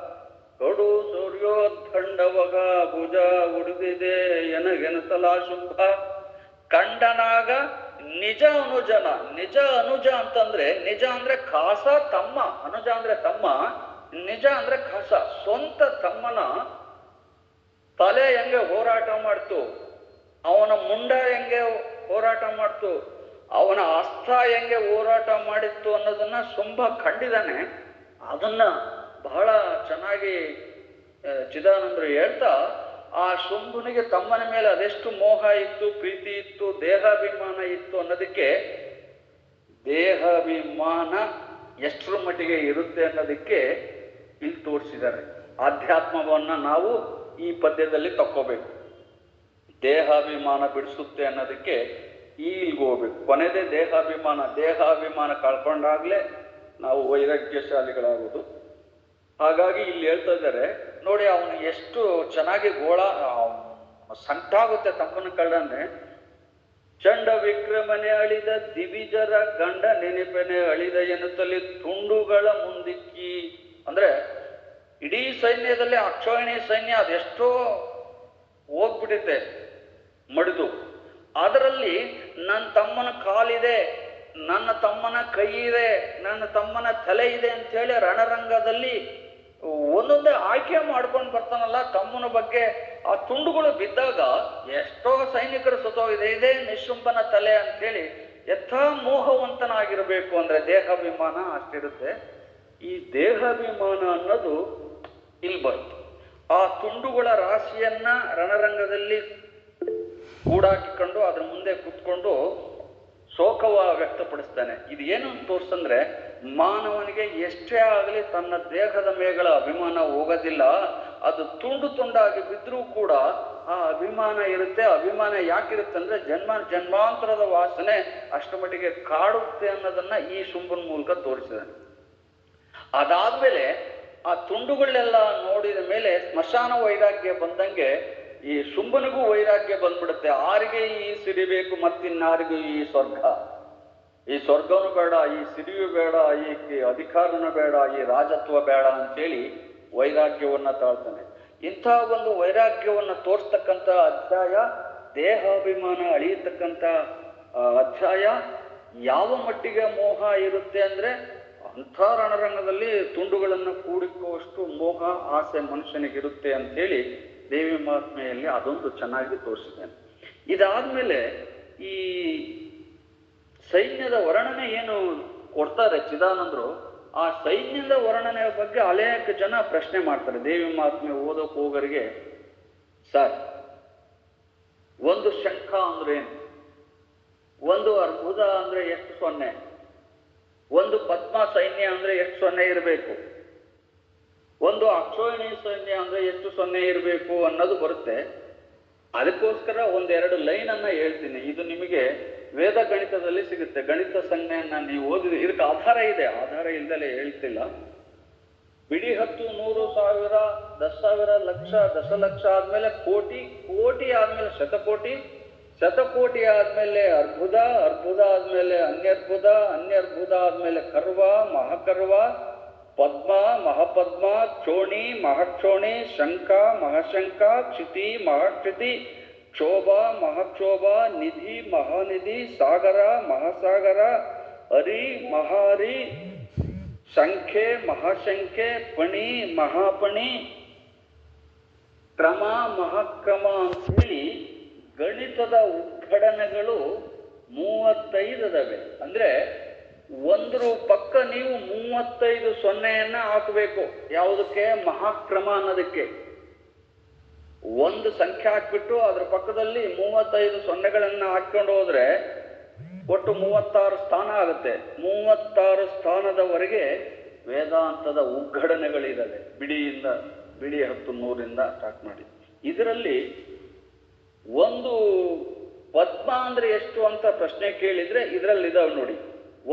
ಕಡು ಸೂರ್ಯೋದ್ಖಂಡವಗ ಭುಜ ಉಡಿದಿದೆ ಎನಗೆನಸಲ ಶುಂಭ. ಕಂಡನಾಗ ನಿಜ ಅನುಜನ. ನಿಜ ಅನುಜ ಅಂತಂದ್ರೆ ನಿಜ ಅಂದ್ರೆ ಖಾಸ ತಮ್ಮ, ಅನುಜ ಅಂದ್ರೆ ತಮ್ಮ, ನಿಜ ಅಂದ್ರೆ ಖಾಸ. ಸ್ವಂತ ತಮ್ಮನ ತಲೆ ಹೆಂಗೆ ಹೋರಾಟ ಮಾಡ್ತು, ಅವನ ಮುಂಡ ಹೆಂಗೆ ಹೋರಾಟ ಮಾಡ್ತು, ಅವನ ಹಸ್ತ ಹೆಂಗೆ ಹೋರಾಟ ಮಾಡಿತ್ತು ಅನ್ನೋದನ್ನ ಶುಂಭ ಕಂಡಿದ್ದಾನೆ. ಅದನ್ನ ಬಹಳ ಚೆನ್ನಾಗಿ ಚಿದಾನಂದರು ಹೇಳ್ತಾ, ಆ ಶುಂಭನಿಗೆ ತಮ್ಮನ ಮೇಲೆ ಅದೆಷ್ಟು ಮೋಹ ಇತ್ತು, ಪ್ರೀತಿ ಇತ್ತು, ದೇಹಾಭಿಮಾನ ಇತ್ತು ಅನ್ನೋದಕ್ಕೆ ದೇಹಾಭಿಮಾನ ಎಷ್ಟರ ಮಟ್ಟಿಗೆ ಇರುತ್ತೆ ಅನ್ನೋದಕ್ಕೆ ಇಲ್ಲಿ ತೋರಿಸಿದ್ದಾರೆ. ಆಧ್ಯಾತ್ಮವನ್ನ ನಾವು ಈ ಪದ್ಯದಲ್ಲಿ ತಕ್ಕೋಬೇಕು. ದೇಹಾಭಿಮಾನ ಬಿಡಿಸುತ್ತೆ ಅನ್ನೋದಕ್ಕೆ ಇಲ್ಲಿಗೆ ಹೋಗ್ಬೇಕು. ಕೊನೆದೇ ದೇಹಾಭಿಮಾನ ಕಳ್ಕೊಂಡಾಗ್ಲೇ ನಾವು ವೈರಾಗ್ಯಶಾಲಿಗಳಾಗೋದು. ಹಾಗಾಗಿ ಇಲ್ಲಿ ಹೇಳ್ತಾ ಇದ್ದಾರೆ ನೋಡಿ, ಅವನು ಎಷ್ಟು ಚೆನ್ನಾಗಿ ಸಂಟಾಗುತ್ತೆ ತಮ್ಮನ ಕಳ್ಳನ್ನೇ. ಚಂಡ ವಿಕ್ರಮನೆ ಅಳಿದ ದಿವಿಜರ ಗಂಡ ನೆನಪೆನೆ ಅಳಿದ ಎನ್ನುತ್ತಲ್ಲಿ ತುಂಡುಗಳ ಮುಂದಿಕ್ಕಿ. ಅಂದ್ರೆ ಇಡೀ ಸೈನ್ಯದಲ್ಲಿ ಅಕ್ಷೋಹಿಣಿ ಸೈನ್ಯ ಅದೆಷ್ಟೋ ಹೋಗ್ಬಿಟ್ಟಿದೆ ಮಡಿದು. ಅದರಲ್ಲಿ ನನ್ನ ತಮ್ಮನ ಕಾಲಿದೆ, ನನ್ನ ತಮ್ಮನ ಕೈ ಇದೆ, ನನ್ನ ತಮ್ಮನ ತಲೆ ಇದೆ ಅಂತೇಳಿ ರಣರಂಗದಲ್ಲಿ ಒಂದೊಂದೇ ಆಯ್ಕೆ ಮಾಡ್ಕೊಂಡು ಬರ್ತಾನಲ್ಲ ತಮ್ಮನ ಬಗ್ಗೆ. ಆ ತುಂಡುಗಳು ಬಿದ್ದಾಗ ಎಷ್ಟೋ ಸೈನಿಕರು ಸತ್ತೋಗಿದೆ, ಇದೇ ನಿಶುಂಭನ ತಲೆ ಅಂತೇಳಿ. ಯಥಾ ಮೋಹವಂತನಾಗಿರ್ಬೇಕು ಅಂದ್ರೆ ದೇಹಾಭಿಮಾನ ಅಷ್ಟಿರುತ್ತೆ. ಈ ದೇಹಾಭಿಮಾನ ಅನ್ನೋದು ಇಲ್ಲಿ ಬರುತ್ತೆ. ಆ ತುಂಡುಗಳ ರಾಶಿಯನ್ನ ರಣರಂಗದಲ್ಲಿ ಕೂಡಾಕಿಕೊಂಡು ಅದ್ರ ಮುಂದೆ ಕೂತ್ಕೊಂಡು ಶೋಕವ ವ್ಯಕ್ತಪಡಿಸ್ತಾನೆ. ಇದು ಏನು ತೋರ್ಸಂದ್ರೆ, ಮಾನವನಿಗೆ ಎಷ್ಟೇ ಆಗಲಿ ತನ್ನ ದೇಹದ ಮೇಗಳ ಅಭಿಮಾನ ಹೋಗೋದಿಲ್ಲ. ಅದು ತುಂಡು ತುಂಡಾಗಿ ಬಿದ್ದರೂ ಕೂಡ ಆ ಅಭಿಮಾನ ಇರುತ್ತೆ. ಅಭಿಮಾನ ಯಾಕಿರುತ್ತೆ ಅಂದ್ರೆ ಜನ್ಮಾಂತರದ ವಾಸನೆ ಅಷ್ಟು ಮಟ್ಟಿಗೆ ಕಾಡುತ್ತೆ ಅನ್ನೋದನ್ನ ಈ ಶುಂಭನ ಮೂಲಕ ತೋರಿಸಿದಾನೆ. ಅದಾದ್ಮೇಲೆ ಆ ತುಂಡುಗಳೆಲ್ಲ ನೋಡಿದ ಮೇಲೆ ಸ್ಮಶಾನ ವೈರಾಗ್ಯ ಬಂದಂಗೆ ಈ ಶುಂಭನಿಗೂ ವೈರಾಗ್ಯ ಬಂದ್ಬಿಡುತ್ತೆ. ಆರಿಗೆ ಈ ಸಿರಿಬೇಕು, ಮತ್ತಿನ್ನಾರಿಗೂ ಈ ಸ್ವರ್ಗನೂ ಬೇಡ, ಈ ಸಿರಿಯು ಬೇಡ, ಈ ಅಧಿಕಾರನೂ ಬೇಡ, ಈ ರಾಜತ್ವ ಬೇಡ ಅಂತೇಳಿ ವೈರಾಗ್ಯವನ್ನ ತಾಳ್ತಾನೆ. ಇಂಥ ಒಂದು ವೈರಾಗ್ಯವನ್ನ ತೋರಿಸ್ತಕ್ಕಂಥ ಅಧ್ಯಾಯ, ದೇಹಾಭಿಮಾನ ಅಳಿಯತಕ್ಕಂಥ ಅಧ್ಯಾಯ. ಯಾವ ಮಟ್ಟಿಗೆ ಮೋಹ ಇರುತ್ತೆ ಅಂದ್ರೆ, ಅಂಥ ರಣರಂಗದಲ್ಲಿ ತುಂಡುಗಳನ್ನು ಕೂಡಿಕೊಳ್ಳುವಷ್ಟು ಮೋಹ ಆಸೆ ಮನುಷ್ಯನಿಗಿರುತ್ತೆ ಅಂತೇಳಿ ದೇವಿ ಮಹಾತ್ಮೆಯಲ್ಲಿ ಅದೊಂದು ಚೆನ್ನಾಗಿ ತೋರಿಸಿದ್ದೇನೆ. ಇದಾದ್ಮೇಲೆ ಈ ಸೈನ್ಯದ ವರ್ಣನೆ ಏನು ಕೊಡ್ತಾರೆ ಚಿದಾನಂದರು, ಆ ಸೈನ್ಯದ ವರ್ಣನೆಯ ಬಗ್ಗೆ ಅನೇಕ ಜನ ಪ್ರಶ್ನೆ ಮಾಡ್ತಾರೆ. ದೇವಿ ಮಹಾತ್ಮೆ ಓದೋಕೆ ಹೋಗೋರಿಗೆ, ಸರ್ ಒಂದು ಶಂಖ ಅಂದ್ರೆ ಏನು, ಒಂದು ಅರ್ಬುದ ಅಂದ್ರೆ ಎಷ್ಟು ಸೊನ್ನೆ, ಒಂದು ಪದ್ಮ ಸೈನ್ಯ ಅಂದ್ರೆ ಎಷ್ಟು ಸೊನ್ನೆ ಇರಬೇಕು, ಒಂದು ಅಕ್ಷೋಹಿಣಿ ಸೈನ್ಯ ಅಂದ್ರೆ ಎಷ್ಟು ಸೊನ್ನೆ ಇರಬೇಕು ಅನ್ನೋದು ಬರುತ್ತೆ. ಅದಕ್ಕೋಸ್ಕರ ಒಂದೆರಡು ಲೈನ್ ಅನ್ನ ಹೇಳ್ತೀನಿ. ಇದು ನಿಮಗೆ ವೇದ ಗಣಿತದಲ್ಲಿ ಸಿಗುತ್ತೆ. ಗಣಿತ ಸಂಜ್ಞೆಯನ್ನ ನೀವು ಓದಿದ್ರೆ ಇದಕ್ಕೆ ಆಧಾರ ಇದೆ, ಆಧಾರ ಇಲ್ದಲೇ ಹೇಳ್ತಿಲ್ಲ. ಬಿಡಿ 10, 100, 1000, 10,000, ಲಕ್ಷ, ದಶಲಕ್ಷ ಆದ್ಮೇಲೆ ಕೋಟಿ, ಕೋಟಿ ಆದ್ಮೇಲೆ ಶತಕೋಟಿ, ಶತಕೋಟಿ ಆದ್ಮೇಲೆ ಅರ್ಬುದ, ಅರ್ಬುದ ಆದ್ಮೇಲೆ ಅನ್ಯರ್ಬುದ, ಅನ್ಯರ್ಬುದ ಆದ್ಮೇಲೆ ಕರ್ವ, ಮಹಾಕರ್ವ, ಪದ್ಮ, ಮಹಾಪದ್ಮ, ಕ್ಷೋಣಿ, ಮಹಾಕ್ಷೋಣಿ, ಶಂಖ, ಮಹಾಶಂಖ, ಕ್ಷಿತಿ, ಮಹಾಕ್ಷಿತಿ, ಕ್ಷೋಭ, ಮಹಾಕ್ಷೋಭ, ನಿಧಿ, ಮಹಾನಿಧಿ, ಸಾಗರ, ಮಹಾಸಾಗರ, ಹರಿ, ಮಹಾರಿ, ಸಂಖ್ಯೆ, ಮಹಾಸಂಖ್ಯೆ, ಪಣಿ, ಮಹಾಪಣಿ, ಕ್ರಮ, ಮಹಾಕ್ರಮ ಅಂತೇಳಿ ಗಣಿತದ ಉದ್ಘಡನೆಗಳು 35 ಇದಾವೆ. ಅಂದ್ರೆ ಒಂದ್ರ ಪಕ್ಕ ನೀವು 35 ಸೊನ್ನೆಯನ್ನ ಹಾಕಬೇಕು. ಯಾವುದಕ್ಕೆ? ಮಹಾಕ್ರಮ ಅನ್ನೋದಕ್ಕೆ. ಒಂದು ಸಂಖ್ಯೆ ಹಾಕ್ಬಿಟ್ಟು ಅದ್ರ ಪಕ್ಕದಲ್ಲಿ 35 ಸೊನ್ನೆಗಳನ್ನ ಹಾಕೊಂಡು ಹೋದ್ರೆ ಒಟ್ಟು 36 ಸ್ಥಾನ ಆಗುತ್ತೆ. 36 ಸ್ಥಾನದವರೆಗೆ ವೇದಾಂತದ ಉದ್ಘಡನೆಗಳಿದ್ದಾವೆ. ಬಿಡಿ 10, 100ರಿಂದ ಸ್ಟಾರ್ಟ್ ಮಾಡಿ. ಇದರಲ್ಲಿ ಒಂದು ಪದ್ಮ ಅಂದ್ರೆ ಎಷ್ಟು ಅಂತ ಪ್ರಶ್ನೆ ಕೇಳಿದ್ರೆ ಇದರಲ್ಲಿ ಇದಾವೆ ನೋಡಿ.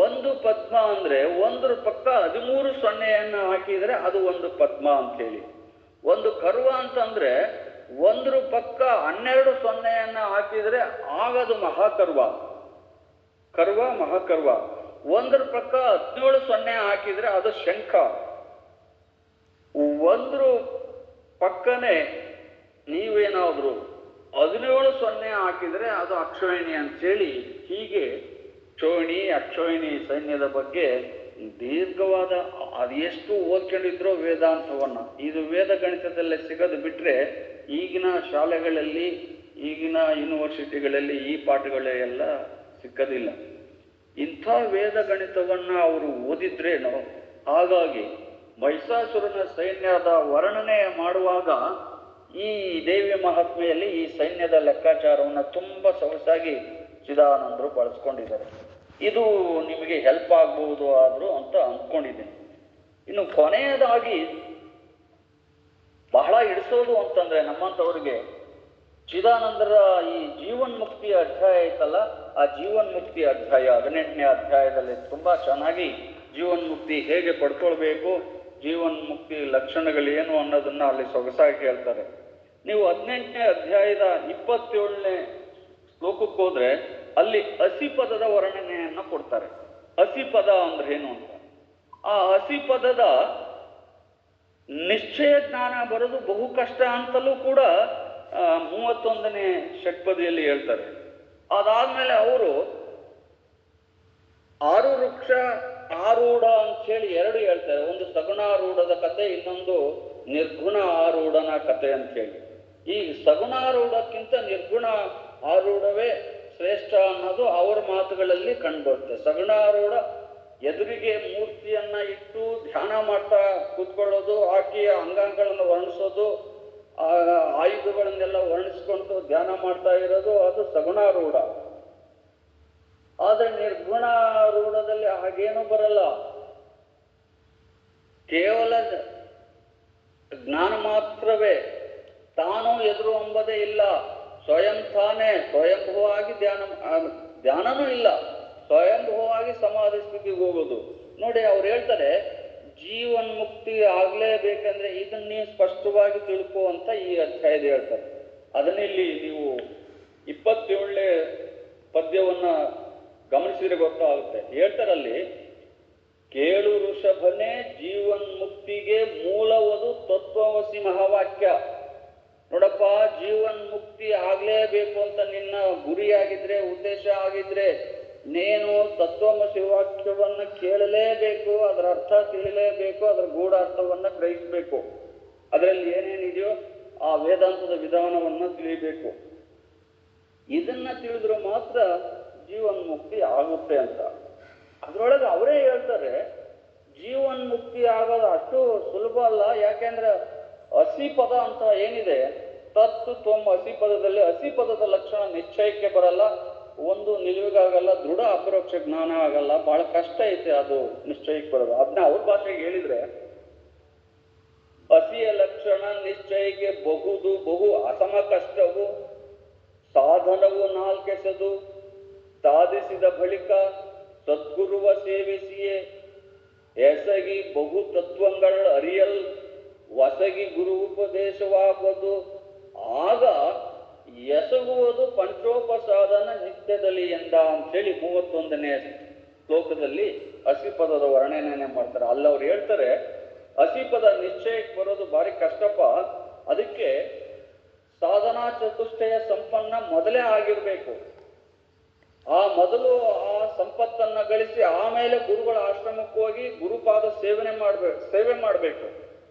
ಒಂದು ಪದ್ಮ ಅಂದ್ರೆ ಒಂದ್ರ ಪಕ್ಕ 13 ಸೊನ್ನೆಯನ್ನ ಹಾಕಿದ್ರೆ ಅದು ಒಂದು ಪದ್ಮ ಅಂತ ಹೇಳಿ. ಒಂದು ಕರ್ವ ಅಂತಂದ್ರೆ ಒಂದ್ರ ಪಕ್ಕ 12 ಸೊನ್ನೆಯನ್ನ ಹಾಕಿದ್ರೆ ಆಗದು ಮಹಾಕರ್ವ, ಕರ್ವ, ಮಹಾಕರ್ವ. ಒಂದ್ರ ಪಕ್ಕ 17 ಸೊನ್ನೆ ಹಾಕಿದ್ರೆ ಅದು ಶಂಖ. ಒಂದ್ರ ಪಕ್ಕನೆ ನೀವೇನಾದ್ರು 17 ಸೊನ್ನೆ ಹಾಕಿದ್ರೆ ಅದು ಅಕ್ಷೋಹಿಣಿ ಅಂತೇಳಿ, ಹೀಗೆ ಕ್ಷೋಹಿಣಿ, ಅಕ್ಷೋಹಿಣಿ ಸೈನ್ಯದ ಬಗ್ಗೆ ದೀರ್ಘವಾದ ಅದೆಷ್ಟು ಓದ್ಕೊಂಡಿದ್ರೋ ವೇದಾಂತವನ್ನ. ಇದು ವೇದ ಗಣಿತದಲ್ಲೇ ಸಿಗದು ಬಿಟ್ರೆ ಈಗಿನ ಶಾಲೆಗಳಲ್ಲಿ, ಈಗಿನ ಯೂನಿವರ್ಸಿಟಿಗಳಲ್ಲಿ ಈ ಪಾಠಗಳೆಲ್ಲ ಸಿಕ್ಕದಿಲ್ಲ. ಇಂಥ ವೇದ ಗಣಿತವನ್ನ ಅವರು ಓದಿದ್ರೇನೋ. ಹಾಗಾಗಿ ಮಹಿಷಾಸುರನ ಸೈನ್ಯದ ವರ್ಣನೆ ಮಾಡುವಾಗ ಈ ದೇವಿ ಮಹಾತ್ಮೆಯಲ್ಲಿ ಈ ಸೈನ್ಯದ ಲೆಕ್ಕಾಚಾರವನ್ನು ತುಂಬಾ ಸೊಗಸಾಗಿ ಚಿದಾನಂದರು ಬಳಸ್ಕೊಂಡಿದ್ದಾರೆ. ಇದು ನಿಮಗೆ ಹೆಲ್ಪ್ ಆಗ್ಬಹುದು ಆದ್ರು ಅಂತ ಅಂದ್ಕೊಂಡಿದ್ದೀನಿ. ಇನ್ನು ಕೊನೆಯದಾಗಿ ಬಹಳ ಇಡಿಸೋದು ಅಂತಂದ್ರೆ ನಮ್ಮಂಥವ್ರಿಗೆ ಚಿದಾನಂದರ ಈ ಜೀವನ್ಮುಕ್ತಿ ಅಧ್ಯಾಯ ಐತಲ್ಲ, ಆ ಜೀವನ್ಮುಕ್ತಿ ಅಧ್ಯಾಯ 18ನೇ ಅಧ್ಯಾಯದಲ್ಲಿ ತುಂಬಾ ಚೆನ್ನಾಗಿ ಜೀವನ್ಮುಕ್ತಿ ಹೇಗೆ ಪಡ್ಕೊಳ್ಬೇಕು, ಜೀವನ್ಮುಕ್ತಿ ಲಕ್ಷಣಗಳೇನು ಅನ್ನೋದನ್ನ ಅಲ್ಲಿ ಸೊಗಸಾಗಿ ಹೇಳ್ತಾರೆ. ನೀವು 18ನೇ ಅಧ್ಯಾಯದ 27ನೇ ಶ್ಲೋಕಕ್ಕೆ ಹೋದ್ರೆ ಅಲ್ಲಿ ಹಸಿಪದದ ವರ್ಣನೆಯನ್ನ ಕೊಡ್ತಾರೆ. ಹಸಿಪದ ಅಂದ್ರೆ ಏನು ಅಂತ. ಆ ಹಸಿಪದದ ನಿಶ್ಚಯ ಜ್ಞಾನ ಬರೋದು ಬಹು ಕಷ್ಟ ಅಂತಲೂ ಕೂಡ 31ನೇ ಷಟ್ಪದಿಯಲ್ಲಿ ಹೇಳ್ತಾರೆ. ಅದಾದ್ಮೇಲೆ ಅವರು ಆರು ವೃಕ್ಷ ಆರೂಢ ಅಂತೇಳಿ 2 ಹೇಳ್ತಾರೆ. ಒಂದು ಸಗುಣಾರೂಢದ ಕತೆ, ಇನ್ನೊಂದು ನಿರ್ಗುಣ ಆರೂಢನ ಕತೆ ಅಂತ ಹೇಳಿ. ಈ ಸಗುಣಾರೂಢಕ್ಕಿಂತ ನಿರ್ಗುಣ ಆರೂಢವೇ ಶ್ರೇಷ್ಠ ಅನ್ನೋದು ಅವರ ಮಾತುಗಳಲ್ಲಿ ಕಂಡುಬರುತ್ತೆ. ಸಗುಣಾರೂಢ ಎದುರಿಗೆ ಮೂರ್ತಿಯನ್ನ ಇಟ್ಟು ಧ್ಯಾನ ಮಾಡ್ತಾ ಕೂತ್ಕೊಳ್ಳೋದು, ಆಕೆಯ ಅಂಗಾಂಗಗಳನ್ನು ವರ್ಣಿಸೋದು, ಆಯುಧಗಳನ್ನೆಲ್ಲ ವರ್ಣಿಸ್ಕೊಂಡು ಧ್ಯಾನ ಮಾಡ್ತಾ ಇರೋದು, ಅದು ಸಗುಣಾರೂಢ. ಆದ್ರೆ ನಿರ್ಗುಣಾರೂಢದಲ್ಲಿ ಹಾಗೇನು ಬರಲ್ಲ. ಕೇವಲ ಜ್ಞಾನ ಮಾತ್ರವೇ, ತಾನು ಎದುರು ಎಂಬುದೇ ಇಲ್ಲ. ಸ್ವಯಂ ತಾನೇ ಸ್ವಯಂಭುವಾಗಿ ಧ್ಯಾನನೂ ಇಲ್ಲ, ಸ್ವಯಂಭುವಾಗಿ ಸಮಾಧಿ ಸ್ಥಿತಿಗೆ ಹೋಗೋದು. ನೋಡಿ ಅವ್ರು ಹೇಳ್ತಾರೆ, ಜೀವನ್ಮುಕ್ತಿ ಆಗ್ಲೇಬೇಕಂದ್ರೆ ಇದನ್ನ ನೀವು ಸ್ಪಷ್ಟವಾಗಿ ತಿಳ್ಕೋ ಅಂತ ಈ ಅಧ್ಯಾಯದ ಹೇಳ್ತಾರೆ. ಅದನ್ನಿಲ್ಲಿ ನೀವು 27ನೇ ಪದ್ಯವನ್ನ ಗಮನಿಸಿದ್ರೆ ಗೊತ್ತಾಗುತ್ತೆ. ಹೇಳ್ತಾರಲ್ಲಿ, ಕೇಳು ಋಷಭನೇ ಜೀವನ್ಮುಕ್ತಿಗೆ ಮೂಲವದು ತತ್ವವಸಿ ಮಹಾವಾಕ್ಯ. ನೋಡಪ್ಪ, ಜೀವನ್ಮುಕ್ತಿ ಆಗ್ಲೇಬೇಕು ಅಂತ ನಿನ್ನ ಗುರಿಯಾಗಿದ್ರೆ, ಉದ್ದೇಶ ಆಗಿದ್ರೆ, ನೀನು ತತ್ವಮಸಿ ವಾಕ್ಯವನ್ನ ಕೇಳಲೇಬೇಕು, ಅದರ ಅರ್ಥ ತಿಳಿಲೇಬೇಕು, ಅದರ ಗೂಢ ಅರ್ಥವನ್ನ ಗ್ರಹಿಸಬೇಕು. ಅದರಲ್ಲಿ ಏನೇನಿದೆಯೋ ಆ ವೇದಾಂತದ ವಿಧಾನವನ್ನ ತಿಳಿಬೇಕು. ಇದನ್ನ ತಿಳಿದ್ರೆ ಮಾತ್ರ ಜೀವನ್ಮುಕ್ತಿ ಆಗುತ್ತೆ ಅಂತ. ಅದ್ರೊಳಗೆ ಅವರೇ ಹೇಳ್ತಾರೆ, ಜೀವನ್ಮುಕ್ತಿ ಆಗೋದು ಅಷ್ಟು ಸುಲಭ ಅಲ್ಲ. ಯಾಕೆಂದ್ರೆ ಹಸಿಪದ ಅಂತ ಏನಿದೆ, ತತ್ತು ತ್ವಂ ಹಸಿಪದದಲ್ಲಿ ಹಸಿಪದದ ಲಕ್ಷಣ ನಿಶ್ಚಯಕ್ಕೆ ಬರಲ್ಲ, ಒಂದು ನಿಲುವಿಗಾಗಲ್ಲ, ದೃಢ ಅಪರೋಕ್ಷ ಜ್ಞಾನ ಆಗಲ್ಲ, ಬಹಳ ಕಷ್ಟ ಐತೆ ಅದು ನಿಶ್ಚಯಕ್ಕೆ ಬರೋದು. ಅದನ್ನ ಅವ್ರ ಭಾಷೆಗೆ ಹೇಳಿದ್ರೆ, ಹಸಿಯ ಲಕ್ಷಣ ನಿಶ್ಚಯಕ್ಕೆ ಬಹು ಅಸಮ ಕಷ್ಟವು, ಸಾಧನವು ನಾಲ್ಕೆಸದು, ಸಾಧಿಸಿದ ಬಳಿಕ ಸದ್ಗುರುವ ಸೇವಿಸಿಯೇ ಎಸಗಿ ಬಹು ತತ್ವಗಳು ಅರಿಯಲ್ ವಸಗಿ ಗುರು ಉಪದೇಶವಾಗುವುದು ಆಗ ಎಸಗುವುದು ಪಂಚೋಪಸಾಧನ ನಿತ್ಯದಲ್ಲಿ ಎಂದ ಅಂತೇಳಿ 31ನೇ ಶ್ಲೋಕದಲ್ಲಿ ಹಸಿಪದದ ವರ್ಣನೆ ಮಾಡ್ತಾರೆ. ಅಲ್ಲವ್ರು ಹೇಳ್ತಾರೆ ಹಸಿಪದ ನಿಶ್ಚಯಕ್ಕೆ ಬರೋದು ಭಾರಿ ಕಷ್ಟಪ್ಪ, ಅದಕ್ಕೆ ಸಾಧನಾ ಚತುಷ್ಟಯ ಸಂಪನ್ನ ಮೊದಲೇ ಆಗಿರ್ಬೇಕು. ಆ ಮೊದಲು ಆ ಸಂಪತ್ತನ್ನ ಗಳಿಸಿ ಆಮೇಲೆ ಗುರುಗಳ ಆಶ್ರಮಕ್ಕೆ ಹೋಗಿ ಗುರುಪಾದ ಸೇವೆ ಮಾಡಬೇಕು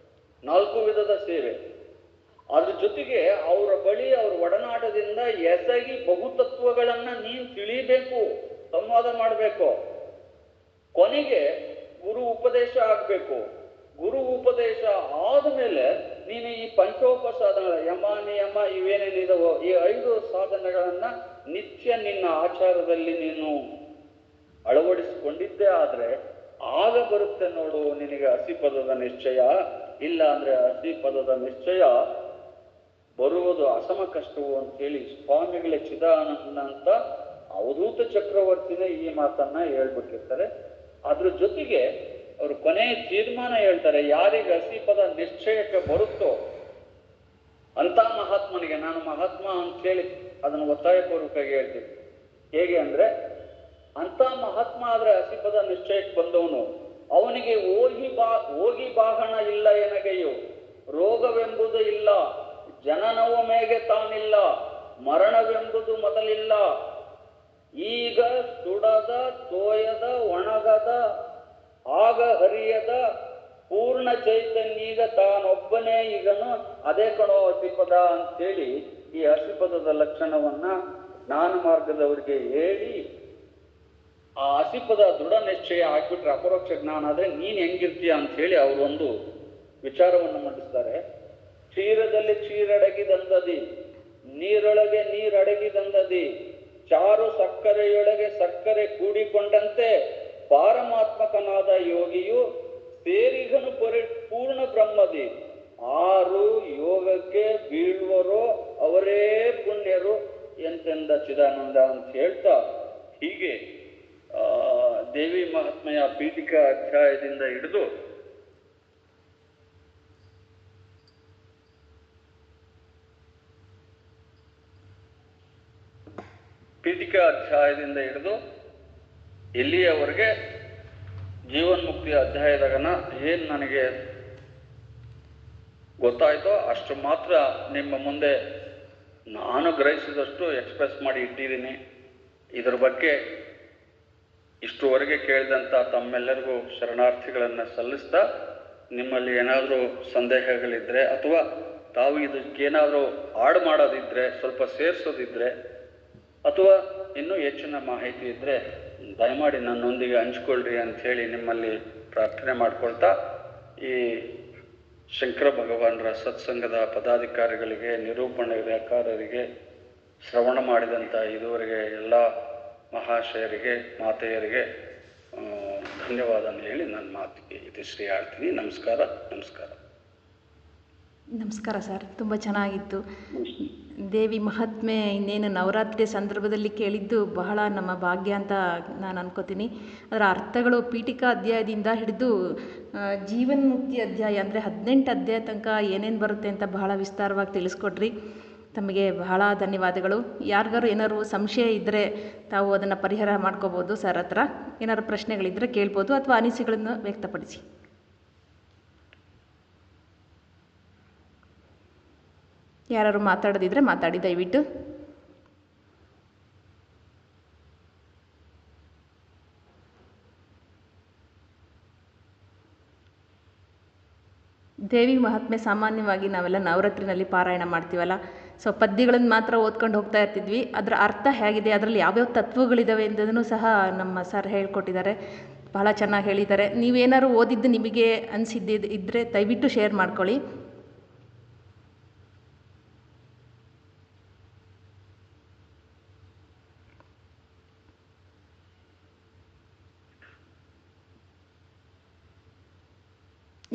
4 ವಿಧದ ಸೇವೆ. ಅದ್ರ ಜೊತೆಗೆ ಅವರ ಬಳಿ ಅವ್ರ ಒಡನಾಟದಿಂದ ಎಸಗಿ ಬಹುತತ್ವಗಳನ್ನ ನೀನು ತಿಳಿಬೇಕು, ಸಂವಾದ ಮಾಡಬೇಕು. ಕೊನೆಗೆ ಗುರು ಉಪದೇಶ ಆಗ್ಬೇಕು. ಗುರು ಉಪದೇಶ ಆದ್ಮೇಲೆ ನೀನು ಈ ಪಂಚೋಪಸಾಧನ ಯಮ ನಿಯಮ ಇವೇನೇನಿದಾವೋ ಈ 5 ಸಾಧನೆಗಳನ್ನ ನಿತ್ಯ ನಿನ್ನ ಆಚಾರದಲ್ಲಿ ನೀನು ಅಳವಡಿಸಿಕೊಂಡಿದ್ದೇ ಆದ್ರೆ ಆಗ ಬರುತ್ತೆ ನೋಡು ನಿನಗೆ ಹಸಿಪದದ ನಿಶ್ಚಯ. ಇಲ್ಲ ಅಂದ್ರೆ ಹಸಿಪದದ ನಿಶ್ಚಯ ಬರುವುದು ಅಸಮ ಕಷ್ಟವು ಅಂತೇಳಿ ಸ್ವಾಮಿಗಳ ಚಿದಾನಂದ ಅಂತ ಅವಧೂತ ಚಕ್ರವರ್ತಿನೇ ಈ ಮಾತನ್ನ ಹೇಳ್ಬಿಟ್ಟಿರ್ತಾರೆ. ಅದ್ರ ಜೊತೆಗೆ ಅವರು ಕೊನೆಯ ತೀರ್ಮಾನ ಹೇಳ್ತಾರೆ, ಯಾರಿಗೆ ಹಸಿಪದ ನಿಶ್ಚಯಕ್ಕೆ ಬರುತ್ತೋ ಅಂತ ಮಹಾತ್ಮನಿಗೆ, ನಾನು ಮಹಾತ್ಮ ಅಂತೇಳಿ ಅದನ್ನು ಒತ್ತಾಯಪೂರ್ವಕವಾಗಿ ಹೇಳ್ತೀನಿ. ಹೇಗೆ ಅಂದ್ರೆ ಅಂತ ಮಹಾತ್ಮ ಆದ್ರೆ ಹಸಿಪದ ನಿಶ್ಚಯಕ್ಕೆ ಬಂದವನು ಅವನಿಗೆ ಹೋಗಿ ಬಾಹಣ ಇಲ್ಲ ಎನಗೆಯು, ರೋಗವೆಂಬುದು ಇಲ್ಲ, ಜನನವ ಮೇಗೆ ತಾನಿಲ್ಲ, ಮರಣವೆಂಬುದು ಮೊದಲಿಲ್ಲ, ಈಗ ಸುಡದ ತೋಯದ ಒಣಗದ ಆಗ ಹರಿಯದ ಪೂರ್ಣ ಚೈತನ್ಯೀಗ ತಾನೊಬ್ಬನೇ ಈಗನು ಅದೇ ಕಣೋ ಹಸಿಪದ ಅಂತೇಳಿ ಈ ಹಸಿಪದದ ಲಕ್ಷಣವನ್ನ ಜ್ಞಾನ ಮಾರ್ಗದವರಿಗೆ ಹೇಳಿ ಆ ಹಸಿಪದ ದೃಢ ನಿಶ್ಚಯ ಆಗ್ಬಿಟ್ರೆ ಅಪರೋಕ್ಷ ಜ್ಞಾನ ಆದ್ರೆ ನೀನ್ ಹೆಂಗಿರ್ತೀಯ ಅಂತ ಹೇಳಿ ಅವರೊಂದು ವಿಚಾರವನ್ನು ಮಂಡಿಸ್ತಾರೆ. ಕ್ಷೀರದಲ್ಲಿ ಕ್ಷೀರಡಗಿದಂದದಿ, ನೀರೊಳಗೆ ನೀರಡಗಿದಂದದಿ, ಚಾರು ಸಕ್ಕರೆಯೊಳಗೆ ಸಕ್ಕರೆ ಕೂಡಿಕೊಂಡಂತೆ ಪಾರಮಾತ್ಮಕನಾದ ಯೋಗಿಯು ಸೇರಿಗನು ಪೂರ್ಣ ಬ್ರಹ್ಮದಿ. ಆರು ಯೋಗಕ್ಕೆ ಬೀಳುವರೋ ಅವರೇ ಪುಣ್ಯರು ಎಂತೆಂದ ಚಿದಾನಂದ ಅಂತ ಹೇಳ್ತಾ ಹೀಗೆ ದೇವಿ ಮಹಾತ್ಮೆಯ ಪೀಠಿಕಾ ಅಧ್ಯಾಯದಿಂದ ಹಿಡಿದು ಇಲ್ಲಿಯವರೆಗೆ ಜೀವನ್ಮುಕ್ತಿ ಅಧ್ಯಾಯದಾಗನ ಏನು ನನಗೆ ಗೊತ್ತಾಯ್ತೋ ಅಷ್ಟು ಮಾತ್ರ ನಿಮ್ಮ ಮುಂದೆ ನಾನು ಗ್ರಹಿಸಿದಷ್ಟು ಎಕ್ಸ್ಪ್ರೆಸ್ ಮಾಡಿ ಇಟ್ಟಿದ್ದೀನಿ. ಇದರ ಬಗ್ಗೆ ಇಷ್ಟುವರೆಗೆ ಕೇಳಿದಂಥ ತಮ್ಮೆಲ್ಲರಿಗೂ ಶರಣಾರ್ಥಿಗಳನ್ನು ಸಲ್ಲಿಸ್ತಾ, ನಿಮ್ಮಲ್ಲಿ ಏನಾದರೂ ಸಂದೇಹಗಳಿದ್ದರೆ ಅಥವಾ ತಾವು ಇದಕ್ಕೇನಾದರೂ ಆಡ್ ಮಾಡೋದಿದ್ದರೆ, ಸ್ವಲ್ಪ ಸೇರಿಸೋದಿದ್ದರೆ ಅಥವಾ ಇನ್ನೂ ಹೆಚ್ಚಿನ ಮಾಹಿತಿ ಇದ್ದರೆ ದಯಮಾಡಿ ನನ್ನೊಂದಿಗೆ ಹಂಚ್ಕೊಳ್ರಿ ಅಂಥೇಳಿ ನಿಮ್ಮಲ್ಲಿ ಪ್ರಾರ್ಥನೆ ಮಾಡ್ಕೊಳ್ತಾ, ಈ ಶಂಕರ ಭಗವಾನರ ಸತ್ಸಂಗದ ಪದಾಧಿಕಾರಿಗಳಿಗೆ, ನಿರೂಪಣೆಕಾರರಿಗೆ, ಶ್ರವಣ ಮಾಡಿದಂಥ ಇದುವರೆಗೆ ಎಲ್ಲ ಮಹಾಶಯರಿಗೆ, ಮಾತೆಯರಿಗೆ ಧನ್ಯವಾದ ಹೇಳಿ ನನ್ನ ಮಾತಿಗೆ ಇತಿಶ್ರೀ ಆಡ್ತೀನಿ. ನಮಸ್ಕಾರ. ನಮಸ್ಕಾರ ಸರ್, ತುಂಬ ಚೆನ್ನಾಗಿತ್ತು. ದೇವಿ ಮಹಾತ್ಮೆ ಇನ್ನೇನು ನವರಾತ್ರಿ ಸಂದರ್ಭದಲ್ಲಿ ಕೇಳಿದ್ದು ಬಹಳ ನಮ್ಮ ಭಾಗ್ಯ ಅಂತ ನಾನು ಅನ್ಕೋತೀನಿ. ಅದರ ಅರ್ಥಗಳು ಪೀಠಿಕಾ ಅಧ್ಯಾಯದಿಂದ ಹಿಡಿದು ಜೀವನ್ಮುಕ್ತಿ ಅಧ್ಯಾಯ ಅಂದರೆ 18 ಅಧ್ಯಾಯ ತನಕ ಏನೇನು ಬರುತ್ತೆ ಅಂತ ಬಹಳ ವಿಸ್ತಾರವಾಗಿ ತಿಳಿಸ್ಕೊಟ್ರಿ. ತಮಗೆ ಬಹಳ ಧನ್ಯವಾದಗಳು. ಯಾರಿಗಾರು ಏನಾದ್ರು ಸಂಶಯ ಇದ್ದರೆ ತಾವು ಅದನ್ನು ಪರಿಹಾರ ಮಾಡ್ಕೋಬೋದು. ಸರ್ ಹತ್ರ ಏನಾದ್ರು ಪ್ರಶ್ನೆಗಳಿದ್ದರೆ ಕೇಳ್ಬೋದು ಅಥವಾ ಅನಿಸಿಕೆಗಳನ್ನು ವ್ಯಕ್ತಪಡಿಸಿ. ಯಾರು ಮಾತಾಡೋದಿದ್ರೆ ಮಾತಾಡಿ ದಯವಿಟ್ಟು. ದೇವಿ ಮಹಾತ್ಮೆ ಸಾಮಾನ್ಯವಾಗಿ ನಾವೆಲ್ಲ ನವರಾತ್ರಿನಲ್ಲಿ ಪಾರಾಯಣ ಮಾಡ್ತೀವಲ್ಲ, ಸೊ ಪದ್ಯಗಳನ್ನು ಮಾತ್ರ ಓದ್ಕೊಂಡು ಹೋಗ್ತಾ ಇರ್ತಿದ್ವಿ. ಅದರ ಅರ್ಥ ಹೇಗಿದೆ, ಅದರಲ್ಲಿ ಯಾವ್ಯಾವ ತತ್ವಗಳಿದ್ದಾವೆ ಎಂಬುದನ್ನು ಸಹ ನಮ್ಮ ಸರ್ ಹೇಳ್ಕೊಟ್ಟಿದ್ದಾರೆ. ಬಹಳ ಚೆನ್ನಾಗಿ ಹೇಳಿದ್ದಾರೆ. ನೀವೇನಾದ್ರು ಓದಿದ್ದು ನಿಮಗೆ ಅನಿಸಿದ್ದಿದ್ದರೆ ದಯವಿಟ್ಟು ಶೇರ್ ಮಾಡ್ಕೊಳ್ಳಿ.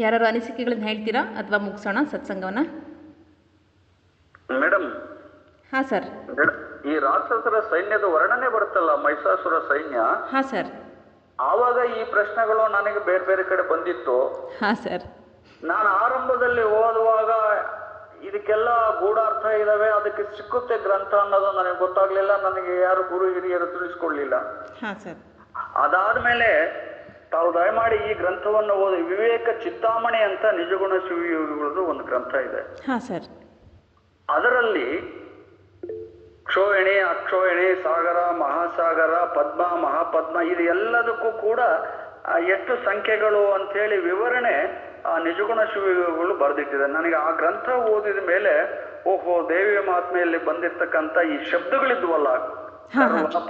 ಯಾರು ಅನಿಸಿಕೆಗಳನ್ನ ಹೇಳ್ತೀರಾ ಅಥವಾ ಮುಗಿಸೋಣ ಸತ್ಸಂಗವನ್ನ? ಮೇಡಮ್. ಹಾಂ ಸರ್. ಈ ರಾಕ್ಷಸರ ಸೈನ್ಯದ ವರ್ಣನೆ ಬರುತ್ತಲ್ಲ, ಮಹಿಷಾಸುರ ಸೈನ್ಯ. ಹಾಂ ಸರ್. ಆವಾಗ ಈ ಪ್ರಶ್ನೆಗಳು ನನಗೆ ಬೇರೆ ಬೇರೆ ಕಡೆ ಬಂದಿತ್ತು. ಹಾಂ ಸರ್. ನಾನು ಆರಂಭದಲ್ಲಿ ಓದುವಾಗ ಇದಕ್ಕೆಲ್ಲ ಗೂಢಾರ್ಥ ಇದಾವೆ, ಅದಕ್ಕೆ ಸಿಕ್ಕುತ್ತೆ ಗ್ರಂಥ ಅನ್ನೋದು ನನಗೆ ಗೊತ್ತಾಗ್ಲಿಲ್ಲ. ನನಗೆ ಯಾರು ಗುರು ಹಿರಿಯರು ತಿಳಿಸ್ಕೊಡ್ಲಿಲ್ಲ. ಹಾಂ ಸರ್. ಅದಾದ್ಮೇಲೆ ತಾವು ದಯಮಾಡಿ ಈ ಗ್ರಂಥವನ್ನು ಓದಿ. ವಿವೇಕ ಚಿಂತಾಮಣಿ ಅಂತ ನಿಜಗುಣ ಶಿವಯೋಗಿಗಳದ್ದು ಒಂದು ಗ್ರಂಥ ಇದೆ. ಹಾಂ ಸರ್. ಅದರಲ್ಲಿ ಕ್ಷೋಹಿಣಿ, ಅಕ್ಷೋಹಿಣಿ, ಸಾಗರ, ಮಹಾಸಾಗರ, ಪದ್ಮ, ಮಹಾಪದ್ಮ ಇದು ಎಲ್ಲದಕ್ಕೂ ಕೂಡ ಎಷ್ಟು ಸಂಖ್ಯೆಗಳು ಅಂತೇಳಿ ವಿವರಣೆ ಆ ನಿಜಗುಣ ಶಿವಯೋಗಿಗಳು ಬರೆದಿಟ್ಟಿದೆ. ನನಗೆ ಆ ಗ್ರಂಥ ಓದಿದ ಮೇಲೆ ಓಹೋ, ದೇವಿಯ ಮಹಾತ್ಮೆಯಲ್ಲಿ ಬಂದಿರ್ತಕ್ಕಂಥ ಈ ಶಬ್ದಗಳಿದ್ವಲ್ಲ,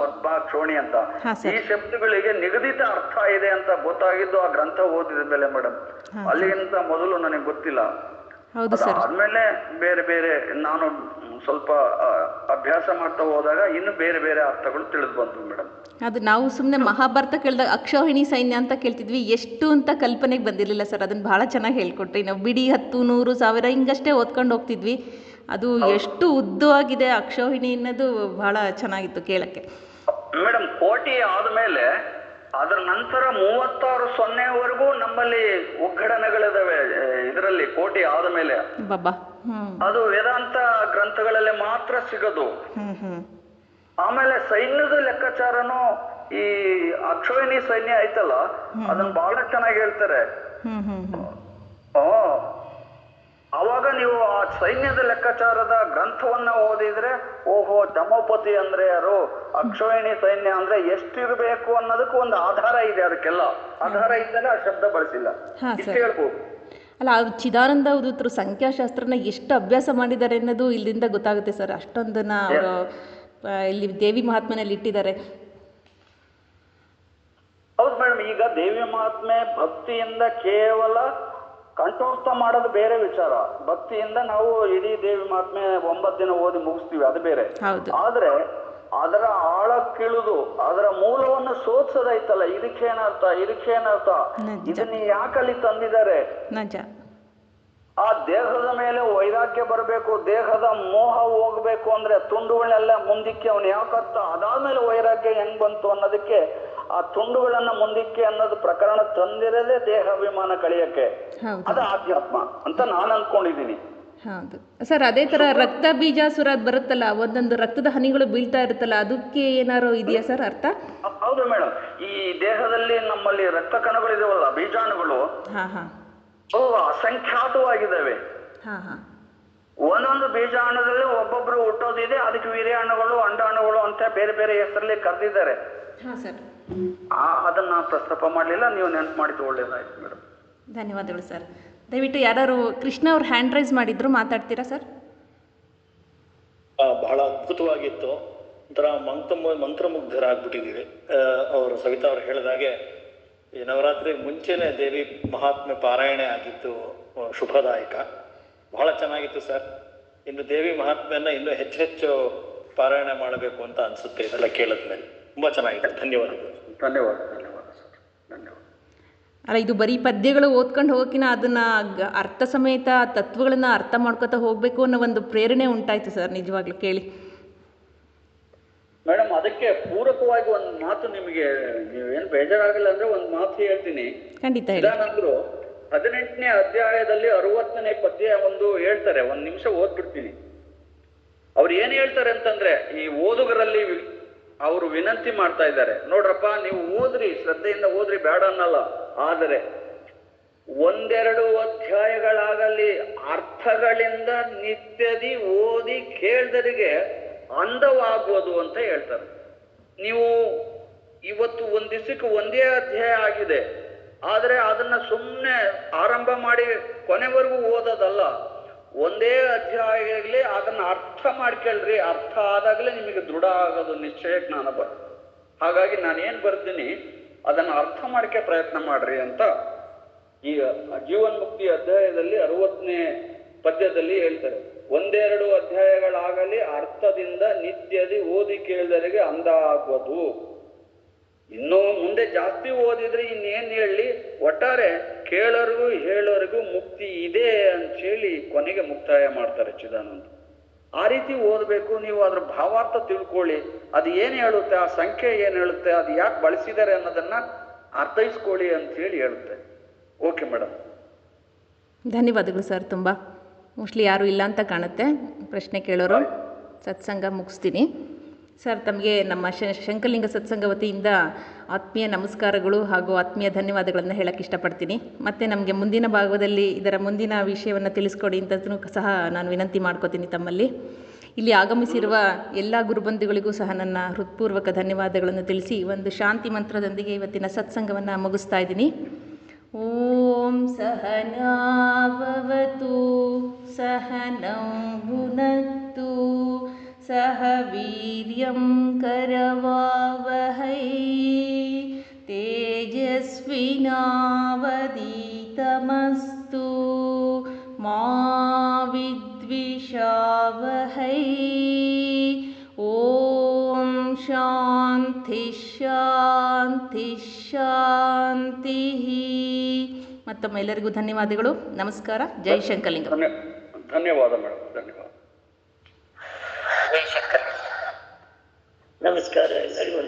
ಪದ್ಮ, ಕ್ಷೋಣಿ ಅಂತ, ಈ ಶಬ್ದಗಳಿಗೆ ನಿಗದಿತ ಅರ್ಥ ಇದೆ ಅಂತ ಗೊತ್ತಾಗಿದ್ದು ಆ ಗ್ರಂಥ ಓದಿದ ಮೇಲೆ ಮೇಡಮ್. ಅಲ್ಲಿಗಿಂತ ಮೊದಲು ನನಗೆ ಗೊತ್ತಿಲ್ಲ. ಆದ್ಮೇಲೆ ಬೇರೆ ಬೇರೆ ನಾನು ಸ್ವಲ್ಪ ಅಭ್ಯಾಸ ಮಾಡ್ತಾ ಹೋದಾಗ ಇನ್ನು ಬೇರೆ ಬೇರೆ ಅರ್ಥಗಳು ತಿಳಿದು ಬಂತು ಮೇಡಮ್. ಅದು ನಾವು ಸುಮ್ಮನೆ ಮಹಾಭಾರತ ಕೇಳಿದಾಗ ಅಕ್ಷೋಹಿಣಿ ಸೈನ್ಯ ಅಂತ ಕೇಳ್ತಿದ್ವಿ, ಎಷ್ಟು ಅಂತ ಕಲ್ಪನೆಗೆ ಬಂದಿರಲಿಲ್ಲ ಸರ್. ಅದನ್ನು ಭಾಳ ಚೆನ್ನಾಗಿ ಹೇಳ್ಕೊಟ್ರಿ. ನಾವು ಬಿಡಿ 10, 100, 1000 ಹಿಂಗಷ್ಟೇ ಓದ್ಕೊಂಡು ಹೋಗ್ತಿದ್ವಿ. ಅದು ಎಷ್ಟು ಉದ್ದವಾಗಿದೆ ಅಕ್ಷೋಹಿಣಿ ಅನ್ನೋದು ಬಹಳ ಚೆನ್ನಾಗಿತ್ತು ಕೇಳಕ್ಕೆ ಮೇಡಮ್. ಕೋಟಿ ಆದ್ಮೇಲೆ ಅದರ ನಂತರ 36 ನಮ್ಮಲ್ಲಿ ಒಗ್ಗಡಣೆಗಳಿದಾವೆ ಇದರಲ್ಲಿ. ಕೋಟಿ ಆದ್ಮೇಲೆ ಬಾಬಾ ಅದು ವೇದಾಂತ ಗ್ರಂಥಗಳಲ್ಲಿ ಮಾತ್ರ ಸಿಗೋದು. ಆಮೇಲೆ ಸೈನ್ಯದ ಲೆಕ್ಕಾಚಾರನು ಈ ಅಕ್ಷೋಹಿಣಿ ಸೈನ್ಯ ಐತಲ್ಲ, ಅದನ್ನ ಬಹಳ ಚೆನ್ನಾಗಿ ಹೇಳ್ತಾರೆ. ಅವಾಗ ನೀವು ಆ ಸೈನ್ಯದ ಲೆಕ್ಕಾಚಾರದ ಗ್ರಂಥವನ್ನ ಓದಿದ್ರೆ ಓಹೋ, ಜಮೋಪತಿ ಅಂದ್ರೆ ಯಾರು, ಅಕ್ಷೋಹಿಣಿ ಸೈನ್ಯ ಅಂದ್ರೆ ಎಷ್ಟಿರ್ಬೇಕು ಅನ್ನೋದಕ್ಕೂ ಒಂದು ಆಧಾರ ಇದೆ. ಅದಕ್ಕೆಲ್ಲ ಆಧಾರ ಇದ್ದರೆ ಆ ಶಬ್ದ ಬಳಸಿಲ್ಲ, ಇಷ್ಟು ಹೇಳ್ಬೋದು. ಅಲ್ಲ, ಅದು ಚಿದಾನಂದ ಅವಧೂತರು ಸಂಖ್ಯಾಶಾಸ್ತ್ರನ ಎಷ್ಟು ಅಭ್ಯಾಸ ಮಾಡಿದ್ದಾರೆ ಅನ್ನೋದು ಇಲ್ಲಿಂದ ಗೊತ್ತಾಗುತ್ತೆ ಸರ್. ಅಷ್ಟೊಂದನ್ನ ಅವರು ಇಲ್ಲಿ ದೇವಿ ಮಹಾತ್ಮೆನಲ್ಲಿ ಇಟ್ಟಿದ್ದಾರೆ. ಹೌದು ಮೇಡಮ್. ಈಗ ದೇವಿ ಮಹಾತ್ಮೆ ಭಕ್ತಿಯಿಂದ ಕೇವಲ ಕಂಠೋಕ್ತ ಮಾಡೋದು ಬೇರೆ ವಿಚಾರ. ಭಕ್ತಿಯಿಂದ ನಾವು ಇಡೀ ದೇವಿ ಮಹಾತ್ಮೆ 9 ದಿನ ಓದಿ ಮುಗಿಸ್ತೀವಿ, ಅದು ಬೇರೆ. ಆದ್ರೆ ಅದರ ಆಳಕ್ಕಿಳಿದು ಅದರ ಮೂಲವನ್ನು ಶೋಧಿಸೋದೈತಲ್ಲ, ಇದಕ್ಕೇನರ್ಥ, ಇದನ್ನ ಯಾಕಲ್ಲಿ ತಂದಿದ್ದಾರೆ, ಆ ದೇಹದ ಮೇಲೆ ವೈರಾಗ್ಯ ಬರಬೇಕು, ದೇಹದ ಮೋಹ ಹೋಗ್ಬೇಕು ಅಂದ್ರೆ ತುಂಡುಗಳನ್ನೆಲ್ಲ ಮುಂದಕ್ಕೆ ಅವನು ಯಾಕರ್ಥ, ಅದಾದ್ಮೇಲೆ ವೈರಾಗ್ಯ ಹೆಂಗ್ ಬಂತು ಅನ್ನೋದಕ್ಕೆ ಆ ತುಂಡುಗಳನ್ನ ಮುಂದಕ್ಕೆ ಅನ್ನೋದು ಪ್ರಕರಣ ತಂದಿರದೆ ದೇಹಾಭಿಮಾನ ಕಳಿಯಕ್ಕೆ. ಅದು ಆಧ್ಯಾತ್ಮ ಅಂತ ನಾನು ಅನ್ಕೊಂಡಿದ್ದೀನಿ. ಹೌದು ಸರ್. ಅದೇ ತರ ರಕ್ತ ಬೀಜಾಸುರ ಬರುತ್ತಲ್ಲ, ಒಂದೊಂದು ರಕ್ತದ ಹನಿಗಳು ಬೀಳ್ತಾ ಇರುತ್ತಲ್ಲ, ಅದಕ್ಕೆ ಏನಾರು ಇದೆಯಾ ಸರ್ ಅರ್ಥ? ಹೌದು ಮೇಡಮ್. ಈ ದೇಹದಲ್ಲಿ ನಮ್ಮಲ್ಲಿ ರಕ್ತ ಕಣಗಳಿದಾವಲ್ಲ, ಬೀಜಾಣುಗಳು, ಅವು ಅಸಂಖ್ಯಾತವಾಗಿದ್ದಾವೆ. ಒಂದೊಂದು ಬೀಜಾಣುದಲ್ಲಿ ಒಬ್ಬೊಬ್ರು ಹುಟ್ಟೋದಿದೆ. ಅದಕ್ಕೆ ವೀರ್ಯಾಣುಗಳು, ಅಂಡಾಣುಗಳು ಅಂತ ಬೇರೆ ಬೇರೆ ಹೆಸರಲ್ಲಿ ಕರೆದಿದ್ದಾರೆ. ಅದನ್ನ ಪ್ರಸ್ತಾಪ ಮಾಡಲಿಲ್ಲ, ನೀವು ನೆನಪು ಮಾಡಿದ್ದು ಒಳ್ಳೇದಾಯ್ತು ಮೇಡಮ್. ಧನ್ಯವಾದಗಳು ಸರ್. ದಯವಿಟ್ಟು ಯಾರು ಕೃಷ್ಣ ಅವ್ರು ಹ್ಯಾಂಡ್ ರೈಸ್ ಮಾಡಿದ್ರು, ಮಾತಾಡ್ತೀರಾ ಸರ್? ಬಹಳ ಅದ್ಭುತವಾಗಿತ್ತು. ಒಂಥರ ಮಂತ್ರಮುಗ್ಧರಾಗ್ಬಿಟ್ಟಿದ್ದೀವಿ. ಅವರು ಸವಿತಾ ಅವ್ರು ಹೇಳಿದಾಗೆ ಈ ನವರಾತ್ರಿ ಮುಂಚೆನೆ ದೇವಿ ಮಹಾತ್ಮೆ ಪಾರಾಯಣೆ ಆಗಿದ್ದು ಶುಭದಾಯಕ. ಬಹಳ ಚೆನ್ನಾಗಿತ್ತು ಸರ್. ಇನ್ನು ದೇವಿ ಮಹಾತ್ಮೆಯನ್ನ ಇನ್ನೂ ಹೆಚ್ಚೆಚ್ಚು ಪಾರಾಯಣ ಮಾಡಬೇಕು ಅಂತ ಅನ್ಸುತ್ತೆ ಇದೆಲ್ಲ ಕೇಳಿದ್ಮೇಲೆ. ತುಂಬಾ ಚೆನ್ನಾಗಿದೆ. ಧನ್ಯವಾದಗಳು. ಧನ್ಯವಾದ ಧನ್ಯವಾದ ಸರ್, ಧನ್ಯವಾದ. ಅಲ್ಲ, ಇದು ಬರೀ ಪದ್ಯಗಳು ಓದ್ಕೊಂಡು ಹೋಗೋಕಿನ ಅದನ್ನ ಅರ್ಥ ಸಮೇತ ತತ್ವಗಳನ್ನ ಅರ್ಥ ಮಾಡ್ಕೊತಾ ಹೋಗ್ಬೇಕು ಅನ್ನೋ ಒಂದು ಪ್ರೇರಣೆ ಉಂಟಾಯ್ತು ಸರ್ ನಿಜವಾಗ್ಲೂ ಕೇಳಿ. ಮೇಡಮ್, ಅದಕ್ಕೆ ಪೂರಕವಾಗಿ ಒಂದು ಮಾತು ನಿಮಗೆ, ನೀವೇನು ಬೇಜಾರಾಗಲ್ಲ ಅಂದ್ರೆ ಒಂದು ಮಾತು ಹೇಳ್ತೀನಿ. ಖಂಡಿತ. ಇದಾನಂದ್ರು 18ನೇ ಅಧ್ಯಾಯದಲ್ಲಿ 60ನೇ ಪದ್ಯ ಒಂದು ಹೇಳ್ತಾರೆ. 1 ನಿಮಿಷ ಓದ್ಬಿಡ್ತೀನಿ. ಅವ್ರು ಏನ್ ಹೇಳ್ತಾರೆ ಅಂತಂದ್ರೆ, ಈ ಓದುಗರಲ್ಲಿ ಅವರು ವಿನಂತಿ ಮಾಡ್ತಾ ಇದ್ದಾರೆ, ನೋಡ್ರಪ್ಪ ನೀವು ಓದ್ರಿ, ಶ್ರದ್ಧೆಯಿಂದ ಓದ್ರಿ, ಬೇಡ ಅನ್ನಲ್ಲ. ಆದರೆ 1-2 ಅಧ್ಯಾಯಗಳಾಗಲಿ ಅರ್ಥಗಳಿಂದ ನಿತ್ಯದಿ ಓದಿ ಕೇಳ್ದರಿಗೆ ಅಂದವಾಗುವುದು ಅಂತ ಹೇಳ್ತಾರೆ. ನೀವು ಇವತ್ತು ಒಂದ್ ದಿವಸಕ್ಕೆ ಒಂದೇ ಅಧ್ಯಾಯ ಆಗಿದೆ, ಆದ್ರೆ ಅದನ್ನ ಸುಮ್ಮನೆ ಆರಂಭ ಮಾಡಿ ಕೊನೆವರೆಗೂ ಓದೋದಲ್ಲ. ಒಂದೇ ಅಧ್ಯಾಯದಲ್ಲಿ ಅದನ್ನ ಅರ್ಥ ಮಾಡ್ಕೊಳ್ರಿ. ಅರ್ಥ ಆದಾಗಲೇ ನಿಮಗೆ ದೃಢ ಆಗೋದು, ನಿಶ್ಚಯ ಜ್ಞಾನ ಬರ್ತದೆ. ಹಾಗಾಗಿ ನಾನೇನ್ ಬರ್ತೀನಿ ಅದನ್ನ ಅರ್ಥ ಮಾಡ್ಕೆ ಪ್ರಯತ್ನ ಮಾಡ್ರಿ ಅಂತ ಈ ಜೀವನ್ಮುಕ್ತಿ ಅಧ್ಯಾಯದಲ್ಲಿ 60ನೇ ಪದ್ಯದಲ್ಲಿ ಹೇಳ್ತಾರೆ. 1-2 ಅಧ್ಯಾಯಗಳಾಗಲಿ ಅರ್ಥದಿಂದ ನಿತ್ಯದಿ ಓದಿ ಕೇಳಿದರಿಗೆ ಅಂದ ಆಗೋದು. ಇನ್ನೂ ಮುಂದೆ ಜಾಸ್ತಿ ಓದಿದ್ರೆ ಇನ್ನೇನ್ ಹೇಳಿ, ಒಟ್ಟಾರೆ ಕೇಳೋರಿಗೂ ಹೇಳೋರಿಗೂ ಮುಕ್ತಿ ಇದೆ ಅಂತೇಳಿ ಕೊನೆಗೆ ಮುಕ್ತಾಯ ಮಾಡ್ತಾರೆ ಚಿದಾನಂದ. ಆ ರೀತಿ ಓದಬೇಕು. ನೀವು ಅದ್ರ ಭಾವಾರ್ಥ ತಿಳ್ಕೊಳ್ಳಿ, ಅದು ಏನ್ ಹೇಳುತ್ತೆ, ಆ ಸಂಖ್ಯೆ ಏನ್ ಹೇಳುತ್ತೆ, ಅದು ಯಾಕೆ ಬಳಸಿದ್ದಾರೆ ಅನ್ನೋದನ್ನ ಅರ್ಥೈಸ್ಕೊಳ್ಳಿ ಅಂತೇಳಿ ಹೇಳುತ್ತೆ. Okay madam. ಧನ್ಯವಾದಗಳು ಸರ್. ತುಂಬ ಮೋಸ್ಟ್ಲಿ ಯಾರೂ ಇಲ್ಲ ಅಂತ ಕಾಣುತ್ತೆ ಪ್ರಶ್ನೆ ಕೇಳೋರು. ಸತ್ಸಂಗ ಮುಗಿಸ್ತೀನಿ ಸರ್. ತಮಗೆ ನಮ್ಮ ಶಂಕರಲಿಂಗ ಸತ್ಸಂಗ ವತಿಯಿಂದ ಆತ್ಮೀಯ ನಮಸ್ಕಾರಗಳು ಹಾಗೂ ಆತ್ಮೀಯ ಧನ್ಯವಾದಗಳನ್ನು ಹೇಳಕ್ಕೆ ಇಷ್ಟಪಡ್ತೀನಿ. ಮತ್ತು ನಮಗೆ ಮುಂದಿನ ಭಾಗದಲ್ಲಿ ಇದರ ಮುಂದಿನ ವಿಷಯವನ್ನು ತಿಳಿಸ್ಕೊಡಿ ಅಂತಲೂ ಸಹ ನಾನು ವಿನಂತಿ ಮಾಡ್ಕೋತೀನಿ ತಮ್ಮಲ್ಲಿ. ಇಲ್ಲಿ ಆಗಮಿಸಿರುವ ಎಲ್ಲ ಗುರುಬಂಧುಗಳಿಗೂ ಸಹ ನನ್ನ ಹೃತ್ಪೂರ್ವಕ ಧನ್ಯವಾದಗಳನ್ನು ತಿಳಿಸಿ ಒಂದು ಶಾಂತಿ ಮಂತ್ರದೊಂದಿಗೆ ಇವತ್ತಿನ ಸತ್ಸಂಗವನ್ನು ಮುಗಿಸ್ತಾ ಇದ್ದೀನಿ. ಓಂ ಸಹನಾವವತು ಸಹನೌ ಭುನಕ್ತು ಸಹ ವೀರ್ಯಂ ಕರವಾವಹೈ ತೇಜಸ್ವಿನಾವಧೀತಮಸ್ತು ಮಾ ವಿದ್ವಿಷಾವಹೈ. ಓಂ ಶಾಂತಿ ಶಾಂತಿ ಶಾಂತಿ. ಮತ್ತೊಮ್ಮೆ ಎಲ್ಲರಿಗೂ ಧನ್ಯವಾದಗಳು. ನಮಸ್ಕಾರ. ಜೈ ಶಂಕರಲಿಂಗ. ಧನ್ಯವಾದ ಮೇಡಮ್. ಧನ್ಯವಾದ. ನಮಸ್ಕಾರ ಎಲ್ಲರಿಗೂ.